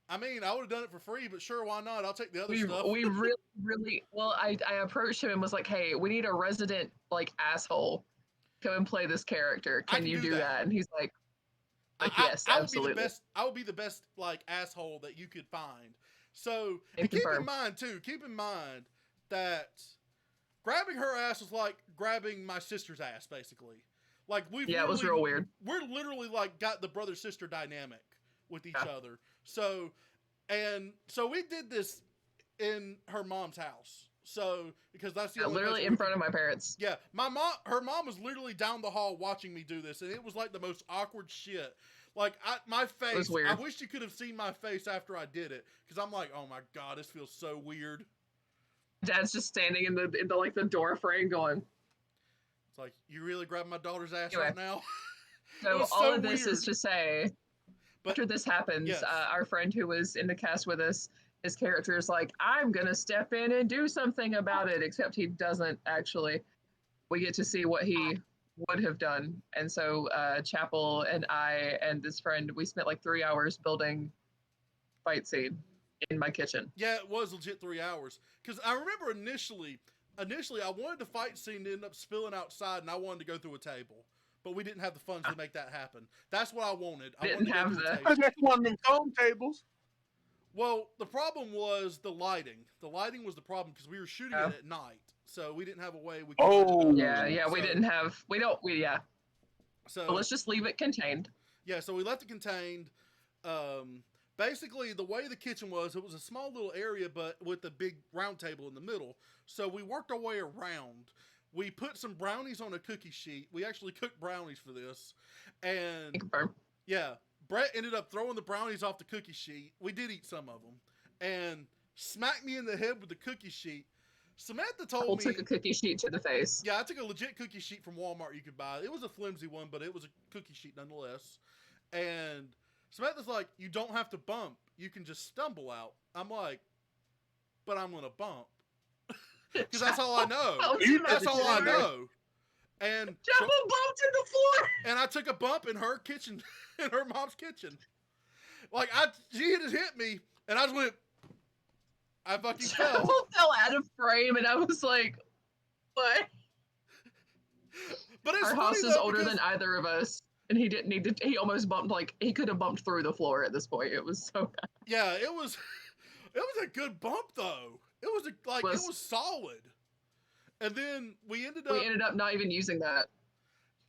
I mean, I would have done it for free, but sure, why not? I'll take the other stuff. We really, well, I approached him and was like, hey, we need a resident, like, asshole. Come and play this character. Can you do that? And he's like yes, absolutely. I would be the best, like, asshole that you could find. So, And keep in mind that grabbing her ass was like grabbing my sister's ass, basically. Like it was real weird. We're literally like got the brother sister dynamic with each other. So we did this in her mom's house. So because that's the only literally in front of my parents. Yeah, her mom was literally down the hall watching me do this, and it was like the most awkward shit. Like my face, It was weird. I wish you could have seen my face after I did it, because I'm like, oh my god, this feels so weird. Dad's just standing in the like the door frame, going. It's like, you really grabbing my daughter's ass Anyway. right now. So all of this is to say, But- after this happens, Yes. our friend who was in the cast with us, his character is like, I'm gonna step in and do something about it, except he doesn't actually. We get to see what he would have done. And so Chapel and I and this friend, we spent like 3 hours building fight scene in my kitchen. Yeah, it was legit 3 hours. Because I remember initially I wanted the fight scene to end up spilling outside, and I wanted to go through a table. But we didn't have the funds to make that happen. That's what I wanted. I Didn't wanted to go have through a the- table. That's one of them foam tables. Well, the problem was the lighting. The lighting was the problem because we were shooting Oh. it at night, so we didn't have a way we could. Oh. Yeah, we So- didn't have, So but let's just leave it contained. yeah, so we left it contained. Basically, the way the kitchen was, it was a small little area, but with a big round table in the middle. So we worked our way around. We put some brownies on a cookie sheet. We actually cooked brownies for this, and Confirm. yeah, Brett ended up throwing the brownies off the cookie sheet. We did eat some of them, and smacked me in the head with the cookie sheet. Samantha told We'll me, took a cookie sheet to the face. yeah, I took a legit cookie sheet from Walmart you could buy. It was a flimsy one, but it was a cookie sheet nonetheless. And Samantha's like, you don't have to bump. You can just stumble out. I'm like, but I'm going to bump. Because that's all I know. That's all I know. And Chapel bumped in the floor. and I took a bump in her kitchen, in her mom's kitchen. Like, she had hit me, and I just went, I fucking fell. Chapel fell out of frame, and I was like, what? But it's Our funny, house is though, older because- than either of us, and he didn't need to. He almost bumped, like, he could have bumped through the floor at this point. It was so bad. Yeah, it was a good bump though. It was solid. And then we ended up not even using that.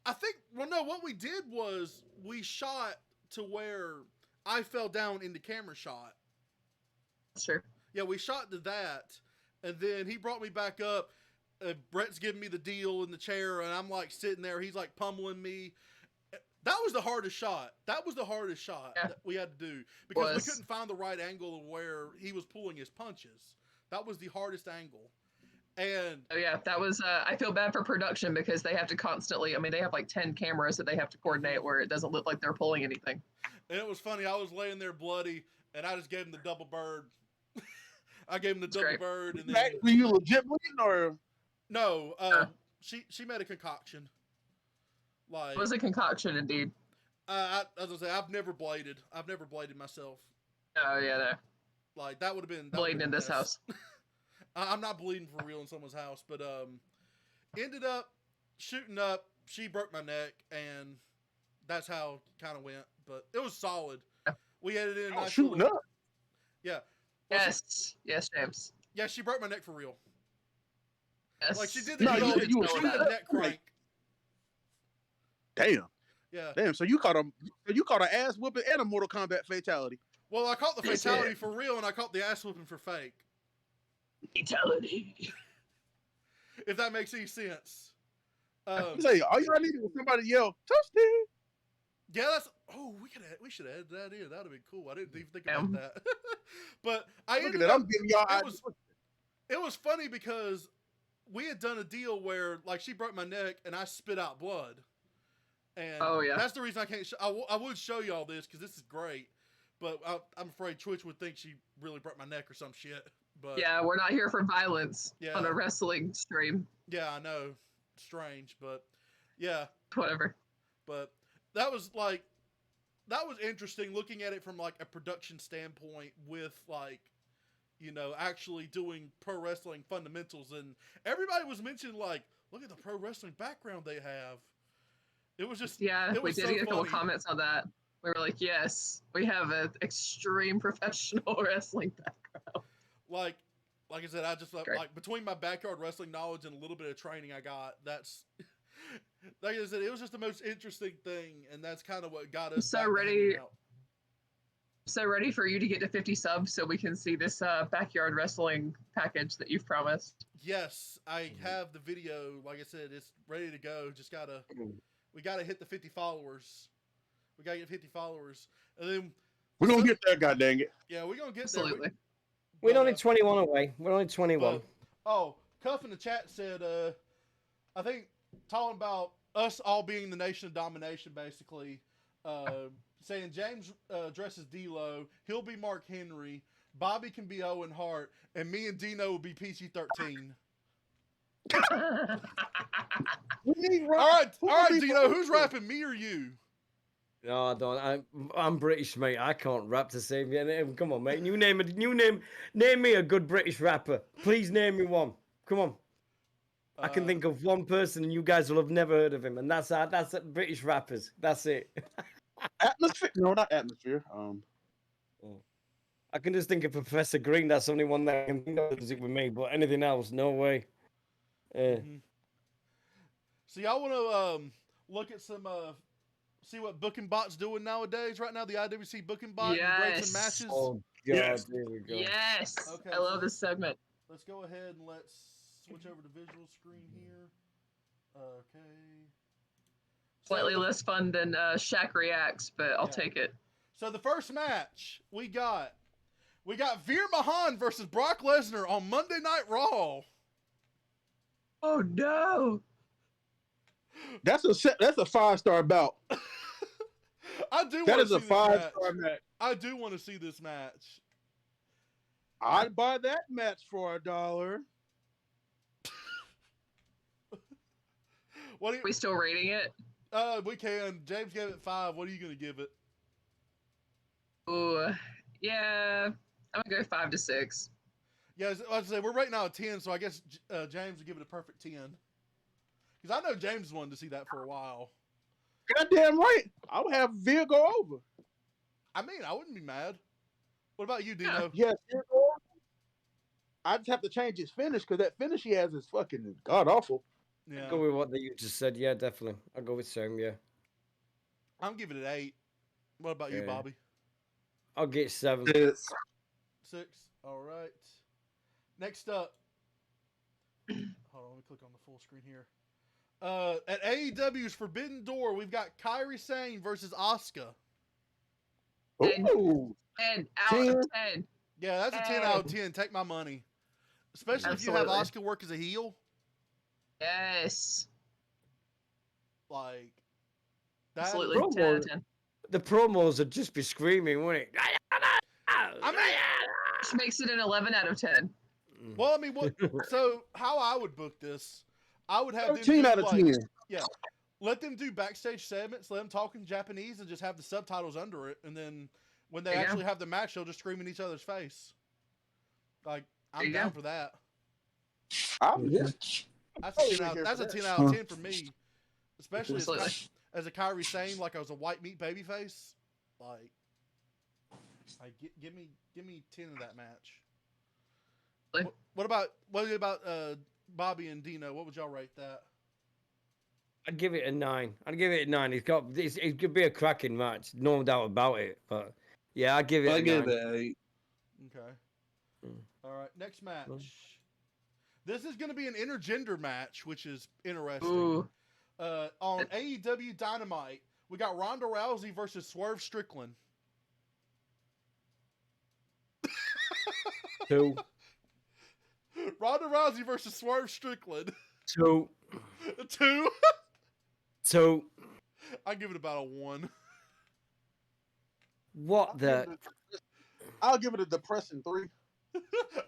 I think what we did was we shot to where I fell down in the camera shot. Sure. Yeah, we shot to that, and then he brought me back up. Brett's giving me the deal in the chair, and I'm like sitting there. He's like pummeling me. That was the hardest shot. That we had to do because we couldn't find the right angle of where he was pulling his punches. That was the hardest angle. And Oh yeah, that was. I feel bad for production because they have to constantly. I mean, they have like 10 cameras that they have to coordinate where it doesn't look like they're pulling anything. And it was funny. I was laying there bloody, and I just gave him the double bird. I gave him the double great. bird, and then Were you legit bleeding or? no, she made a concoction. Like It was a concoction, indeed. as I say, I've never bladed myself. Oh yeah, no. Like that would have been Bleeding in this house. I'm not bleeding for real in someone's house, but ended up shooting up. She broke my neck, and that's how it kind of went. But it was solid. We had it in. Oh, shooting up. Yeah. Well, Yes, yes, James. Yeah, she broke my neck for real. Yes. Like she did the No, good old you were she shooting did the up. neck crank. Damn. Yeah. Damn. So you caught an ass whooping and a Mortal Kombat fatality. Well, I caught the Yes, fatality yeah. for real, and I caught the ass whooping for fake. Fatality. If that makes any sense. Say, all you needed was somebody to yell, "Toasty!" Yeah, that's. Oh, we should add that in. That'd be cool. I didn't even think about Yeah. that. But I Look at ended that. up. I'm giving y'all. It was funny because we had done a deal where, like, she broke my neck and I spit out blood. And Oh, yeah. that's the reason I can't. I would show y'all this because this is great, but I'm afraid Twitch would think she really broke my neck or some shit. But Yeah, we're not here for violence Yeah. on a wrestling stream. yeah, I know, strange, but yeah. Whatever. But that was interesting looking at it from like a production standpoint with like, actually doing pro wrestling fundamentals, and everybody was mentioning like, look at the pro wrestling background they have. It was just Yeah, it we was did so get a couple funny. comments on that. We were like, yes, we have an extreme professional wrestling background. like Like I said, I just Great. like between my backyard wrestling knowledge and a little bit of training I got, that's like I said, it was just the most interesting thing, and that's kind of what got us So back to ready- hanging out. So ready for you to get to 50 subs so we can see this backyard wrestling package that you've promised. Yes, I have the video. Like I said, it's ready to go. Just we gotta hit the 50 followers. We gotta get 50 followers, and then We're gonna get there, god dang it. yeah, we're gonna get Absolutely. there. We're But, only 21 away. We're only 21. oh, Cuff in the chat said, I think talking about us all being the nation of domination, basically, saying James dresses D'Lo, he'll be Mark Henry, Bobby can be Owen Hart, and me and Dino will be PG-13. All right, Dino, who's rapping, me or you? No, I don't. I'm British, mate. I can't rap to save you. Come on, mate. Name me a good British rapper. Please name me one. Come on. I can think of one person, and you guys will have never heard of him, and that's British rappers. That's it. Atmosphere? No, not Atmosphere. I can just think of Professor Green. That's the only one that I can think of with me. But anything else, no way. So y'all want to look at some, see what Booking Bot's doing nowadays? Right now, the IWC Booking Bot and rates and matches. Oh God, Yes. There we go. Yes. Okay, I love this segment. Let's go ahead and let's switch over to visual screen here. Okay. Slightly less fun than Shaq Reacts, but I'll take it. So the first match we got Veer Mahan versus Brock Lesnar on Monday Night Raw. Oh no! That's a 5-star bout. I do. That want is to a see this match. 5-star match. I do want to see this match. I'd buy that match for $1. What? Are we still rating it? We can. James gave it 5. What are you going to give it? Ooh, yeah. I'm gonna go 5 to 6. Yeah, as I say, we're rating out of 10, so I guess James would give it a perfect 10. Because I know James wanted to see that for a while. Goddamn right. I would have Veer go over. I mean, I wouldn't be mad. What about you, Dino? Yes, Veer go over. I just have to change his finish because that finish he has is fucking god awful. Yeah. I'll go with what you just said. Yeah, definitely. I'll go with same. Yeah. I'm giving it 8. What about you, Yeah. Bobby? I'll get 7. 6. All right. Next up. Hold on, let me click on the full screen here. At AEW's Forbidden Door, we've got Kairi Sane versus Asuka. Ooh. 10 out of 10. Yeah, that's a 10 out of 10. Take my money. Especially if you have Absolutely. Asuka work as a heel. Yes. Like, that. Absolutely. Promo. 10 out of 10. The promos would just be screaming, wouldn't it? I mean, Which makes it an 11 out of 10. well, I mean, what? So, how I would book this, I would have them 13 do, out of like, 10. Yeah. Let them do backstage segments, let them talk in Japanese, and just have the subtitles under it. And then when they There you actually have the match, they'll just scream in each other's face. Like, There I'm you down go. for that. That's Oh, a 10 out, here that's for a that. 10 out of 10 for me. Especially Absolutely. as a Kairi Sane, like I was a white meat babyface. Like give me 10 of that match. Really? What about Bobby and Dino? What would y'all rate that? I'd give it a 9. It could be a cracking match, no doubt about it. But yeah, I'd give it. I a give 9. it 8. Okay. All right, next match. This is going to be an intergender match, which is interesting. Ooh. On AEW Dynamite, we got Ronda Rousey versus Swerve Strickland. 2. Ronda Rousey versus Swerve Strickland. 2. 2. 2. I give it about a 1. What the? I'll give it a depressing 3.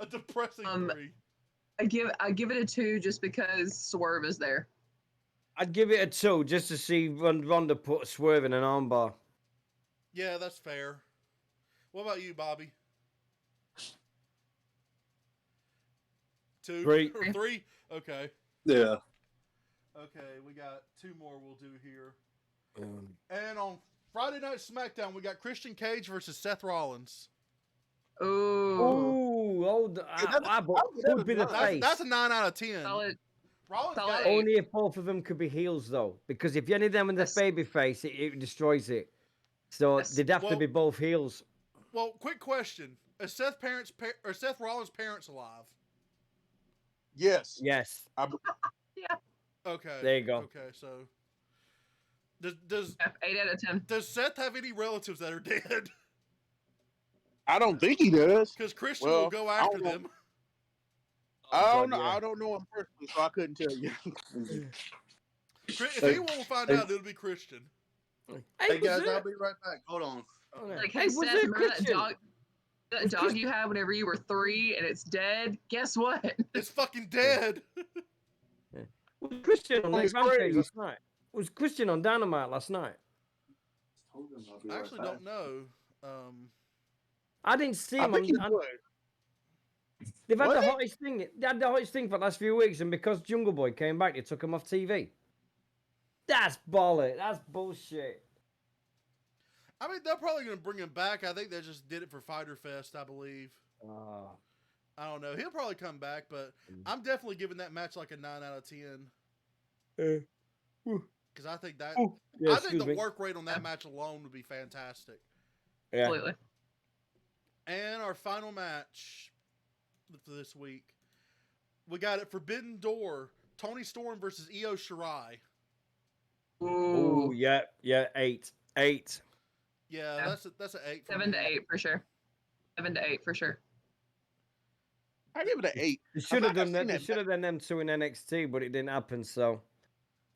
A depressing 3. I give it a 2 just because Swerve is there. I'd give it a 2 just to see Ronda put Swerve in an armbar. Yeah, that's fair. What about you, Bobby? 2? 3. Or 3? Okay. Yeah. Okay, we got 2 more we'll do here. And on Friday Night SmackDown, we got Christian Cage versus Seth Rollins. Ooh. that who'd be the was face? That's a 9 out of 10. Solid. Rollins solid got eight. Only if both of them could be heels, though, because if any of them in the Yes. baby face, it destroys it. So Yes. they'd have to Well- be both heels. Well, quick question: Is Seth Rollins' parents alive? Yes. Yes. Okay. There you go. Okay, so does 8 out of 10. does Seth have any relatives that are dead? I don't think he does. Because Christian Well, will go I after don't know. them. I don't know. God, yeah. I don't know him personally, so I couldn't tell you. If anyone will find out, it'll be Christian. Hey guys, was I'll it? be right back. Hold on. Like, Hey, hey, was Seth, it remember that Christian? dog? That Was dog Christ- you had whenever you were 3 and it's dead? Guess what? It's fucking dead. Was Christian on On Nick his Rampage grave. last night? Was Christian on Dynamite last night? I actually don't know. I didn't see I him. think he on- would. They've had Was the he? hottest thing. They had the hottest thing for the last few weeks, and because Jungle Boy came back, they took him off TV. That's bollock. That's bullshit. I mean, they're probably going to bring him back. I think they just did it for Fyter Fest, I believe. Oh. I don't know. He'll probably come back, but I'm definitely giving that match like a 9 out of 10. Because I think that Yeah, I think excuse the me. work rate on that match alone would be fantastic. Yeah. Absolutely. And our final match for this week, we got it Forbidden Door, Tony Storm versus Io Shirai. Oh, yeah, 8. Yeah, Yeah. that's an 8. For 7 me. to 8 for sure. 7 to 8 for sure. I give it an 8. They should have I've done seen that. They that should have done them two in NXT, but it didn't happen. So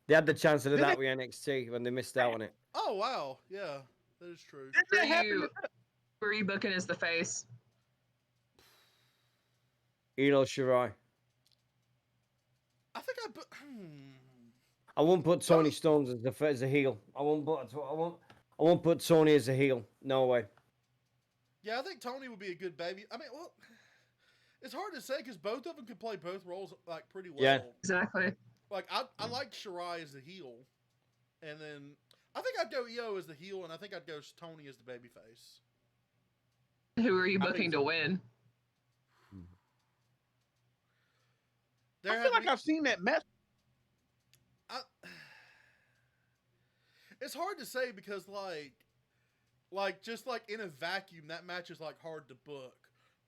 they had the chance to do Did that they- with NXT when they missed out on it. Oh wow, yeah, that is true. Did Who that are happen? you, who are you booking as the face? Io Shirai. I think I won't put Tony Storm as a heel. I won't put Tony as a heel. No way. Yeah, I think Tony would be a good baby. I mean, well, it's hard to say because both of them can play both roles like pretty well. Yeah. Exactly. Like I like Shirai as the heel, and then I think I'd go Io as the heel, and I think I'd go Tony as the babyface. Who are you I think booking to so. win? There I had feel to like be- I've seen that match. It's hard to say because like just like in a vacuum, that match is like hard to book.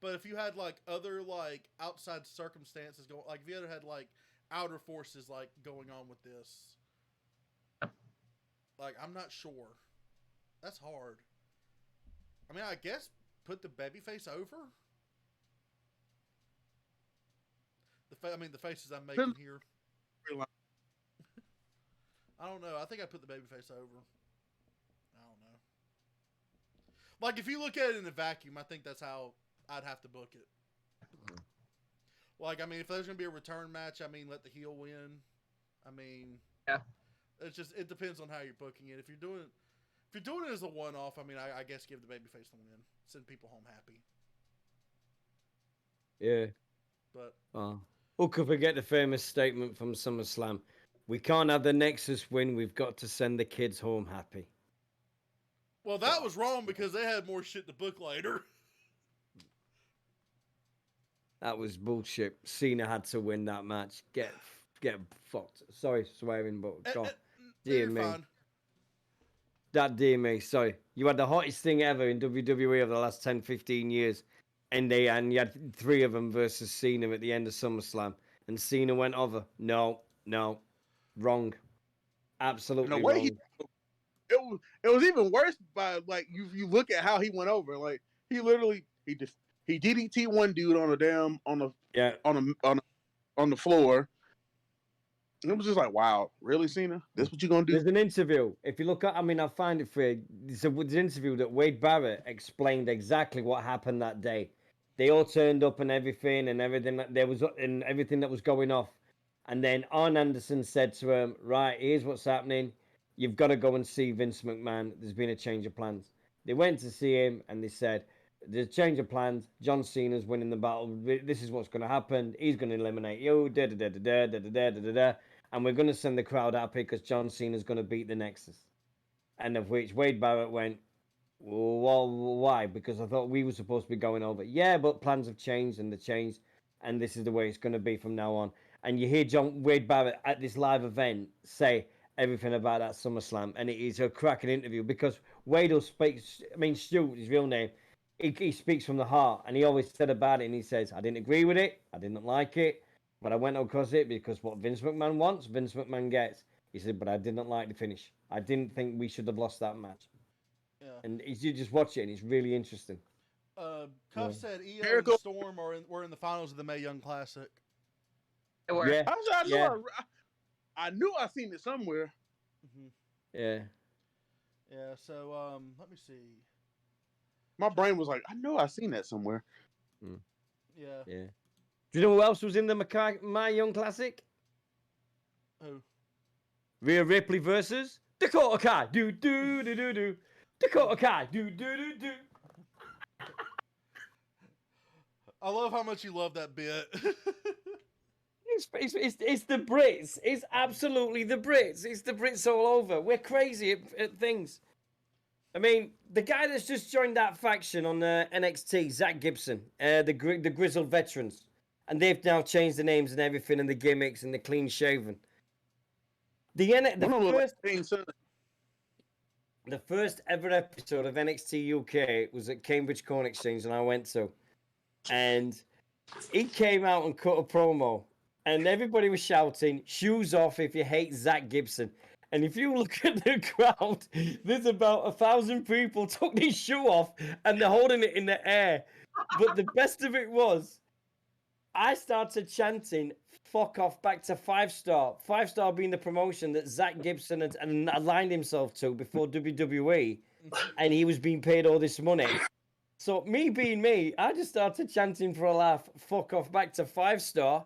But if you had like other like outside circumstances going, like if you had like outer forces like going on with this, like I'm not sure. That's hard. I mean, I guess put the babyface over. The faces I'm making here. I don't know. I think I put the babyface over. I don't know. Like if you look at it in a vacuum, I think that's how I'd have to book it. Like I mean, if there's gonna be a return match, I mean, let the heel win. I mean, Yeah. It depends on how you're booking it. If you're doing it as a one-off, I mean, I guess give the babyface the win, send people home happy. Yeah. But Who could forget the famous statement from SummerSlam? We can't have the Nexus win. We've got to send the kids home happy. well, that was wrong because they had more shit to book later. That was bullshit. Cena had to win that match. Get fucked. Sorry, swearing, but God, dear You're me. fine. That dear me. Sorry, you had the hottest thing ever in WWE over the last 10, 15 years, and you had 3 of them versus Cena at the end of SummerSlam, and Cena went over. No, wrong. Absolutely The way wrong. it was even worse by like you look at how he went over. Like he literally he DDT one dude on the floor. And it was just like, wow, really, Cena? This what you gonna do? There's an interview. If you look at, I'll find it for you. There's an interview that Wade Barrett explained exactly what happened that day. They all turned up and everything that was going off. And then Arn Anderson said to him, right, here's what's happening. You've got to go and see Vince McMahon. There's been a change of plans. They went to see him and they said, there's a change of plans. John Cena's winning the battle. This is what's going to happen. He's going to eliminate you. And we're going to send the crowd happy because John Cena's going to beat the Nexus. And of which Wade Barrett went, Well, why? Because I thought we were supposed to be going over. Yeah, but plans have changed and they changed, and this is the way it's going to be from now on. And you hear John Wade Barrett at this live event say everything about that SummerSlam, and it is a cracking interview because Wade will speak. I mean, Stu, his real name, he speaks from the heart, and he always said about it, and he says, "I didn't agree with it, I didn't like it, but I went across it because what Vince McMahon wants, Vince McMahon gets." He said, "But I didn't like the finish. I didn't think we should have lost that match." Yeah. And you just watch it, and it's really interesting. Cuff said EO and Jericho- Storm were in the finals of the Mae Young Classic. They were. Yeah, I knew I seen it somewhere. Mm-hmm. yeah. Yeah. So let me see. My brain was like, I know I seen that somewhere. Yeah. Yeah. Do you know who else was in the My Young Classic? Who? Rhea Ripley versus Dakota Kai. Do do do do do. Dakota Kai. Do do do do. I love how much you love that bit. It's the Brits. It's absolutely the Brits. It's the Brits all over. We're crazy at things. I mean, the guy that's just joined that faction on NXT, Zach Gibson, the Grizzled Veterans, and they've now changed the names and everything and the gimmicks and the clean shaven. The first ever episode of NXT UK was at Cambridge Corn Exchange, and I went to. And he came out and cut a promo, and everybody was shouting, "Shoes off if you hate Zach Gibson." And if you look at the crowd, there's about 1,000 people took their shoe off, and they're holding it in the air. But the best of it was, I started chanting, "Fuck off back to 5-Star." 5-Star being the promotion that Zach Gibson had aligned himself to before WWE, and he was being paid all this money. So me being me, I just started chanting for a laugh, "Fuck off back to 5-Star."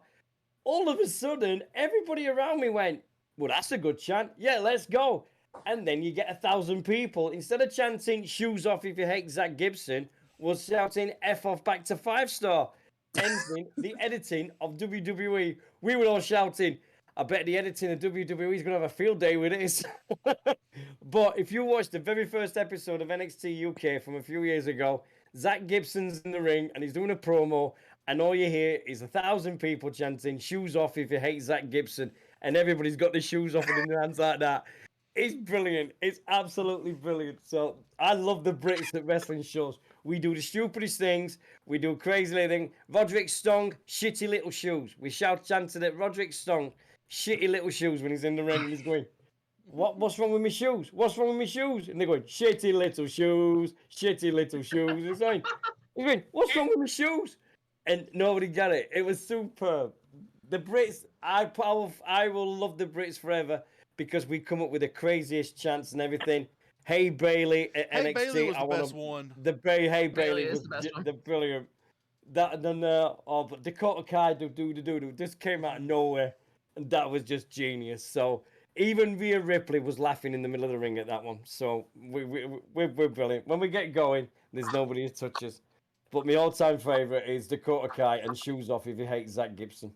All of a sudden, everybody around me went, "Well, that's a good chant. Yeah, let's go." And then you get 1,000 people, instead of chanting "Shoes off if you hate Zach Gibson," was shouting "F off back to 5-Star." Ending the editing of WWE. We were all shouting, "I bet the editing of WWE is going to have a field day with this." But if you watch the very first episode of NXT UK from a few years ago, Zach Gibson's in the ring and he's doing a promo, and all you hear is 1,000 people chanting "Shoes off if you hate Zach Gibson," and everybody's got their shoes off in their hands like that. It's brilliant. It's absolutely brilliant. So I love the Brits at wrestling shows. We do the stupidest things. We do crazy little things. Roderick Strong, shitty little shoes. We chanted at Roderick Strong, shitty little shoes when he's in the ring and he's going, What's wrong with my shoes? What's wrong with my shoes?" And they're going, "Shitty little shoes, shitty little shoes." He's going, "What's wrong with my shoes?" And nobody got it. It was superb. The Brits, I will love the Brits forever because we come up with the craziest chants and everything. Hey Bailey at Hey NXT. Bailey was the best one. Hey Bailey Bailey is was the best one. the brilliant. That then but Dakota Kai do just came out of nowhere, and that was just genius. So even Rhea Ripley was laughing in the middle of the ring at that one. So we're brilliant. When we get going, there's nobody who touches. But my all-time favorite is Dakota Kai and "Shoes off if you hate Zach Gibson."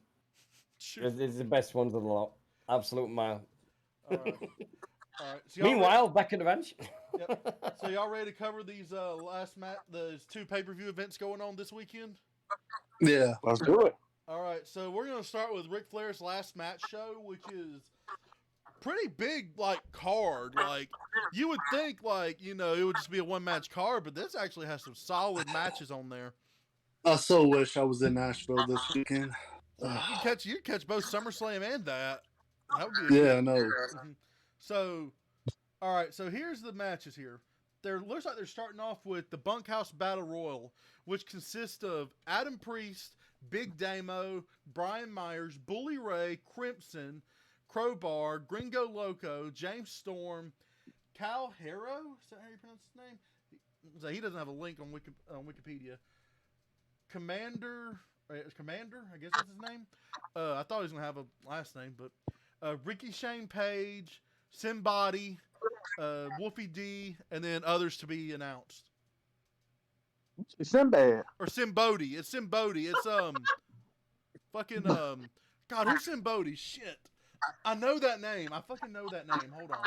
It's the best ones of the lot. Absolute mile. All right. So Meanwhile, back at the ranch. Yep. So y'all ready to cover these those 2 pay-per-view events going on this weekend? Yeah. Let's do it. All right. So we're gonna start with Ric Flair's last match show, which is pretty big, like card. Like you would think, like it would just be a 1-match card, but this actually has some solid matches on there. I so wish I was in Nashville this weekend. You'd catch both SummerSlam and that. That would be Yeah, I know. Mhm. So, all right. So here's the matches here. Looks like they're starting off with the Bunkhouse Battle Royal, which consists of Adam Priest, Big Damo, Brian Myers, Bully Ray, Crimson, Crowbar, Gringo Loco, James Storm, Cal Harrow. Is that how you pronounce his name? He doesn't have a link on Wikipedia. Commander, I guess that's his name. I thought he was gonna have a last name, but Ricky Shane Page, Simbody, Wolfie D, and then others to be announced. It's Sinbad. Or Simbody. It's Simbody. It's fucking God, who's Simbody? Shit. I know that name. I fucking know that name. Hold on.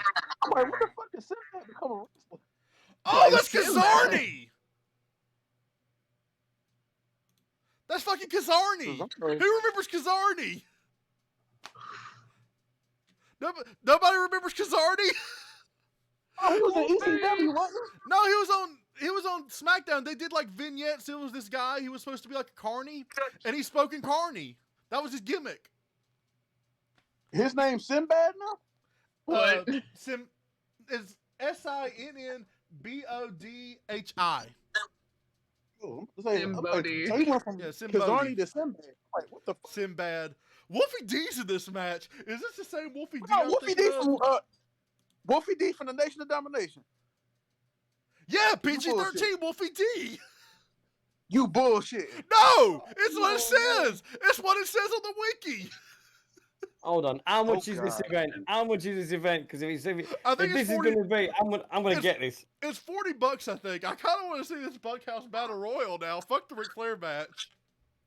Wait, what the fuck is Sinbad become a wrestler? Oh, that's Sinbad. Kazarni! That's fucking Kazarni! Who remembers Kazarni? Nobody remembers Kazarni? Oh, he was in ECW, wasn't No, he was on SmackDown. They did like vignettes. It was this guy. He was supposed to be like a carny, and he spoke in carny. That was his gimmick. he? His name's Sinbad now? What? It's Sinnbodhi. Oh, Simbody. so he went from Yeah, Simbody. Kazarni to Sinbad. Like, what the fuck? Sinbad. Wolfie D's in this match. Is this the same Wolfie D? Oh, Wolfie D from the Nation of Domination. Yeah, PG-13 Wolfie D. You bullshit. No, it's what it says. It's what it says on the wiki. Hold on. How much is God. this event? How much is this event? Because if I think this it's 40. is going to be, I'm going to get this. It's $40, I think. I kind of want to see this Bunkhouse Battle Royal now. Fuck the Ric Flair match.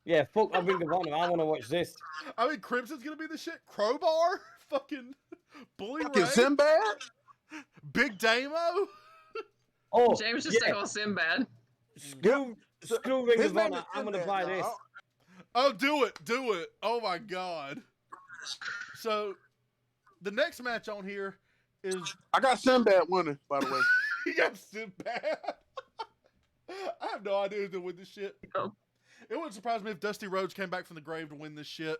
Yeah, fuck I Ring of Honor. I want to watch this. I mean, Crimson's gonna be the shit. Crowbar, fucking Bully Fucking Ray, Sinbad? Big Damo. Oh, James just yeah. like, oh, Sinbad. Screw Ring His of name Honor. is I'm going to Sinbad buy now. this. Oh, do it. Oh my god. So, the next match on here is I got Sinbad winning, by the way. you got Sinbad. I have no idea who's gonna win this shit. Oh. It wouldn't surprise me if Dusty Rhodes came back from the grave to win this shit.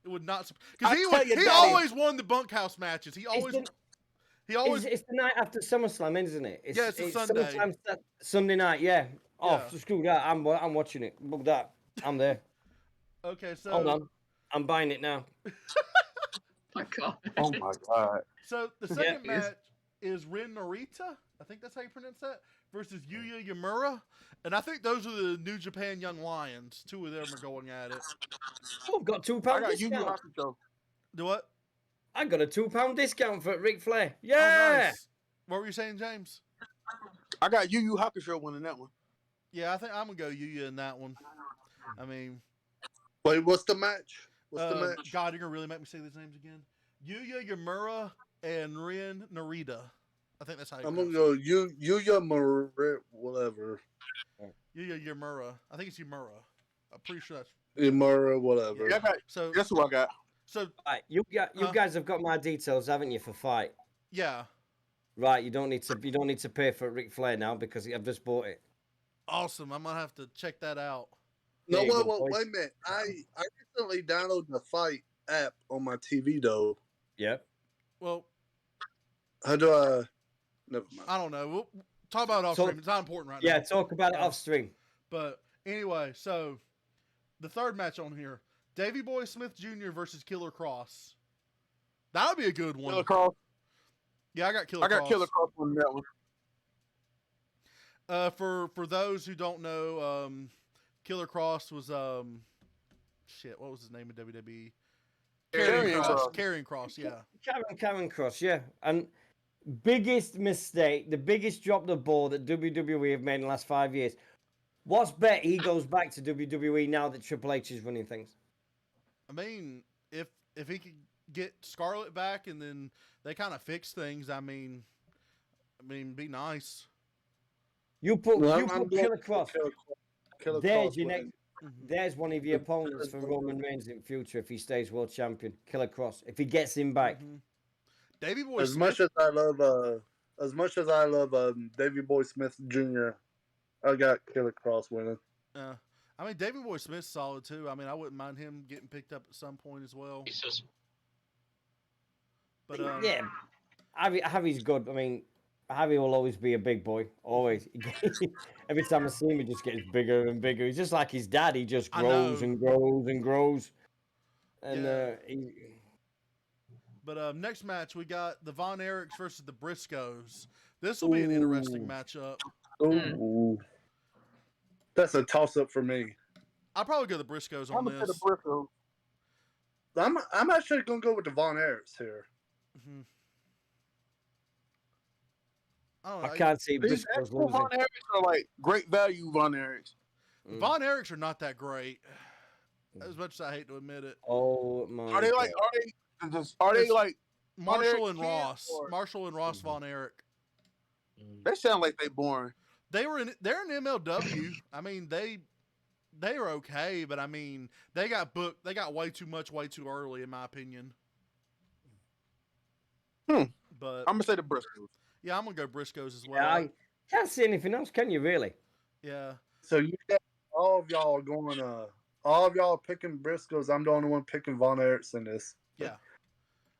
It would not, because I tell you, he Daddy. always won the bunkhouse matches. He always. It's the night after SummerSlam, isn't it? Yeah, it's a Sunday. Sunday night, yeah. Oh, Yeah. screw that. I'm watching it. Book that. I'm there. Okay, so Hold on. I'm buying it now. My God. Oh my God. So the second Yeah, it is. match is Rin Narita, I think that's how you pronounce that, versus Yuya Yamura. And I think those are the New Japan Young Lions. Two of them are going at it. Oh, I've got £2 I got Yu Yu discount. Hakusho. Do what? I got a £2 discount for Ric Flair. Oh, Yeah. nice. What were you saying, James? I got Yu Yu Hakusho winning that one. Yeah, I think I'm going to go Yuya in that one. I mean, Wait, what's the match? What's the match? God, you're going to really make me say these names again? Yuya Yamura and Rin Narita. I think that's how you I'm pronounce gonna go Yuya Marit, whatever. it. Yuya Yamura. I think it's Yamura. I'm pretty sure that's. Imura, whatever. Yeah, I got, So, guess who I got? Right, you guys have got my details, haven't you, for fight? yeah. Right, you don't need to pay for Ric Flair now because I've just bought it. Awesome. I'm going to have to check that out. No, There you wait, go, wait, boys. wait a minute. I recently downloaded the Fight app on my TV though. Yep. Well, How do I? Never mind. I don't know. We'll talk about it off So- stream. It's not important right Yeah, now. talk about it off stream. But anyway, so the third match on here, Davey Boy Smith Jr. versus Killer Cross. That would be a good one. Killer Cross. Yeah, I got Killer I got Cross. Killer Cross winning that one. For those who don't know, Killer Cross was shit. What was his name in WWE? Karrion Kross. Karrion Kross. Yeah. Karen Cross, yeah. And biggest mistake, the biggest drop the ball that WWE have made in the last 5 years. What's bet he goes back to WWE now that Triple H is running things? I mean, if he could get Scarlett back and then they kind of fix things, I mean, be nice. You put Well, you I'm put going Killer for Cross. Killer There's Cross your winning. next. There's one of your opponents for Roman Reigns in future if he stays world champion. Killer Cross. If he gets him back. Mhm. Davey Boy As Smith. much as I love Davey Boy Smith Jr., I got Killer Cross winning. I mean, Davey Boy Smith's solid too. I mean, I wouldn't mind him getting picked up at some point as well. But Yeah. Javi's good. I mean, Javi will always be a big boy. Always. Every time I see him, he just gets bigger and bigger. He's just like his dad. He just I grows know. and grows and grows. And Yeah. But next match we got the Von Erichs versus the Briscoes. This will be an interesting Ooh. matchup. Ooh. That's a toss up for me. I'll probably go the Briscoes I'm on gonna put this. the Briscoes. I'm actually gonna go with the Von Erichs here. Mhm. I don't know. I can't see These Briscoes actual losing. Von Erichs are like great value Von Erichs. Von Erichs are not that great. As much as I hate to admit it. Oh my! Are they like? Are they like? Marshall Eric and kid Ross. or- Marshall and Ross Von Erich. They sound like they boring. They're in MLW. I mean, they are okay, but I mean, they got booked. They got way too much, way too early, in my opinion. But I'm gonna say the Briscoes. Yeah, I'm gonna go Briscoes as well. Yeah, I can't see anything else, can you? Really? Yeah. So you got all of y'all going. All of y'all picking Briscoes. I'm the only one picking Von Erichs in this. Yeah.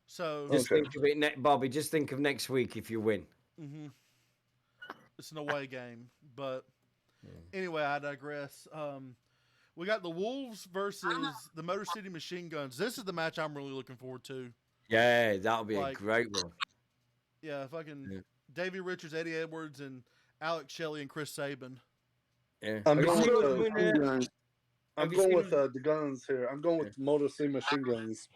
So Just think of it, Bobby. Just think of next week if you win. Mm-hmm. It's an away game, but anyway, I digress. We got the Wolves versus the Motor City Machine Guns. This is the match I'm really looking forward to. Yeah, that'll be a great one. Yeah, fucking Davey Richards, Eddie Edwards, and Alex Shelley and Chris Sabin. Yeah. I'm going with the guns here. I'm going with Motor City Machine Guns.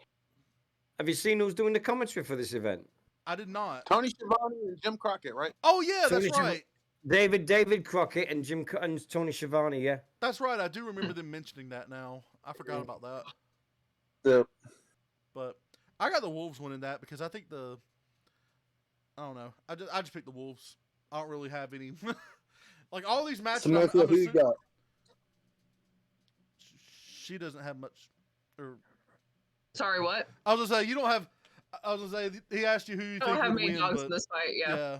Have you seen who's doing the commentary for this event? I did not. Tony Schiavone and Jim Crockett, right? Oh yeah, that's right. David Crockett and and Tony Schiavone. Yeah, that's right. I do remember them mentioning that. Now I forgot about that. Yep. But I got the Wolves winning that because I think I don't know. I just picked the Wolves. I don't really have any. Like all these matches. Samantha, who you got? She doesn't have much. Or sorry, what? I was gonna say you don't have. I was gonna say he asked you who you think would win. I don't have main dogs in this fight. Yeah.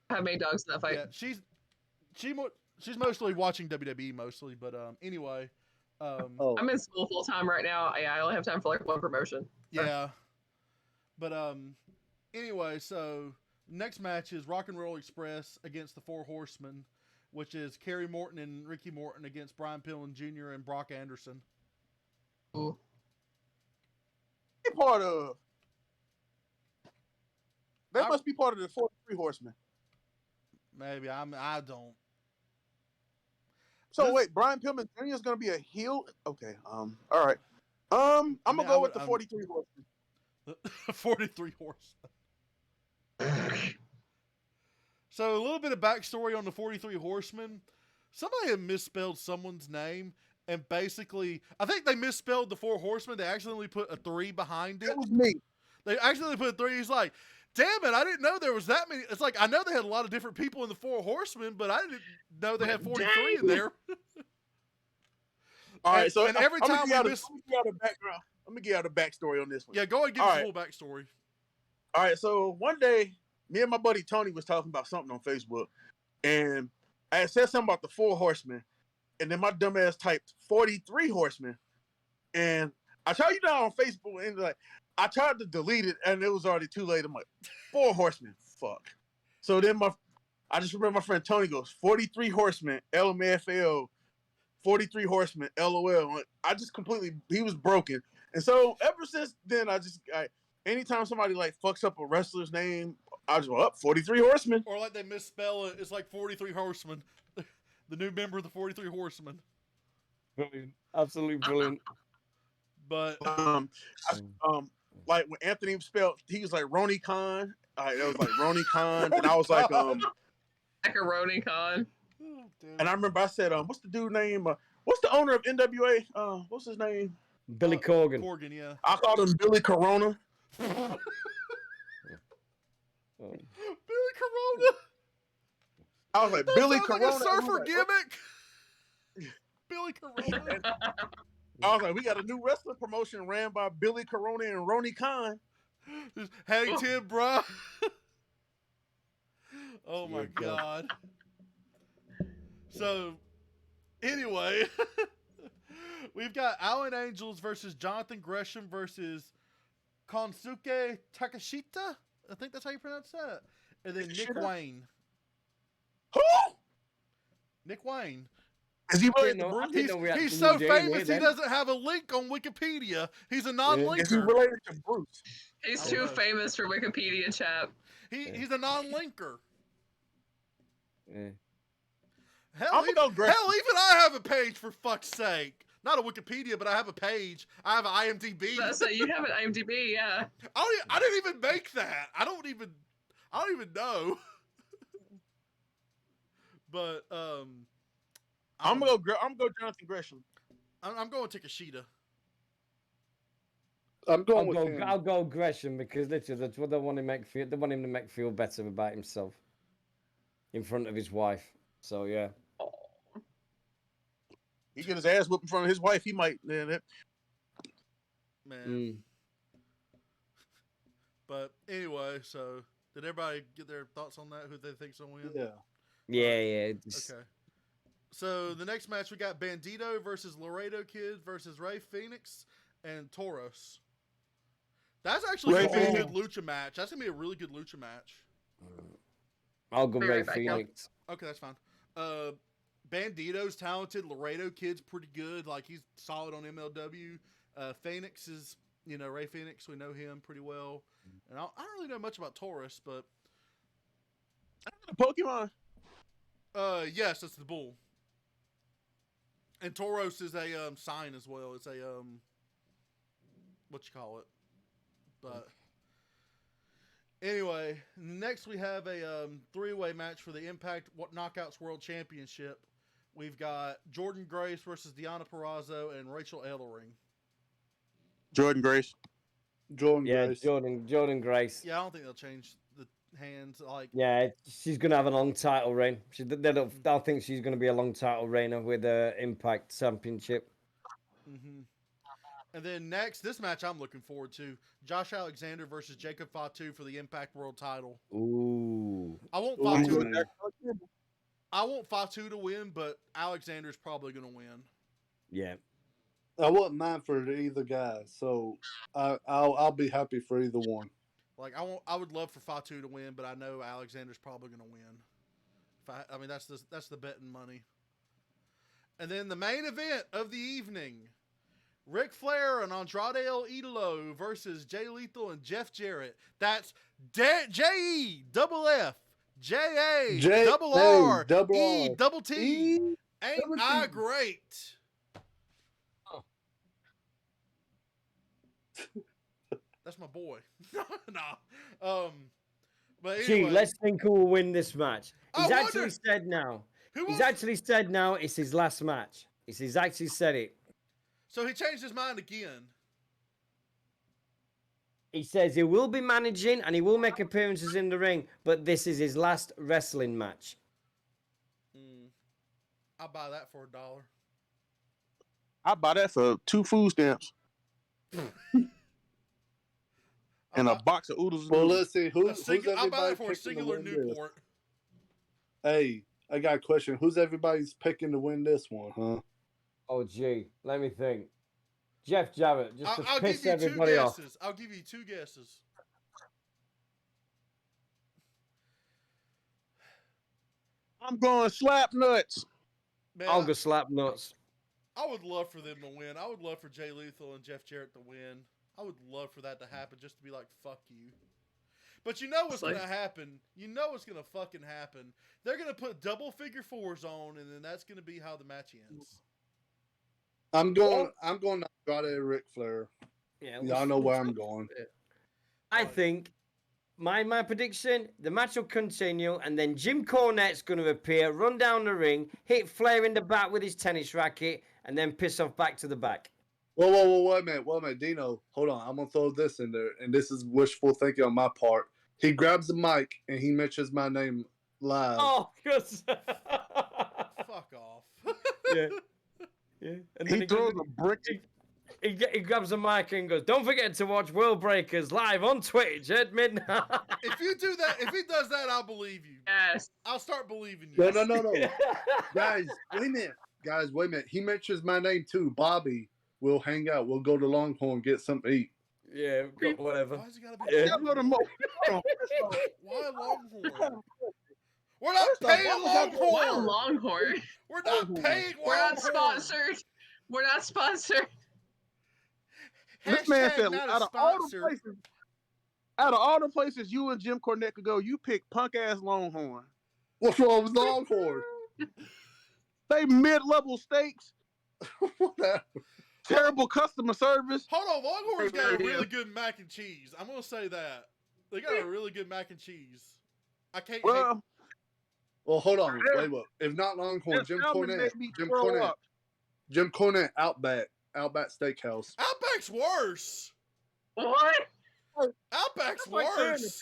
I have main dogs in that fight. Yeah, she's mostly watching WWE mostly, but anyway. I'm in school full time right now. Yeah, I only have time for like one promotion. Yeah. But anyway, so next match is Rock and Roll Express against the Four Horsemen, which is Kerry Morton and Ricky Morton against Brian Pillman Jr. and Brock Anderson. Ooh. Part of that must be part of the 43 Horsemen. Maybe I don't. So wait, Brian Pillman Jr. is going to be a heel. Okay. All right. I'm gonna go with the 43 Horsemen. 43 Horsemen. So a little bit of backstory on the 43 Horsemen. Somebody had misspelled someone's name, and basically, I think they misspelled the 4 Horsemen. They accidentally put a 3 behind it. It was me. They accidentally put a 3. He's like, damn it, I didn't know there was that many. It's like, I know they had a lot of different people in the 4 Horsemen, but I didn't know they had 43 in there. All right, so and every time we miss... Let me give you the backstory on this one. Yeah, go ahead and give us the full backstory. All right, so one day, me and my buddy Tony was talking about something on Facebook, and I had said something about the 4 Horsemen, and then my dumb ass typed 43 Horsemen, and I tried you down on Facebook, and like I tried to delete it, and it was already too late. I'm like, 4 Horsemen, fuck. So then I just remember my friend Tony goes 43 Horsemen, LMFL, 43 Horsemen, LOL. He was broken, and so ever since then, anytime somebody like fucks up a wrestler's name, I just go up 43 Horsemen. Or like they misspell it, it's like 43 Horsemen. The new member of the 43 Horsemen. Brilliant. Absolutely brilliant. But like when Anthony spelled, he was like Ronnie Khan. It was like Ronnie Khan, and I was like Macaroni Khan. And I remember I said, what's the dude name? What's the owner of NWA? What's his name? Billy Corgan. Corgan, yeah. I called him Billy Corona. Billy Corona. I was like, Billy Corona. Like a surfer gimmick. Billy Corona. I was like, we got a new wrestling promotion ran by Billy Corona and Ronnie Khan. Hang 10, bro. Oh my God. So, anyway, we've got Alan Angels versus Jonathan Gresham versus Konsuke Takashita. I think that's how you pronounce that. And then Nick Wayne. Who? Nick Wayne. Is he related to Bruce? He's so famous he doesn't have a link on Wikipedia. He's a non-linker. Is he related to Bruce? He's too famous for Wikipedia, chap. He's a non-linker. Yeah. Hell, even I have a page, for fuck's sake. Not a Wikipedia, but I have a page. I have an IMDb. So you have an IMDb, yeah. I didn't even make that. I don't even know. But I'm gonna go Jonathan Gresham. I'm going Takashita. I'll go Gresham because literally that's what they want him to make feel better about himself. in front of his wife. So yeah. He get his ass whooped in front of his wife. He might. Man. Mm. But anyway, so did everybody get their thoughts on that? Who they think's gonna win? Yeah. Yeah. Okay. So the next match we got Bandito versus Laredo Kid versus Ray Phoenix and Toros. That's actually gonna be a good lucha match. That's gonna be a really good lucha match. I'll go Be Ray right back, Phoenix. Okay, that's fine. Bandito's talented. Laredo Kid's pretty good. Like, he's solid on MLW. Phoenix is, Ray Phoenix. We know him pretty well. And I don't really know much about Taurus, but Pokemon. yes, that's the bull. And Tauros is a sign as well. It's a what you call it. But anyway, next we have a three-way match for the Impact Knockouts World Championship. We've got Jordan Grace versus Deonna Purrazzo and Rachel Ellering. Jordan Grace. Grace. Jordan Grace. Yeah, I don't think they'll change the hands. Like, yeah, she's gonna have a long title reign. I think she's gonna be a long title reigner with the Impact Championship. Mm-hmm. And then next, this match I'm looking forward to: Josh Alexander versus Jacob Fatu for the Impact World Title. Ooh. I want Fatu to win, but Alexander's probably gonna win. Yeah. I wouldn't mind for either guy, so I'll be happy for either one. Like, I would love for Fatu to win, but I know Alexander's probably going to win. I mean, that's the betting money. And then the main event of the evening: Ric Flair and Andrade El Idolo versus Jay Lethal and Jeff Jarrett. That's JEFFJARRET. Ain't I great? That's my boy. Nah. But anyway. Gee, let's think who will win this match. He's actually said now it's his last match. He's actually said it. So he changed his mind again. He says he will be managing and he will make appearances in the ring, but this is his last wrestling match. I'll buy that for $1. I'll buy that for 2 food stamps. And a box of oodles. Well, let's see. I'll buy that for a singular Newport. Hey, I got a question. Who's everybody's picking to win this one, huh? Oh, gee. Let me think. Jeff Jarrett, just to I'll piss give you everybody off. I'll give you 2 guesses. I'm going slap nuts. Man, I'll go slap nuts. I would love for them to win. I would love for Jay Lethal and Jeff Jarrett to win. I would love for that to happen, just to be like, fuck you. But you know what's going to happen. You know what's going to fucking happen. They're going to put double figure 4s on, and then that's going to be how the match ends. I'm going to Andrade Ric Flair. Yeah, y'all know where I'm going. I think my prediction: the match will continue, and then Jim Cornette's going to appear, run down the ring, hit Flair in the back with his tennis racket, and then piss off back to the back. Whoa, wait a minute, Dino, hold on. I'm gonna throw this in there, and this is wishful thinking on my part. He grabs the mic and he mentions my name live. Oh, good. Fuck off. Yeah. And then He throws a brick. He grabs a mic and goes, "Don't forget to watch World Breakerz live on Twitch at midnight." If you do that, if he does that, I'll believe you. Yes. I'll start believing you. No. Guys, wait a minute. He mentions my name too, Bobby. We'll hang out. We'll go to Longhorn, get something to eat. Yeah, whatever. Why's it gotta be? Why Longhorn? We're not paying Longhorn. Why Longhorn? We're not paying Longhorn. We're not sponsored. We're not sponsored. This man said, Not out a of all sponsor. the places you and Jim Cornette could go, you pick punk ass Longhorn. What's wrong with Longhorn? They mid-level steaks. Whatever. Terrible customer service. Hold on, Longhorn's got a really good mac and cheese. I'm gonna say that they got a really good mac and cheese. I can't. Well, hold on. Wait. If not Longhorn, Jim Cornette, Outback Steakhouse. Outback's worse. What? Outback's worse.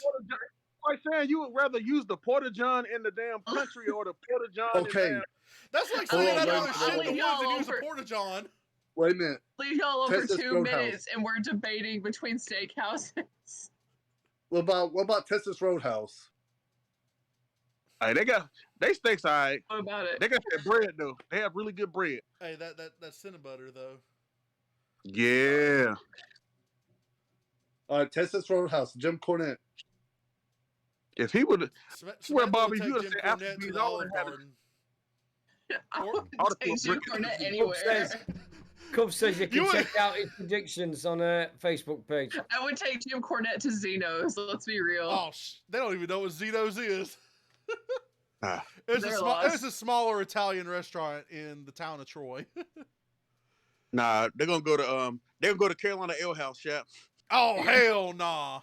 like saying you would rather use the porta john in the damn country or the porta john Okay. in damn. That's like Hold saying on, I'd wait, rather wait, shit in the wait. woods and Y'all use a over- porta john. Wait a minute. Leave y'all alone for Texas 2 Roadhouse. minutes, and we're debating between steakhouses. What about Texas Roadhouse? Hey, they steaks all right. What about it? They got that bread though. They have really good bread. Hey, that's Cinnambutter though. Yeah. All right, Texas Roadhouse, Jim Cornette. If he would, swear, Samantha Bobby, would you take would Jim say Cornette to Applebee's the always Olive had a- Garden. I Or- would I'll take just Jim put Cornette Cub anywhere. says you can You would- check out his predictions on a Facebook page. I would take Jim Cornette to Zeno's. Let's be real. Oh, they don't even know what Zito's is. Ah. It's They're it's lost. a smaller Italian restaurant in the town of Troy. Nah, they're gonna go to Carolina Ale House, chap. Oh hell nah.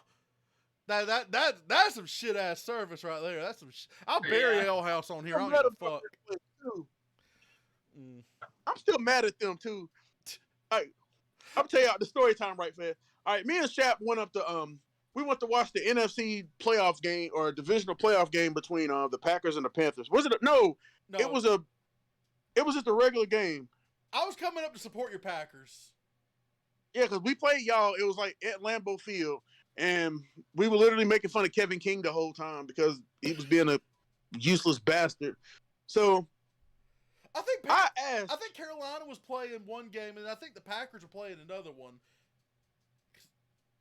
That's some shit ass service right there. That's some. I'll bury Yeah. Ale House on here. I I'm don't give mad a about fuck. that place, too. Mm. I'm still mad at them too. All right, I'm tell you the story time right there. All right, me and Shap went up to we went to watch the NFC playoff game or divisional playoff game between the Packers and the Panthers. Was it? No, No, it was just a regular game. I was coming up to support your Packers. Yeah, because we played y'all. It was like at Lambeau Field, and we were literally making fun of Kevin King the whole time because he was being a useless bastard. So I think I asked. I think Carolina was playing one game, and I think the Packers were playing another one.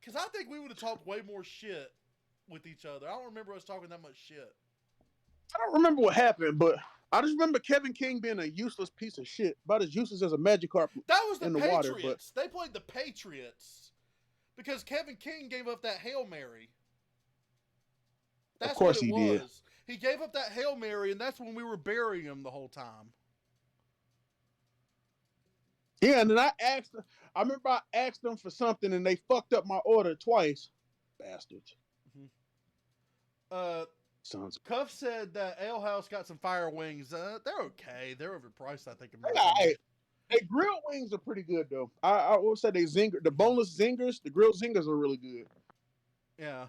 Because I think we would have talked way more shit with each other. I don't remember us talking that much shit. I don't remember what happened, but I just remember Kevin King being a useless piece of shit, about as useless as a Magikarp. That was the In the Patriots. water, but- They played the Patriots because Kevin King gave up that Hail Mary. That's course what it he did. was. He gave up that Hail Mary, and that's when we were burying him the whole time. Yeah, and then I remember I asked them for something, and they fucked up my order twice. Bastards. Sons. Cuff said that Ale House got some fire wings. They're okay. They're overpriced, I think. in my They all opinion. right. Hey, grilled wings are pretty good though. I will say the boneless zingers, the grilled zingers are really good. Yeah.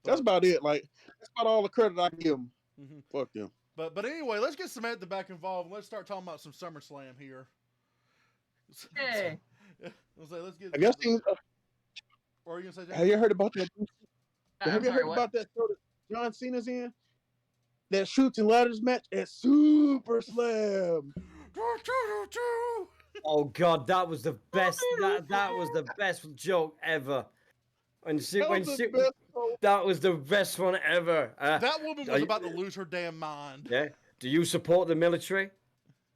That's about it. Like that's about all the credit I give them. Mhm. Fuck them. But anyway, let's get Samantha back involved. And let's start talking about some SummerSlam here. Hey. Let's get. I guess Or are you gonna say? have you heard about that? I'm Have you sorry, heard what? about that show that John Cena's in? That shoots and ladders match at Summerslam. Oh God, that was the best. That was the best joke ever. When she, That when was the she, best show. that was the best one ever. That woman Are was you- about to lose her damn mind. Yeah. Do you support the military?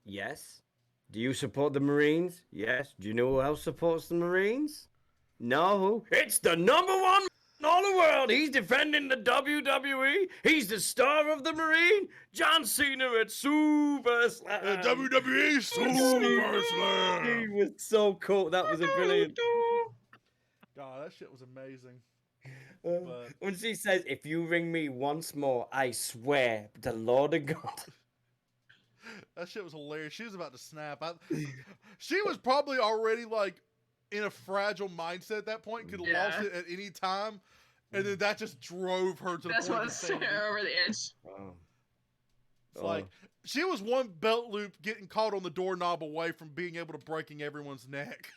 Yes. Do you support the Marines? Yes. Do you know who else supports the Marines? No. It's the number one in all the world. He's defending the WWE. He's the star of the Marine. John Cena at SuperSlam. WWE SummerSlam. He was so cool. That was a brilliant. God, that shit was amazing. But when she says, "If you ring me once more, I swear to Lord of God." That shit was hilarious. She was about to snap. She was probably already like in a fragile mindset at that point. Could have lost Yeah. it at any time, and then that just drove her to the That's point of what insanity. over the edge. Oh. It's like she was one belt loop getting caught on the doorknob away from being able to breaking everyone's neck.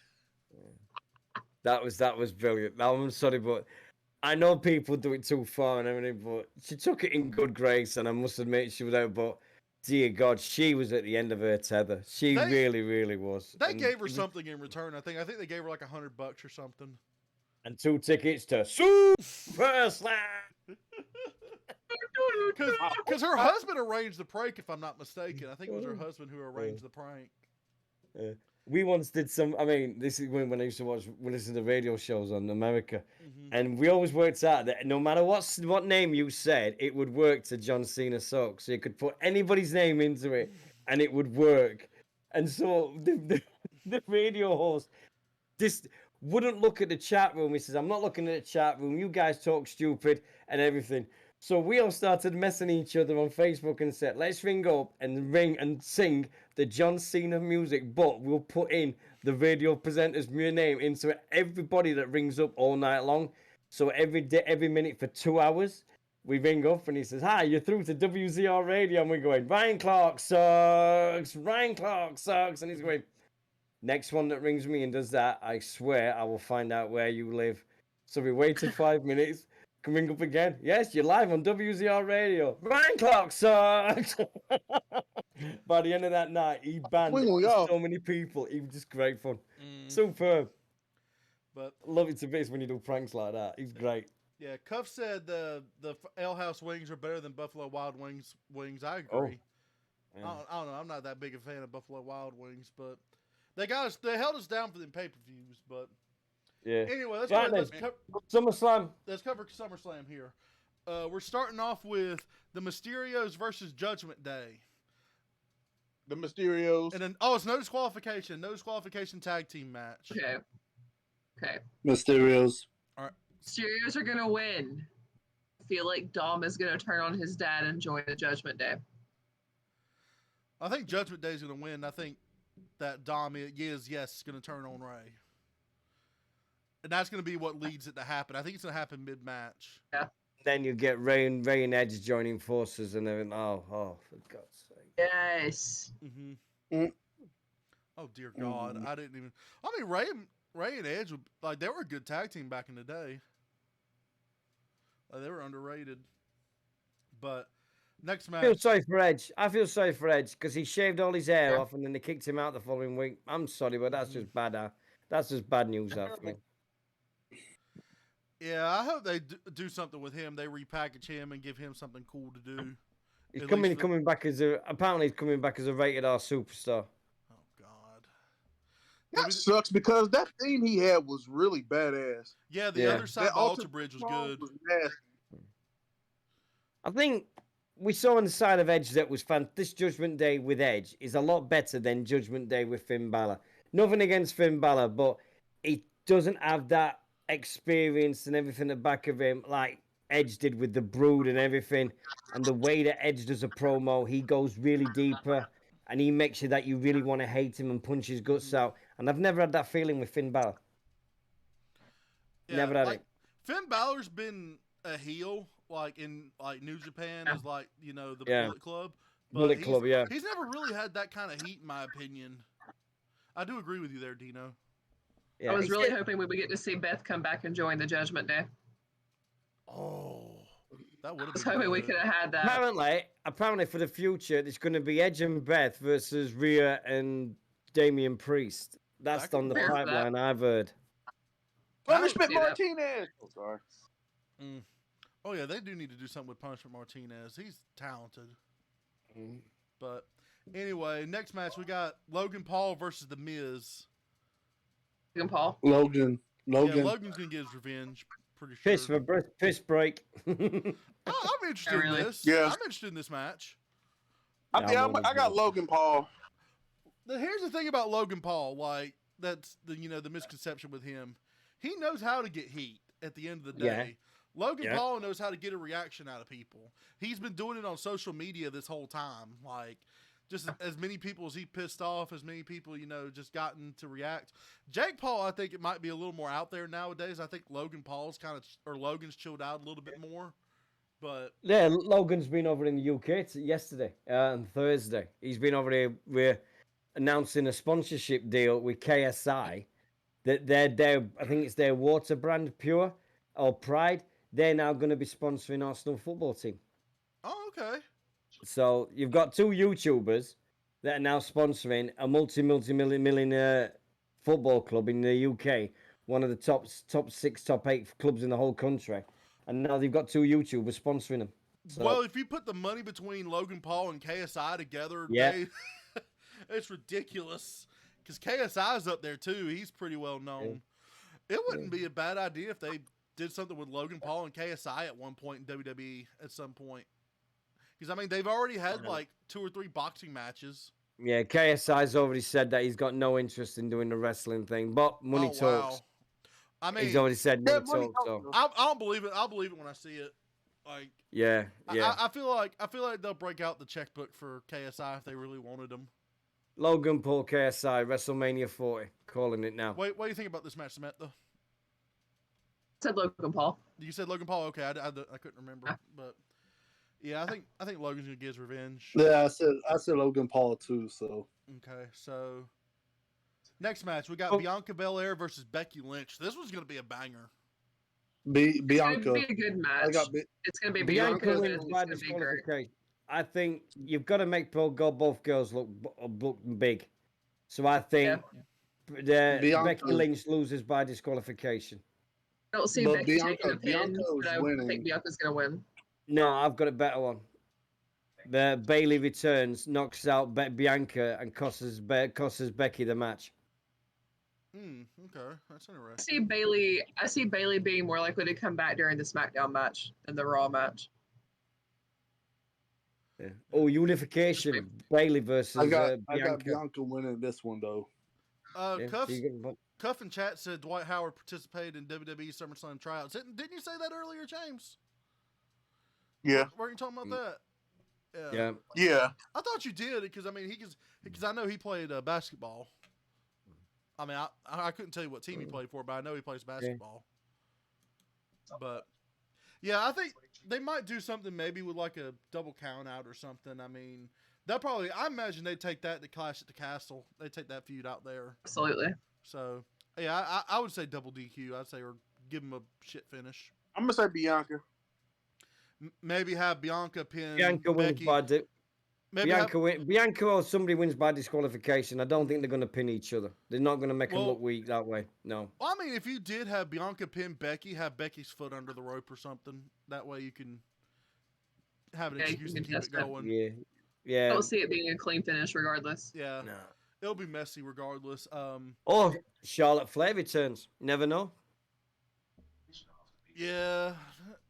That was brilliant. I'm sorry, but I know people do it too far and everything, but she took it in good grace, and I must admit she was out. But dear God, she was at the end of her tether. She They- really, really was. They And gave her it was- something in return. I think they gave her like $100 or something. and 2 tickets to SuperSlam. Because her husband arranged the prank, if I'm not mistaken. I think it was her husband who arranged the prank. We once did some. I mean, this is when I used to listen to radio shows on America, Mhm. and we always worked out that no matter what name you said, it would work to John Cena sucks. So you could put anybody's name into it, and it would work. And so the radio host just wouldn't look at the chat room. He says, "I'm not looking at the chat room. You guys talk stupid and everything." So we all started messing each other on Facebook and said, "Let's ring up and ring and sing the John Cena music, but we'll put in the radio presenter's name into it. Everybody that rings up all night long." So every day, every minute for 2 hours, we ring up and he says, "Hi, you're through to WZR Radio," and we're going, "Ryan Clark sucks. Ryan Clark sucks," and he's going, "Next one that rings me and does that, I swear I will find out where you live." So we waited 5 minutes. Can ring up again. "Yes, you're live on WZR Radio. Ryan Clark sucks." By the end of that night, he banned Swing off. so many people. He was just great fun. Mm, Superb. but Love it to bits when you do pranks like that. He's great. yeah, Cuff said the Ale House wings are better than Buffalo Wild Wings. I agree. Yeah. I don't know. I'm not that big a fan of Buffalo Wild Wings, but they held us down for them pay-per-views. But Yeah. anyway, Right, SummerSlam. let's cover SummerSlam here. We're starting off with the Mysterios versus Judgment Day. The Mysterios. And then, it's no disqualification tag team match. Okay. Mysterios. Mysterios are gonna win. I feel like Dom is gonna turn on his dad and join the Judgment Day. I think Judgment Day is going to win. I think that Dom is going to turn on Ray. And that's going to be what leads it to happen. I think it's going to happen mid-match. Yeah. Then you get Ray and Edge joining forces and everything. Oh, for God's sake. Yes. Mm-hmm. Oh, dear God. I didn't even... I mean, Ray and Edge, they were a good tag team back in the day. They were underrated. But... next match. I feel sorry for Edge because he shaved all his hair off and then they kicked him out the following week. I'm sorry, but that's just bad. That's just bad news for me. Yeah, I hope they do something with him. They repackage him and give him something cool to do. He's coming back as a rated R superstar. Oh God, That sucks because that theme he had was really badass. Yeah, the other side of Alter Bridge was good. I think we saw on the side of Edge that was fun. This Judgment Day with Edge is a lot better than Judgment Day with Finn Balor. Nothing against Finn Balor, but he doesn't have that experience and everything at the back of him like Edge did with the Brood and everything. And the way that Edge does a promo, he goes really deeper and he makes sure that you really want to hate him and punch his guts out. And I've never had that feeling with Finn Balor. Yeah, never had it. Finn Balor's been a heel, in New Japan is the Bullet Club. Bullet Club, yeah. He's never really had that kind of heat, in my opinion. I do agree with you there, Dino. Yeah, I was really hoping we would get to see Beth come back and join the Judgment Day. Oh, that would have been. I was hoping we could have had that. Apparently, for the future, it's going to be Edge and Beth versus Rhea and Damian Priest. That's on the pipeline, I've heard. Punishment Martinez. Oh, sorry. Oh yeah, they do need to do something with Punishment Martinez. He's talented. But anyway, next match we got Logan Paul versus The Miz. Logan Paul. Logan. Yeah, Logan's gonna get his revenge. Pretty sure. Piss break. I'm interested in this. Yeah. I'm interested in this match. I got Logan Paul. Here's the thing about Logan Paul. That's the misconception with him. He knows how to get heat at the end of the day. Yeah. Logan Paul knows how to get a reaction out of people. He's been doing it on social media this whole time. Just as many people as he pissed off, as many people, just gotten to react. Jake Paul, I think it might be a little more out there nowadays. I think Logan's chilled out a little bit more. But yeah, Logan's been over in the UK yesterday and Thursday. He's been over here. We're announcing a sponsorship deal with KSI. That they're I think it's their water brand, Pure or Pride. They're now going to be sponsoring Arsenal football team. Oh, okay. So you've got two YouTubers that are now sponsoring a multi-million football club in the UK, one of the top 6, top 8 clubs in the whole country, and now they've got two YouTubers sponsoring them. So, well, if you put the money between Logan Paul and KSI together, it's ridiculous. Because KSI's up there too. He's pretty well known. Yeah. It wouldn't be a bad idea if they did something with Logan Paul and KSI at one point in WWE at some point. Because, they've already had 2 or 3 boxing matches. Yeah, KSI's already said that he's got no interest in doing the wrestling thing, but money talks. Wow. He's already said money talks. So. I'll believe it. I'll believe it when I see it. Yeah. I feel like they'll break out the checkbook for KSI if they really wanted him. Logan Paul, KSI, WrestleMania 40, calling it now. Wait, what do you think about this match, Samantha? Said Logan Paul. You said Logan Paul. Okay, I couldn't remember, Yeah. but yeah, I think Logan's gonna get his revenge. Yeah, I said Logan Paul too. So Okay, so next match we got Bianca Belair versus Becky Lynch. This was gonna be a banger. It's Bianca. gonna be a good match. It's gonna be Bianca Bianca. wins by disqualification. I think you've got to make both girls look big. So I think Becky Lynch loses by disqualification. I don't see Becky taking a pin, but I think Bianca's gonna win. No, I've got a better one. Bailey returns, knocks out Bianca, and costs Becky the match. Okay, that's interesting. I see Bailey being more likely to come back during the SmackDown match than the Raw match. Yeah. Oh, unification. Bailey versus I got Bianca. Bianca winning this one though. Cuff in chat said Dwight Howard participated in WWE SummerSlam tryouts. Didn't you say that earlier, James? Yeah. Weren't you talking about that? Yeah. Yeah. I thought you did because I know he played basketball. I mean, I couldn't tell you what team he played for, but I know he plays basketball. But yeah, I think they might do something maybe with like a double count out or something. I mean, I imagine they'd take that to Clash at the Castle. They'd take that feud out there. Absolutely. So yeah, I would say double DQ. I'd say, or give him a shit finish. I'm gonna say Bianca. Maybe have Bianca pin Bianca Becky. wins by Bianca or somebody wins by disqualification. I don't think they're going to pin each other. They're not going to make them look weak that way. No. Well, I mean, if you did have Bianca pin Becky, have Becky's foot under the rope or something. That way you can have an excuse to keep it going. Yeah. I don't see it being a clean finish regardless. Yeah. No. It'll be messy regardless. Or Charlotte Flair returns. You never know. Yeah.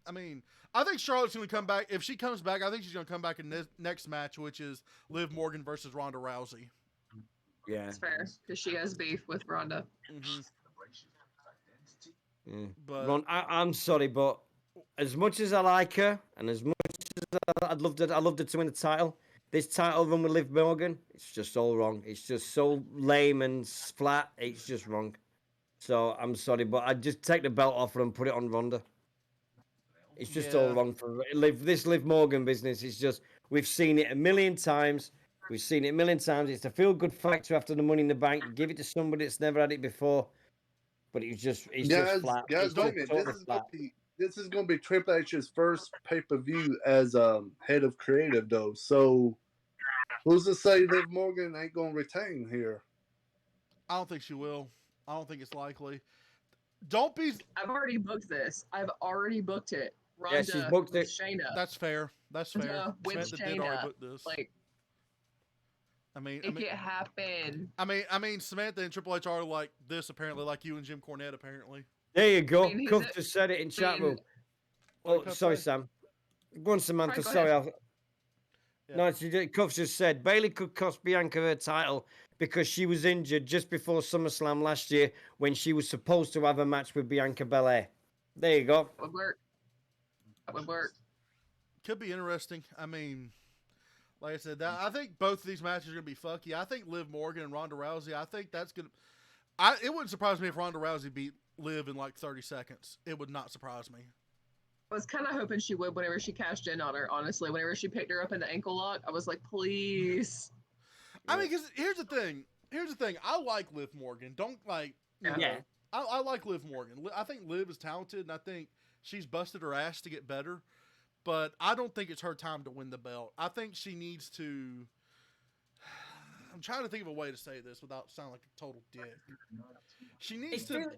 I mean, I think Charlotte's going to come back. If she comes back, I think she's going to come back in this next match, which is Liv Morgan versus Ronda Rousey. Yeah. That's fair, because she has beef with Ronda. Mm-hmm. Yeah. But I'm sorry, but as much as I like her, and as much as I'd loved her to win the title, this title run with Liv Morgan, it's just all wrong. It's just so lame and flat. It's just wrong. So I'm sorry, but I'd just take the belt off her and put it on Ronda. It's just all wrong for this Liv Morgan business. It's just, we've seen it a million times. It's a feel-good factor after the Money in the Bank. Give it to somebody that's never had it before. But it's just flat. Guys, wait a minute. This is going to be Triple H's first pay-per-view as head of creative, though. So, who's to say Liv Morgan ain't going to retain here? I don't think she will. I don't think it's likely. I've already booked this. I've already booked it. Ronda she's booked it. Shayna. That's fair. Samantha did already book this. It can happen. I mean, Samantha and Triple H are like this, apparently, like you and Jim Cornette, apparently. There you go. Cuff just said it in chat room. Oh, sorry, Sam. Go on, Samantha. Sorry. No, Cuff just said Bailey could cost Bianca her title because she was injured just before SummerSlam last year when she was supposed to have a match with Bianca Belair. There you go. That would work. Could be interesting. I mean, like I said, I think both of these matches are going to be fucky. I think Liv Morgan and Ronda Rousey, I think that's going to... It wouldn't surprise me if Ronda Rousey beat Liv in like 30 seconds. It would not surprise me. I was kind of hoping she would whenever she cashed in on her, honestly. Whenever she picked her up in the ankle lock, I was like, please. I mean, because here's the thing. I like Liv Morgan. Don't like... Yeah. I like Liv Morgan. I think Liv is talented, and I think she's busted her ass to get better. But I don't think it's her time to win the belt. I think she needs to... I'm trying to think of a way to say this without sounding like a total dick. She needs to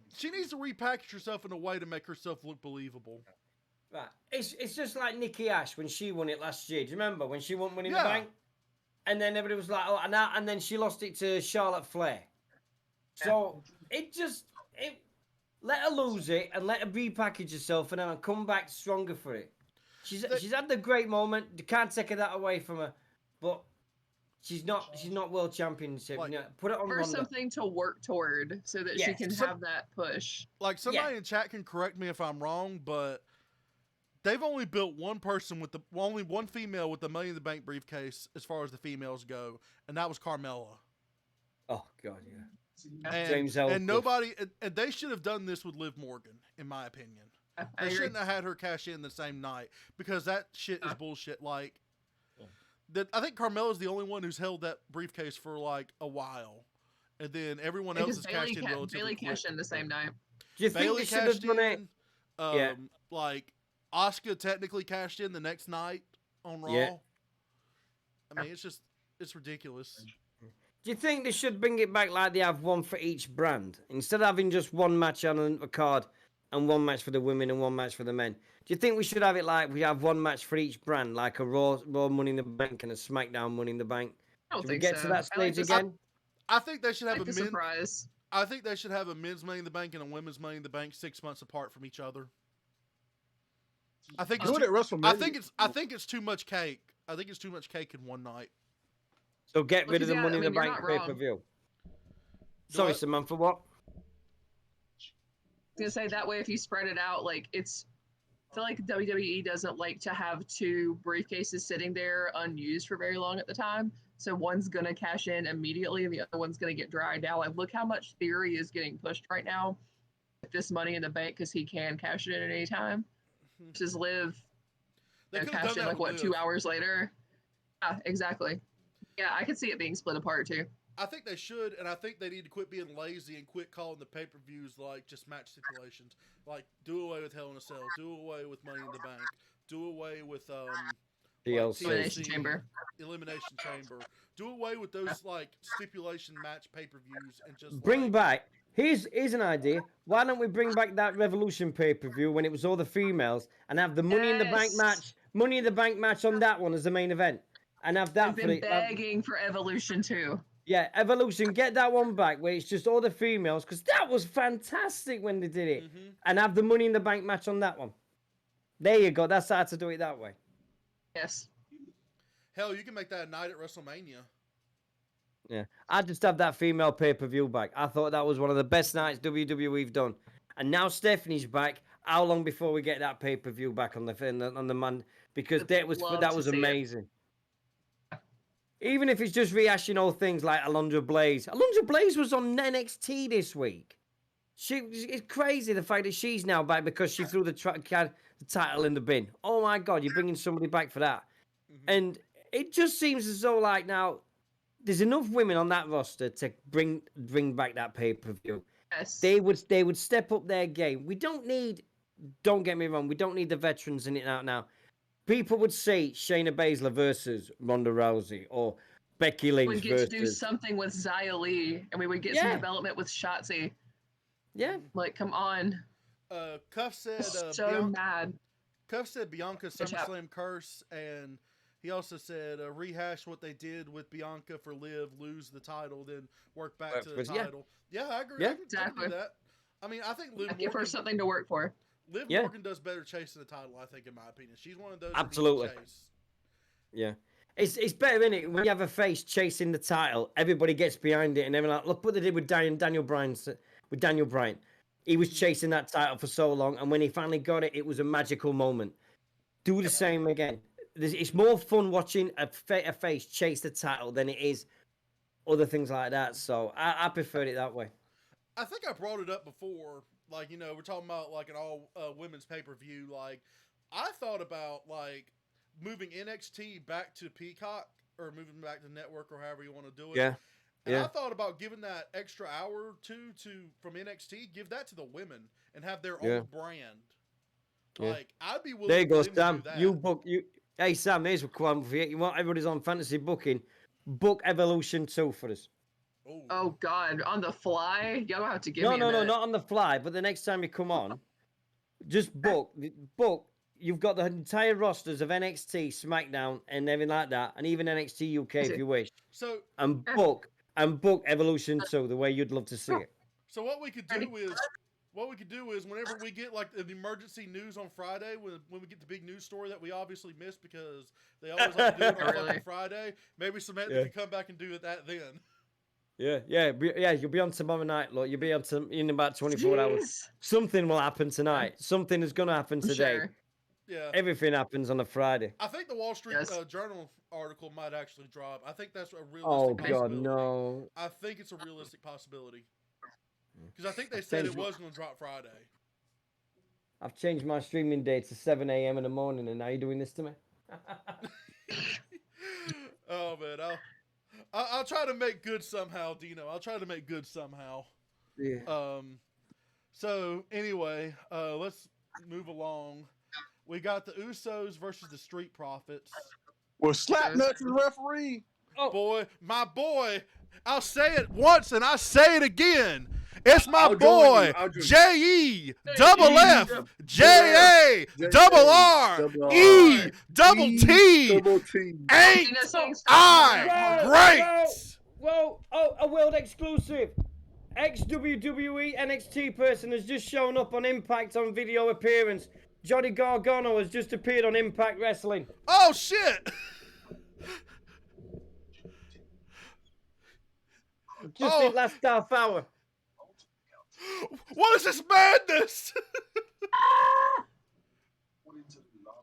repackage herself in a way to make herself look believable. Right. It's just like Nikki Ash when she won it last year. Do you remember when she won Money in the Bank? And then everybody was like, oh, and then she lost it to Charlotte Flair. So let her lose it and let her repackage herself and then come back stronger for it. She's had the great moment. You can't take that away from her, but she's not world championship. Put it on for Ronda. Something to work toward so that she can have that push. Like somebody in chat can correct me if I'm wrong, but they've only built one person with only one female with the Money in the Bank briefcase as far as the females go, and that was Carmella. Oh God, yeah. James And Ellsworth. nobody, and they should have done this with Liv Morgan, in my opinion. I They agree. shouldn't have had her cash in the same night because that shit is bullshit. Like, I think Carmella's the only one who's held that briefcase for like a while, and then everyone else has cashed in relatively Bailey quick. cashed in the same night. Do you think Bailey they should have cashed done it? in. Like Asuka technically cashed in the next night on Raw. Yeah. I mean, it's ridiculous. Do you think they should bring it back like they have one for each brand? Instead of having just one match on a card and one match for the women and one match for the men. Do you think we should have it like we have one match for each brand, like a Raw Money in the Bank and a SmackDown Money in the Bank? I don't Should we think get so. to that stage again? I think they should I have like a the surprise. I think they should have a men's Money in the Bank and a women's Money in the Bank 6 months apart from each other. I think Do it at WrestleMania. I think it's too much cake. I think it's too much cake in one night. So get rid of the Yeah, Money in the you're Bank not wrong. pay-per-view. Do Sorry, what? Samantha, what? I was gonna say that way if you spread it out, like I feel like WWE doesn't like to have two briefcases sitting there unused for very long at the time. So one's gonna cash in immediately and the other one's gonna get dried out. Like look how much Theory is getting pushed right now with this Money in the Bank because he can cash it in at any time. Just live They and could have cash done in that like what with 2 Liv. hours later. Yeah, exactly. Yeah, I could see it being split apart too. I think they should, and I think they need to quit being lazy and quit calling the pay-per-views like just match stipulations. Like, do away with Hell in a Cell, do away with Money in the Bank, do away with TLC. Elimination Chamber. Elimination Chamber. Do away with those like stipulation match pay-per-views and just Bring like, back. Here's an idea. Why don't we bring back that Revolution pay-per-view when it was all the females and have the Money in the Bank Yes. match on that one as the main event, and have that I've for been the begging for Evolution too. yeah, Evolution. Get that one back where it's just all the females because that was fantastic when they did it, and have the Money in the Bank match on that one. There you go. That's how to do it that way. Yes. hell, you can make that a night at WrestleMania. Yeah, I just have that female pay-per-view back. I thought that was one of the best nights WWE've done, and now Stephanie's back. How long before we get that pay-per-view back on the man? Because I'd that was love that to was see it. amazing. Even if it's just rehashing old things like Alundra Blaze. Alundra Blaze was on NXT this week. It's crazy the fact that she's now back because she threw the title in the bin. Oh my God, you're bringing somebody back for that. And it just seems as though like now there's enough women on that roster to bring back that pay-per-view. Yes. They would step up their game. Don't get me wrong, we don't need the veterans in it now. People would say Shayna Baszler versus Ronda Rousey or Becky Lynch we would get versus. to do something with Xia Li, and we would get some development with Shotzi. Yeah. Like, come on. Cuff said So mad. Cuff said Bianca Good job. SummerSlam curse, and he also said rehash what they did with Bianca for Liv, lose the title, then work back to the Yeah. title. Yeah, I agree. Yeah. I can Exactly. do that. I mean, I think Liv Give her Morgan, something to work for. Liv Yeah. Morgan does better chasing the title, I think, in my opinion. She's one of those Absolutely. that you chase. Yeah. It's better, isn't it? When you have a face chasing the title, everybody gets behind it, and everyone like, look what they did with Daniel Bryan. He was chasing that title for so long, and when he finally got it, it was a magical moment. Do the same again. It's more fun watching a face chase the title than it is other things like that. So I preferred it that way. I think I brought it up before. Like, you know, we're talking about like an all women's pay-per-view. Like, I thought about like moving NXT back to Peacock or moving back to network or however you want to do it. Yeah. And Yeah. I thought about giving that extra hour or two from NXT, give that to the women and have their Yeah. own brand. Yeah. Like, I'd be willing There you go, for them to do Sam. that. Hey, Sam, here's a one for you. You want everybody's on fantasy booking? Book Evolution 2 for us. Oh, God. On the fly? Y'all have to give No, me a no, minute. not on the fly, but the next time you come on, just book. You've got the entire rosters of NXT, SmackDown, and everything like that, and even NXT UK if you wish. So And book Evolution 2 the way you'd love to see it. So what we could do is whenever we get like the emergency news on Friday, when we get the big news story that we obviously missed because they always like to do it on Really? fucking Friday, maybe Samantha Yeah. can come back and do that then. Yeah. You'll be on tomorrow night, look. You'll be on in about 24 hours. Jeez. Something will happen tonight. Something is going to happen I'm today. sure. Yeah. Everything happens on a Friday. I think the Wall Street Yes. Journal article might actually drop. I think that's a realistic Oh possibility. God, no! I think it's a realistic possibility. Because I think they I've said it changed my- was going to drop Friday. I've changed my streaming day to 7 a.m. in the morning, and now you're doing this to me. Oh man, I'll try to make good somehow, Dino. I'll try to make good somehow. Yeah. So anyway, let's move along. We got the Usos versus the Street Profits. Well, Slapnuts is the referee. Boy, my boy. I'll say it once and I say it again. It's my I'll join boy, you. I'll join you. J-E, double F, J-A, double R, E, double T, Double T. ain't Whoa, I great? Whoa! Oh, a world exclusive. Ex-WWE NXT person has just shown up on Impact on video appearance. Johnny Gargano has just appeared on Impact Wrestling. Oh, shit. Just Oh. in last half hour. What is this madness? I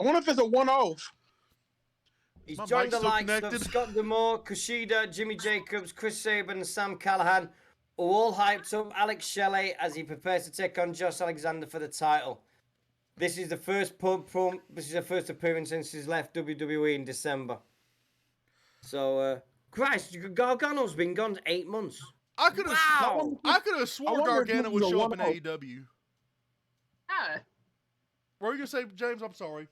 wonder if it's a one-off. He's My joined mic's the still likes connected. of Scott D'Amore, Kushida, Jimmy Jacobs, Chris Sabin, and Sam Callahan, who all hyped up Alex Shelley as he prepares to take on Josh Alexander for the title. This is the first appearance since he's left WWE in December. So, Christ, Gargano's been gone 8 months. I could have Wow. swore wonder if Gargano this would is a show up in one-off. AEW. Yeah. What were you gonna say, James? I'm sorry.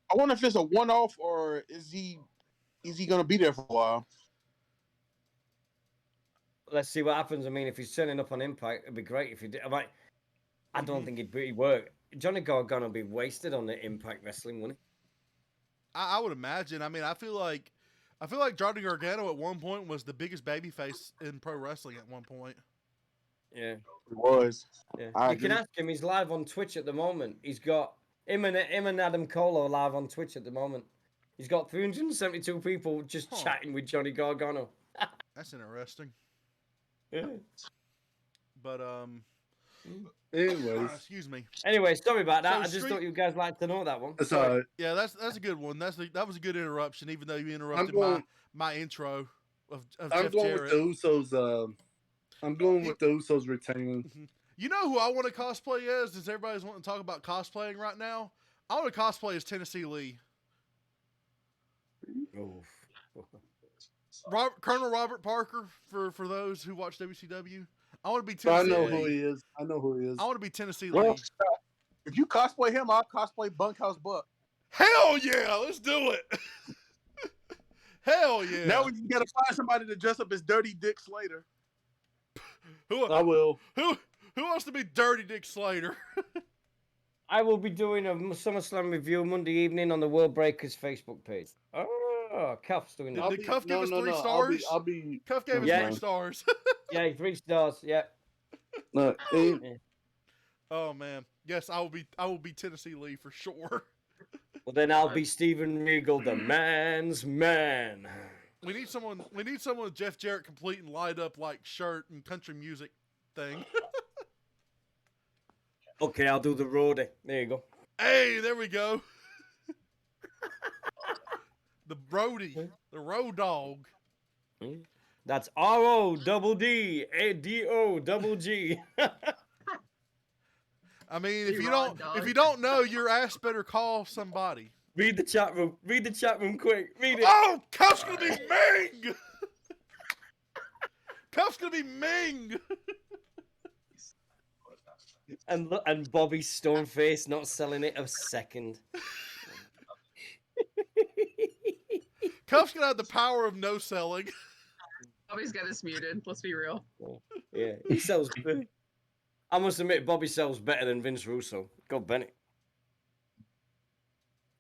I wonder if it's a one-off or is he gonna be there for a while? Let's see what happens. I mean, if he's turning up on Impact, it'd be great if he did. I don't think he'd really work. Johnny Gargano would be wasted on the Impact Wrestling, wouldn't I would imagine. I mean, I feel like Johnny Gargano at one point was the biggest babyface in pro wrestling at one point. he? Yeah. It was. Yeah. I You can agree. ask him. He's live on Twitch at the moment. He's got him and Adam Cole are live on Twitch at the moment. He's got 372 people just Huh. chatting with Johnny Gargano. That's interesting. Yeah. But Anyways, excuse me. Anyway, sorry about that. So I just Street- thought you guys liked to know that one. that's all right. Yeah, that's a good one. That was a good interruption, even though you interrupted going- my intro of I'm Jeff going Jarrett. with the Usos. I'm going with the Usos retaining. You know who I want to cosplay as? Since everybody's wanting to talk about cosplaying right now, I want to cosplay as Tennessee Lee. Oof. Colonel Robert Parker, for those who watch WCW. I want to be So I Tennessee know Lee. who he is. I know who he is. I want to be Tennessee Well, Lee. if you cosplay him, I'll cosplay Bunkhouse Buck. Hell yeah, let's do it. Hell yeah. Now we gotta find somebody to dress up as Dirty Dick Slater. who I will. who wants to be Dirty Dick Slater? I will be doing a SummerSlam review Monday evening on the World Breakers Facebook page. Oh, Cuff's doing that. Did Cuff give us 3 stars? I'll be. Cuff gave us Yeah. 3 stars. Yeah, 3 stars. Yeah. No, Oh man, yes, I will be Tennessee Lee for sure. Well, then I'll be Steven Regal, the man's man. We need someone with Jeff Jarrett complete and light up like shirt and country music thing. Okay, I'll do the roadie. There you go. Hey, there we go. The Brody, the Road Dog. That's RODDO. I mean, The if you Road don't know, your ass better call somebody. Read the chat room. Read the chat room quick. Read it. Oh, Cuff's gonna be Ming. Cuff's gonna be Ming. And Bobby Stoneface not selling it a second. Cuff's gonna have the power of no selling. Bobby's got us muted. Let's be real. Yeah, he sells. I must admit, Bobby sells better than Vince Russo. God, Bennett.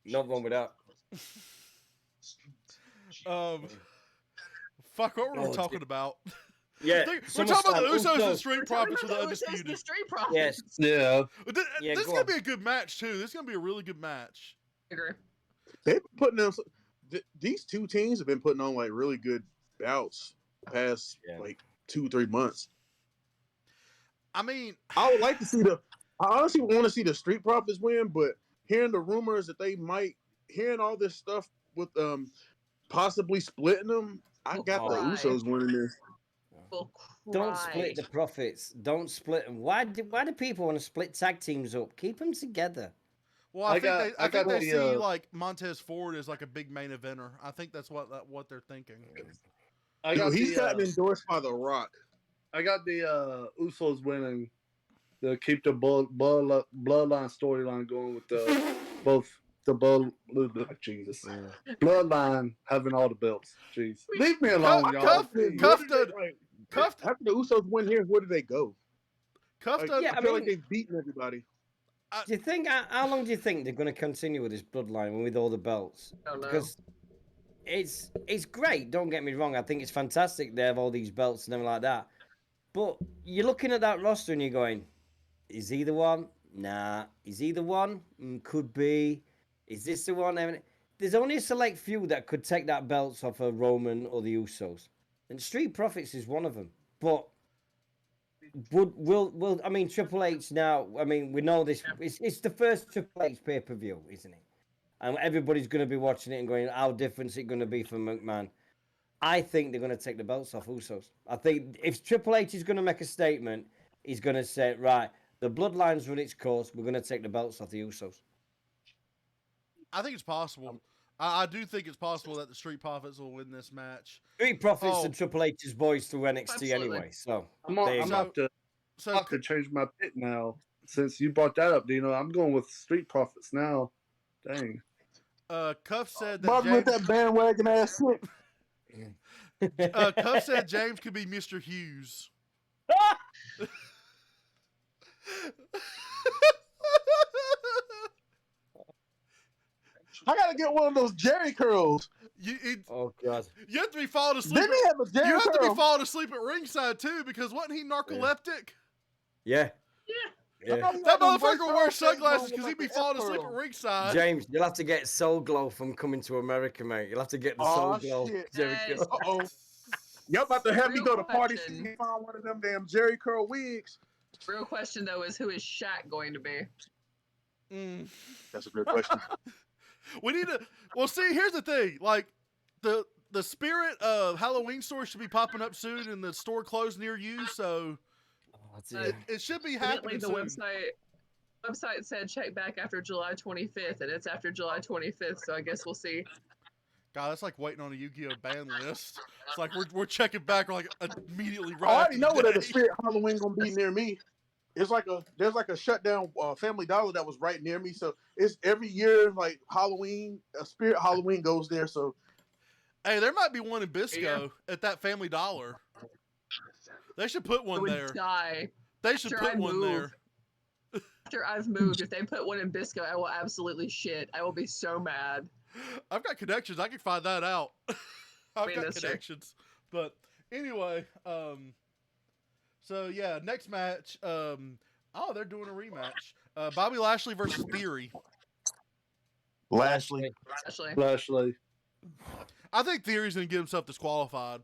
Not wrong with that. Fuck, what were we Oh, talking about? Yeah, We're talking about the SummerSlam. Usos Usos. and Street Profits for the Undisputed. Street Profits. Yes. yeah. This Yeah, is go gonna on. be a good match too. This is gonna be a really good match. I agree. They've been putting them. These two teams have been putting on like really good bouts the past like 2-3 months. I mean, I would like to see I honestly want to see the Street Profits win, but hearing the rumors that they might hearing all this stuff with possibly splitting them. I got the cry. Usos winning this. Will Don't cry. split the profits. Don't split them. Why do people want to split tag teams up? Keep them together. Well, I think they see the, like Montez Ford as like a big main eventer. I think that's what they're thinking. He's gotten endorsed by The Rock. I got the Usos winning to keep the bloodline storyline going with both the bloodline having all the belts. Jeez, leave me alone, y'all. After the Usos win here, where do they go? Cuff does. I feel like they've beaten everybody. Do you think how long do you think they're going to continue with this bloodline with all the belts? I don't know. Because it's great. Don't get me wrong. I think it's fantastic. They have all these belts and everything like that. But you're looking at that roster and you're going, is he the one? Nah. Is he the one? Could be. Is this the one? I mean, there's only a select few that could take that belts off of Roman or the Usos, and Street Profits is one of them. But will I mean Triple H now? I mean, we know this. It's the first Triple H pay-per-view, isn't it? And everybody's going to be watching it and going, how different is it going to be for McMahon? I think they're going to take the belts off Usos. I think if Triple H is going to make a statement, he's going to say, right, the bloodline's run its course. We're going to take the belts off the Usos. I think it's possible. I do think it's possible that the Street Profits will win this match. Street Profits and Triple H's boys through NXT Absolutely. anyway. So I'm about to change my pick now. Since you brought that up, Dino, I'm going with Street Profits now. Dang. Cuff said that Bobby with that bandwagon ass shit. Cuff said James could be Mr. Hughes. I gotta get one of those Jerry curls. Oh God! You have to be falling asleep. Didn't he have a Jerry You have to curl? be falling asleep at ringside too, because wasn't he narcoleptic? Yeah. I Yeah. thought he That had them motherfucker break wears off sunglasses with because like he'd be the falling F asleep curl. at ringside. James, you'll have to get Soul Glow from Coming to America, mate. You'll have to get the Soul Glow. Shit. Jericho. Uh-oh. Y'all about to have me Real go to party question. and find one of them damn Jerry curl wigs. Real question though is, who is Shaq going to be? That's a good question. We need to. Well, see, here's the thing. Like the spirit of Halloween stores should be popping up soon, and the store closed near you, so it should be Evidently, happening the soon. website said check back after July 25th, and it's after July 25th. So I guess we'll see. God, that's like waiting on a Yu-Gi-Oh ban list. It's like we're checking back like immediately right. I already after know the where the day. Spirit Halloween gonna be near me. There's like a shutdown Family Dollar that was right near me. So it's every year like Halloween, a Spirit Halloween goes there. So Hey, there might be one in Bisco at that Family Dollar. They should put I one would there. die. They should After put I one there. move. After I've moved, if they put one in Bisco, I will absolutely shit. I will be so mad. I've got connections. I can find that out. I've mean, got that's true. connections. But anyway, so yeah, next match. They're doing a rematch. Bobby Lashley versus Theory. Lashley. Actually, I think Theory's gonna get himself disqualified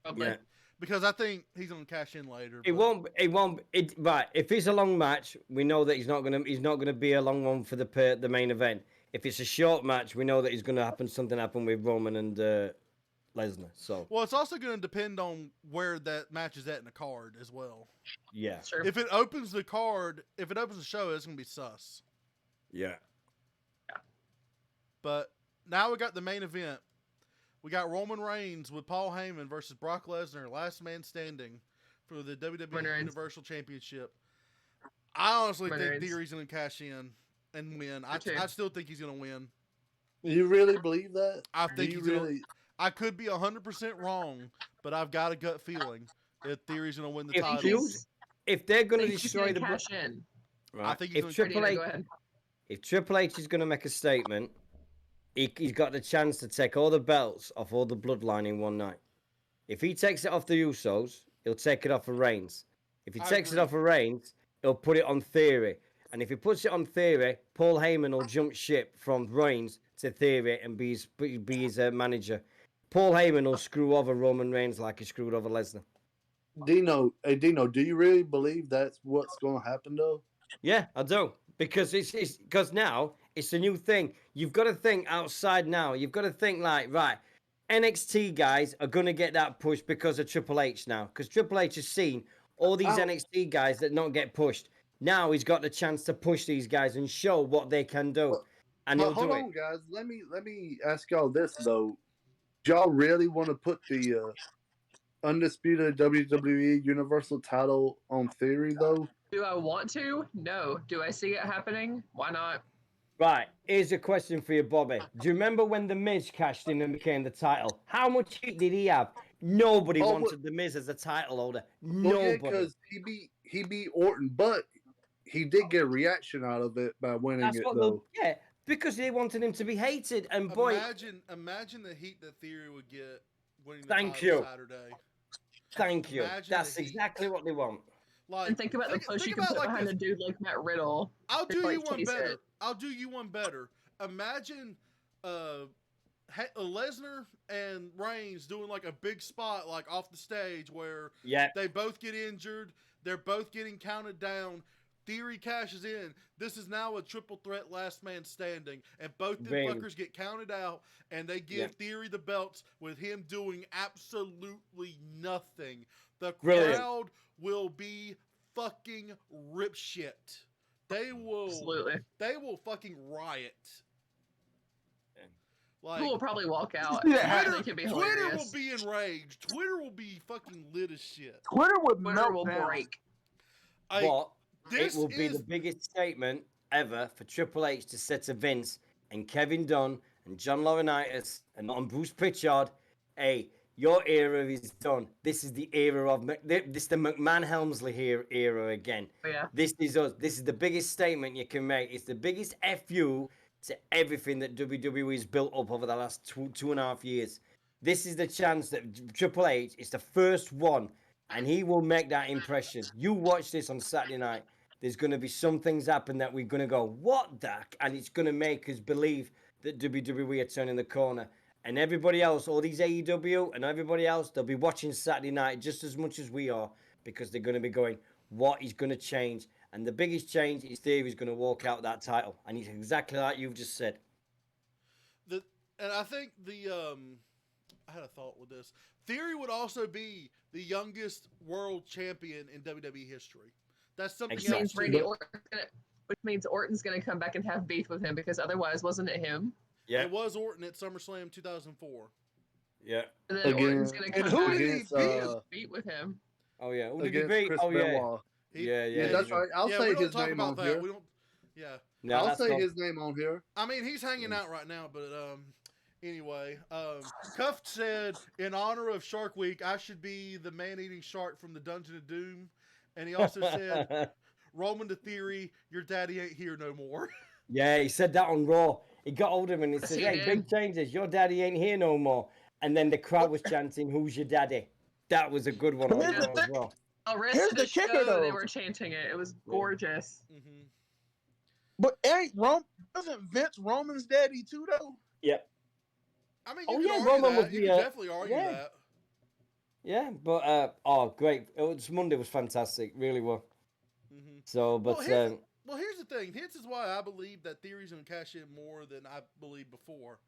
probably. Yeah. because I think he's gonna cash in later. It but- won't. Right. If it's a long match, we know that he's not gonna be a long one for the main event. If it's a short match, we know that it's gonna something happen with Roman and Lesnar. So Well, it's also gonna depend on where that match is at in the card as well. yeah, Sure. If it opens the card, if it opens the show, it's gonna be sus. yeah. But now we got the main event. We got Roman Reigns with Paul Heyman versus Brock Lesnar, last man standing for the WWE Roman Reigns. Universal Championship. I honestly Roman think Reigns. Theory's going to cash in and win. I too. still think he's going to win. You really believe that? I think Do he's you gonna, really. I could be 100% wrong, but I've got a gut feeling that Theory's going to win the If title. you- If they're gonna Think he's destroy the cash in. I think he's if gonna- Triple Dino, H go ahead. if Triple H is going to make a statement, he's got the chance to take all the belts off all the bloodline in one night. If he takes it off the Usos, he'll take it off of Reigns. If he I takes it agree. off of Reigns, he'll put it on Theory. And if he puts it on Theory, Paul Heyman will jump ship from Reigns to Theory and be his manager. Paul Heyman will screw over Roman Reigns like he screwed over Lesnar. Dino, do you really believe that's what's going to happen though? Yeah, I do. because it's because now it's a new thing. You've got to think outside now. You've got to think like, right, NXT guys are gonna get that push because of Triple H now, because Triple H has seen all these NXT guys that don't get pushed. Now he's got the chance to push these guys and show what they can do, and he'll Hold do on, it. guys. Let me ask y'all this though. Do y'all really want to put the undisputed WWE Universal title on Theory though? Do I want to? No. Do I see it happening? Why not? Right, here's a question for you, Bobby. Do you remember when The Miz cashed in and became the title? How much heat did he have? Nobody wanted The Miz as a title holder. Well, yeah, Nobody. because he beat Orton, but he did get a reaction out of it by winning That's it what though. yeah, because they wanted him to be hated. And boy, imagine the heat that Theory would get winning the Thank title you. Saturday. thank you. Imagine That's the heat. exactly what they want. Like, And think about the push you can about put like behind this. a dude like Matt Riddle. I'll to, do like, you one chase better. it. I'll do you one better. Imagine Lesnar and Reigns doing like a big spot like off the stage where they both get injured, they're both getting counted down. Theory cashes in. This is now a triple threat last man standing, and both the fuckers get counted out, and they give Theory the belts with him doing absolutely nothing. The crowd will be fucking rip shit. They will fucking riot. Like, People will probably walk out. Twitter will be enraged. Twitter will be fucking lit as shit. Twitter will break. But it will be the biggest statement ever for Triple H to say to Vince and Kevin Dunn and John Laurinaitis and Bruce Pritchard, hey, your era is done. This is the era of this is the McMahon Helmsley era again. Oh, yeah. This is us. This is the biggest statement you can make. It's the biggest FU to everything that WWE has built up over the last two and a half years. This is the chance that Triple H is the first one, and he will make that impression. You watch this on Saturday night. There's going to be some things happen that we're going to go, what the? And it's going to make us believe that WWE are turning the corner. And everybody else, all these AEW and everybody else, they'll be watching Saturday night just as much as we are, because they're going to be going, what is going to change? And the biggest change is Theory's going to walk out that title. And it's exactly like you've just said. And I think I had a thought with this. Theory would also be the youngest world champion in WWE history. That's something else. Which means Orton's going to come back and have beef with him, because otherwise, wasn't it him? Yeah. It was Orton at SummerSlam 2004. Yeah. And then Orton's going to come back and beat with him. Oh, yeah. Who did he beat? Chris Benoit. Yeah, that's right. I'll say his name on here. We don't. Yeah. No, I'll say his name on here. I mean, he's hanging out right now, but anyway, Cuff said, in honor of Shark Week, I should be the man-eating shark from the Dungeon of Doom. And he also said, Roman to Theory, your daddy ain't here no more. Yeah, he said that on Raw. He got hold of him and he said, hey, big changes. Your daddy ain't here no more. And then the crowd was chanting, who's your daddy? That was a good one on Raw as well. Here's the kicker, though. They were chanting it. It was gorgeous. Mm-hmm. But doesn't Vince Roman's daddy too, though? Yep. I mean, Roman was you can definitely argue that. Yeah, but great! Monday was fantastic, really well. Mm-hmm. So, but here's the thing. This is why I believe that Theory's gonna cash in more than I believed before.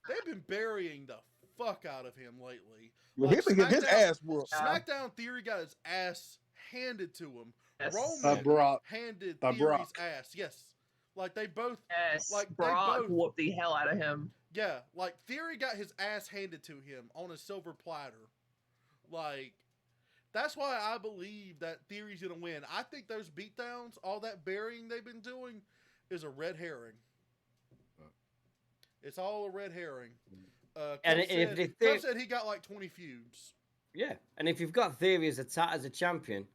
They've been burying the fuck out of him lately. Well, he's been getting his ass whooped. SmackDown Theory got his ass handed to him. Yes. Roman handed Theory's ass. Yes, like they both. Yes, like Brock whooped the hell out of him. Yeah, like Theory got his ass handed to him on a silver platter. Like, that's why I believe that Theory's gonna win. I think those beatdowns, all that burying they've been doing, is a red herring. It's all a red herring. Cuff said he got like 20 feuds. Yeah, and if you've got Theory as a champion,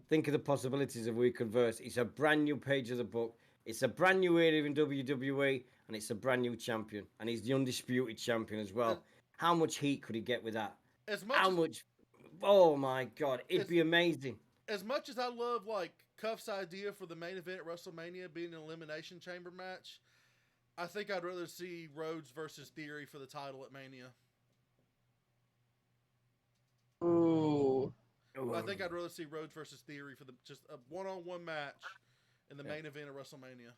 think of the possibilities of we converse. It's a brand new page of the book. It's a brand new era in WWE, and it's a brand new champion, and he's the undisputed champion as well. How much heat could he get with that? Oh my God, it'd be amazing. As much as I love like Cuff's idea for the main event at WrestleMania being an elimination chamber match, I think I'd rather see Rhodes versus Theory for the title at Mania. Ooh. I think I'd rather see Rhodes versus Theory for just a one-on-one match in the main event of WrestleMania.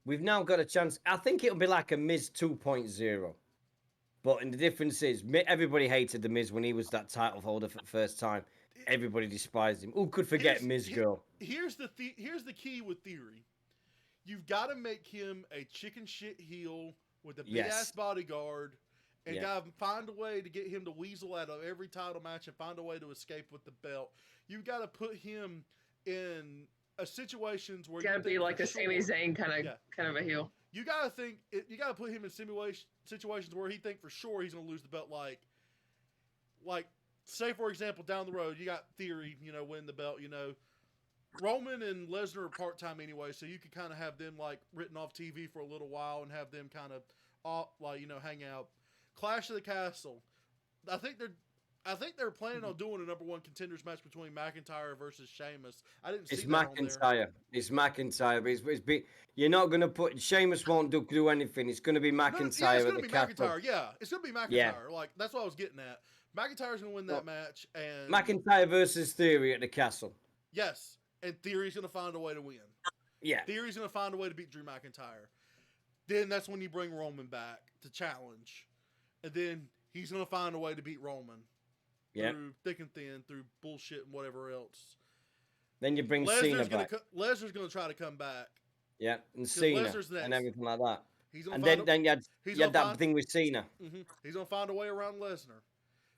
We've now got a chance. I think it'll be like a Miz 2.0. But the difference is, everybody hated the Miz when he was that title holder for the first time. Everybody despised him. Who could forget Miz Girl? Here's the key with Theory. You've got to make him a chicken shit heel with a big ass bodyguard, and gotta find a way to get him to weasel out of every title match and find a way to escape with the belt. You've got to put him in situations where it's gotta be like a Sami Zayn kind of a heel. You gotta put him in situations where he think for sure he's gonna lose the belt. Like say for example, down the road you got Theory, win the belt. Roman and Lesnar are part time anyway, so you could kind of have them like written off TV for a little while and have them kind of hang out. Clash of the Castle. I think they're planning on doing a number one contenders match between McIntyre versus Sheamus. I didn't see it's that McIntyre. on there. It's McIntyre. You're not going to put Sheamus won't do anything. It's going to be McIntyre at the Castle. McIntyre. Yeah, it's going to be McIntyre. Yeah. Like that's what I was getting at. McIntyre's going to win that match, and McIntyre versus Theory at the Castle. Yes, and Theory's going to find a way to win. Yeah, Theory's going to find a way to beat Drew McIntyre. Then that's when you bring Roman back to challenge, and then he's going to find a way to beat Roman. Through thick and thin, through bullshit and whatever else. Then you bring Cena back. Lesnar's going to try to come back. Yeah, and Cena and everything like that. Then you had that thing with Cena. Mm-hmm. He's going to find a way around Lesnar.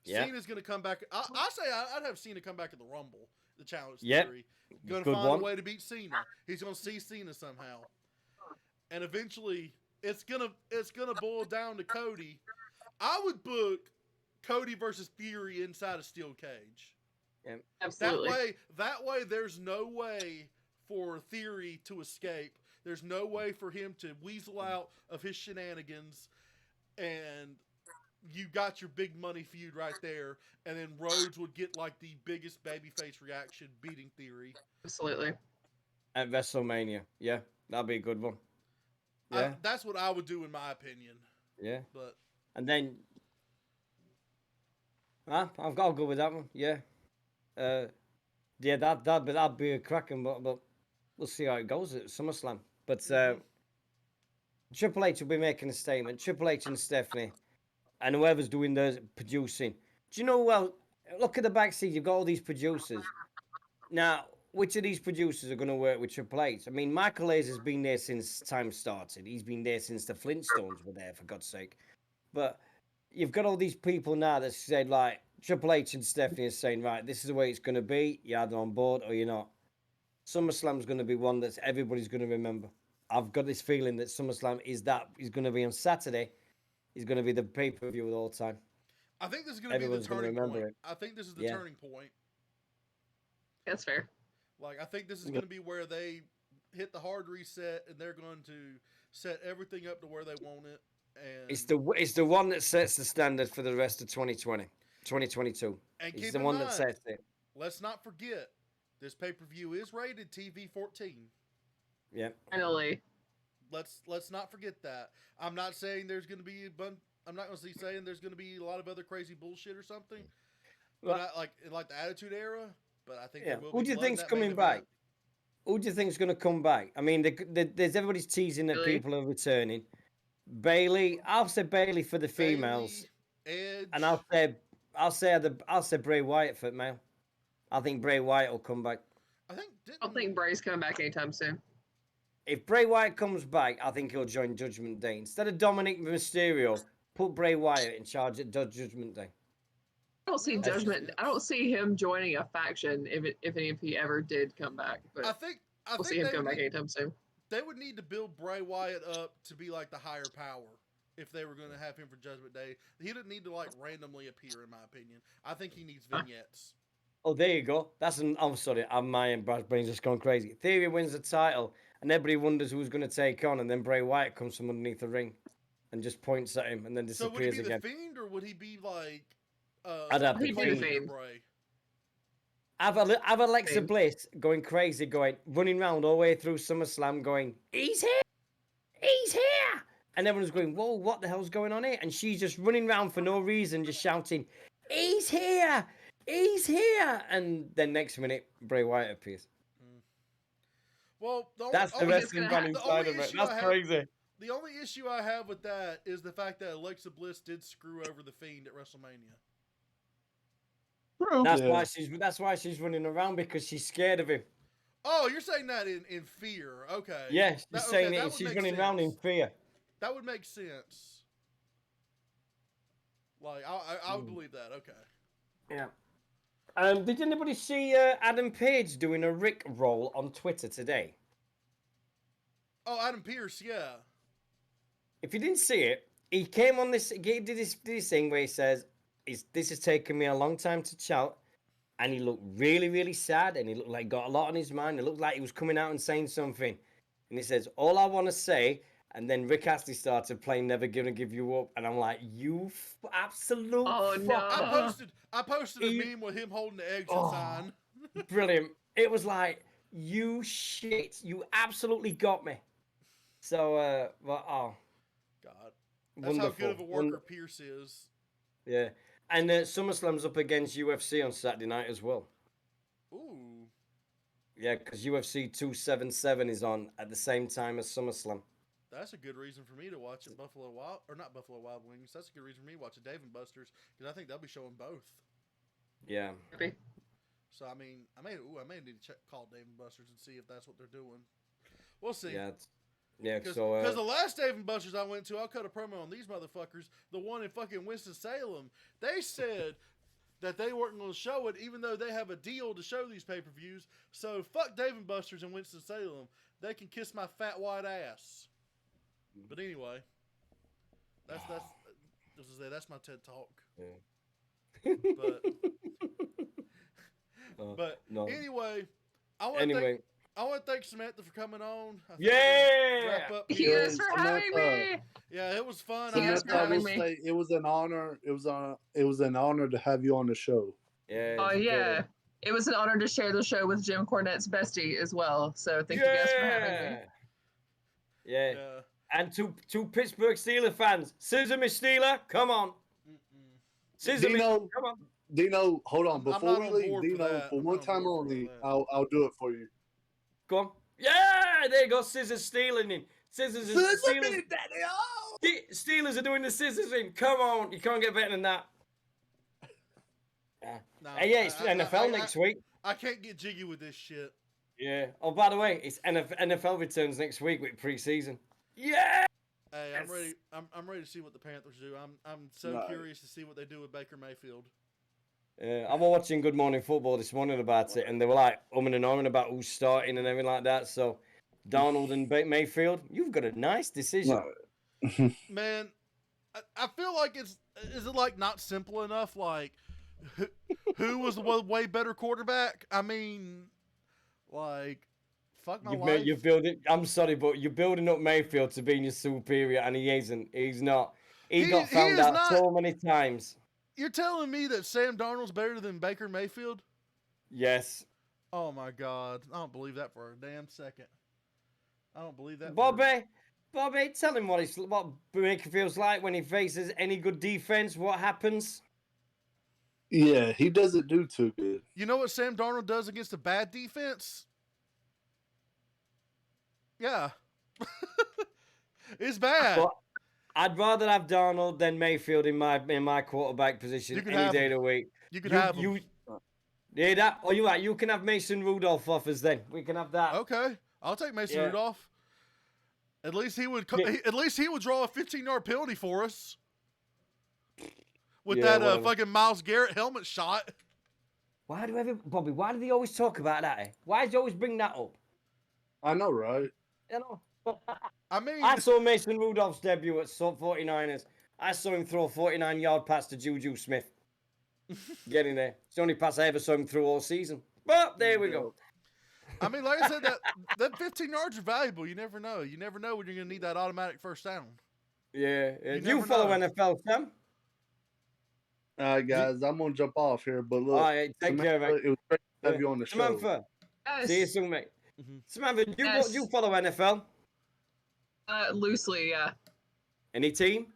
Yeah. Cena's going to come back. I say I'd have Cena come back at the Rumble, the challenge Theory. Going to find a way to beat Cena. He's going to see Cena somehow. And eventually, it's gonna boil down to Cody. I would book Cody versus Theory inside a steel cage. Yeah. Absolutely. That way, there's no way for Theory to escape. There's no way for him to weasel out of his shenanigans. And you got your big money feud right there. And then Rhodes would get like the biggest babyface reaction beating Theory. Absolutely. At WrestleMania. Yeah, that'd be a good one. Yeah. That's what I would do in my opinion. Yeah. But and then I've got to go with that one. Yeah. That'd be a cracking, but we'll see how it goes at SummerSlam. But Triple H will be making a statement. Triple H and Stephanie, and whoever's doing the producing. Do you know? Well, look at the backstage. You've got all these producers. Now, which of these producers are going to work with Triple H? I mean, Michael Hayes has been there since time started. He's been there since the Flintstones were there, for God's sake. But you've got all these people now that said, like, Triple H and Stephanie are saying, right, this is the way it's going to be. You're either on board or you're not. SummerSlam's going to be one that everybody's going to remember. I've got this feeling that SummerSlam is going to be on Saturday. Is going to be the pay-per-view of all time. I think this is going to be the turning point. I think this is the turning point. That's fair. Like, I think this is going to be where they hit the hard reset and they're going to set everything up to where they want it. And it's the one that sets the standard for the rest of 2020, 2022. And it's the one that sets it. Let's not forget, this pay-per-view is rated TV-14. Yeah. Finally. Let's not forget that. I'm not saying there's going to be I'm not going to saying there's going to be a lot of other crazy bullshit or something. But like the Attitude Era. But I think who do you think's coming back? Who do you think's going to come back? I mean, there's everybody's teasing that people are returning. Bailey, I'll say Bailey for the females, Edge. And I'll say Bray Wyatt for the male. I think Bray Wyatt will come back. I don't think Bray's coming back anytime soon. If Bray Wyatt comes back, I think he'll join Judgment Day instead of Dominic Mysterio. Put Bray Wyatt in charge at Judgment Day. I don't see Judgment. I don't see him joining a faction if he ever did come back. But I think we'll see him come back anytime soon. They would need to build Bray Wyatt up to be like the higher power if they were going to have him for Judgment Day. He didn't need to like randomly appear, in my opinion. I think he needs vignettes. Oh, there you go. I'm sorry. My brain's just gone crazy. Theory wins the title, and everybody wonders who's going to take on, and then Bray Wyatt comes from underneath the ring and just points at him and then disappears again. So would he be the Fiend, or would he be like... I'd have the Fiend. Have Alexa Bliss going crazy, running around all the way through SummerSlam going, he's here! He's here! And everyone's going, whoa, what the hell's going on here? And she's just running around for no reason, just shouting, he's here! He's here! And then next minute, Bray Wyatt appears. Well, That's the only- wrestling gonna fan have- the inside only of it. issue I That's have- crazy. The only issue I have with that is the fact that Alexa Bliss did screw over the Fiend at WrestleMania. True. That's why she's running around, because she's scared of him. Oh, you're saying that in fear. Okay. Yeah, she's That- saying that it. would She's make running around in sense. fear. That would make sense. Like, I would believe that. Okay. Yeah. Did anybody see Adam Page doing a Rick roll on Twitter today? Oh, Adam Pearce, yeah. If you didn't see it, he came on this. He did this thing where he says, "This has taken me a long time to shout," and he looked really, really sad, and he looked like he got a lot on his mind. It looked like he was coming out and saying something, and he says, "All I want to say." And then Rick Astley started playing "Never Gonna Give You Up," and I'm like, "You absolute Oh, no. fucker." I posted a meme with him holding the exit sign. Brilliant. It was like, "You shit, you absolutely got me." So, but God. That's wonderful. how good of a worker Pierce is. Yeah. And SummerSlam's up against UFC on Saturday night as well. Ooh. Yeah, because UFC 277 is on at the same time as SummerSlam. That's a good reason for me to watch it. Not Buffalo Wild Wings. That's a good reason for me to watch it. Dave and Buster's, because I think they'll be showing both. Yeah. Maybe. So I may need to call Dave and Buster's and see if that's what they're doing. We'll see. Yeah. Yeah. Because So. the last Dave and Buster's I went to, I'll cut a promo on these motherfuckers. The one in fucking Winston-Salem. They said that they weren't going to show it, even though they have a deal to show these pay-per-views. So fuck Dave and Buster's in Winston-Salem. They can kiss my fat white ass. But anyway, that's my TED talk. Yeah. But no. anyway, I want to thank Samantha for coming on. I think Yeah. wrap up Thank here. you guys for having me. Yeah, it was fun. Thank you guys Samantha, for I having will me. say it was an honor. It was an honor to have you on the show. Yeah. Oh, yeah. It was an honor to share the show with Jim Cornette's bestie as well. So thank you guys for having me. Yeah. Yeah. And two Pittsburgh Steelers fans. Scissor me, Steeler. Come on. Scissor me. Dino, Come on. Dino, hold on. I'm Before not we on leave, board for Dino, that. for I'm one not on time board for only, that. I'll do it for you. Go on. Yeah, there you go. Scissors stealing in. Scissors and Steelers. Steelers are doing the scissors in. Come on. You can't get better than that. No, Hey, yeah, it's NFL next week. I can't get jiggy with this shit. Yeah. Oh, by the way, it's NFL returns next week with preseason. Yeah. Hey, I'm Yes. ready. I'm ready to see what the Panthers do. I'm so Right. curious to see what they do with Baker Mayfield. I was watching Good Morning Football this morning about it, and they were like umming and ahhing about who's starting and everything like that. So, Donald and Mayfield, you've got a nice decision. Man, I feel like is it like not simple enough? Like, who was the way better quarterback? I mean, like, fuck my life. You're building. I'm sorry, but you're building up Mayfield to being your superior, and he isn't. He's not. He got He found is out not. so many times. You're telling me that Sam Darnold's better than Baker Mayfield? Yes, Oh my God, I don't believe that for a damn second. I don't believe that. Bobby, tell him what Baker feels like when he faces any good defense. What happens? Yeah, he doesn't do too good. You know what Sam Darnold does against a bad defense? Yeah. It's bad. But I'd rather have Darnold than Mayfield in my quarterback position You can any have day him. of the week. You could have him. you. Yeah, that. Oh, you right. You can have Mason Rudolph off us then. We can have that. Okay, I'll take Mason Yeah. Rudolph. At least he would. Yeah. At least he would draw a 15-yard penalty for us with Yeah, that whatever. fucking Myles Garrett helmet shot. Why do they always talk about that? Why do you always bring that up? I know, right? You know. I mean, I saw Mason Rudolph's debut at 49ers. I saw him throw a 49-yard pass to Juju Smith. Get in there. It's the only pass I ever saw him through all season. But there we go. like I said, that 15 yards are valuable. You never know. You never know when you're gonna need that automatic first down. Yeah. You Do you never follow know. NFL, Sam? All right, guys, I'm gonna jump off here, but look, All right, take care, Samantha, mate. it was great to have you on the show. Samantha, Yes. see you soon, mate. Mhm. Samantha, do Yes. you follow NFL? Loosely, yeah. Any team?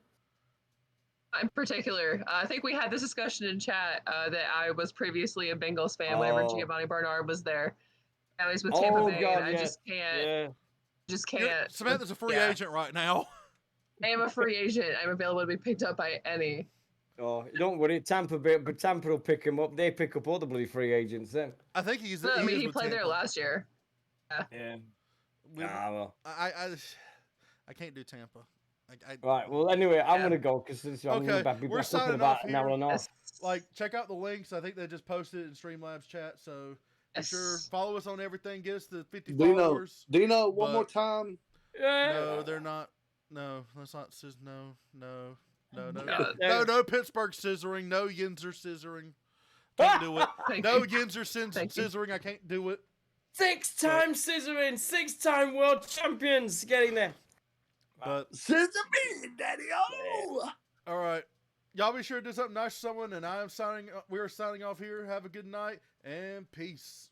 In particular, I think we had this discussion in chat that I was previously a Bengals fan whenever Oh. Giovanni Bernard was there. At least with Tampa Oh Bay, God, and I yeah. just can't. Yeah. Just can't. Samantha's a free yeah. agent right now. I am a free agent. I'm available to be picked up by any. Oh, don't worry, Tampa will pick him up. They pick up all the bloody free agents then. I think he's. No, I mean, is he with played there Tampa. last year. Yeah. We- Well. I can't do Tampa. Right. Well, anyway, I'm Yeah. gonna go because I'm Okay, gonna be we're back up in signing about off an hour here. and a half. Like, check out the links. I think they just posted it in Streamlabs chat. So be sure follow us on everything. Get us to 50 followers. Dino, one but- more time. No, they're not. No, that's not. No. God. No Pittsburgh scissoring. No Yinzer scissoring. Can't do it. Thank No you. Yinzer Thank you. scissoring. I can't do it. 6-time scissoring, 6-time world champions getting there. But Scissor me, Daddy. Oh. all right, y'all be sure to do something nice for someone. And we are signing off here. Have a good night and peace.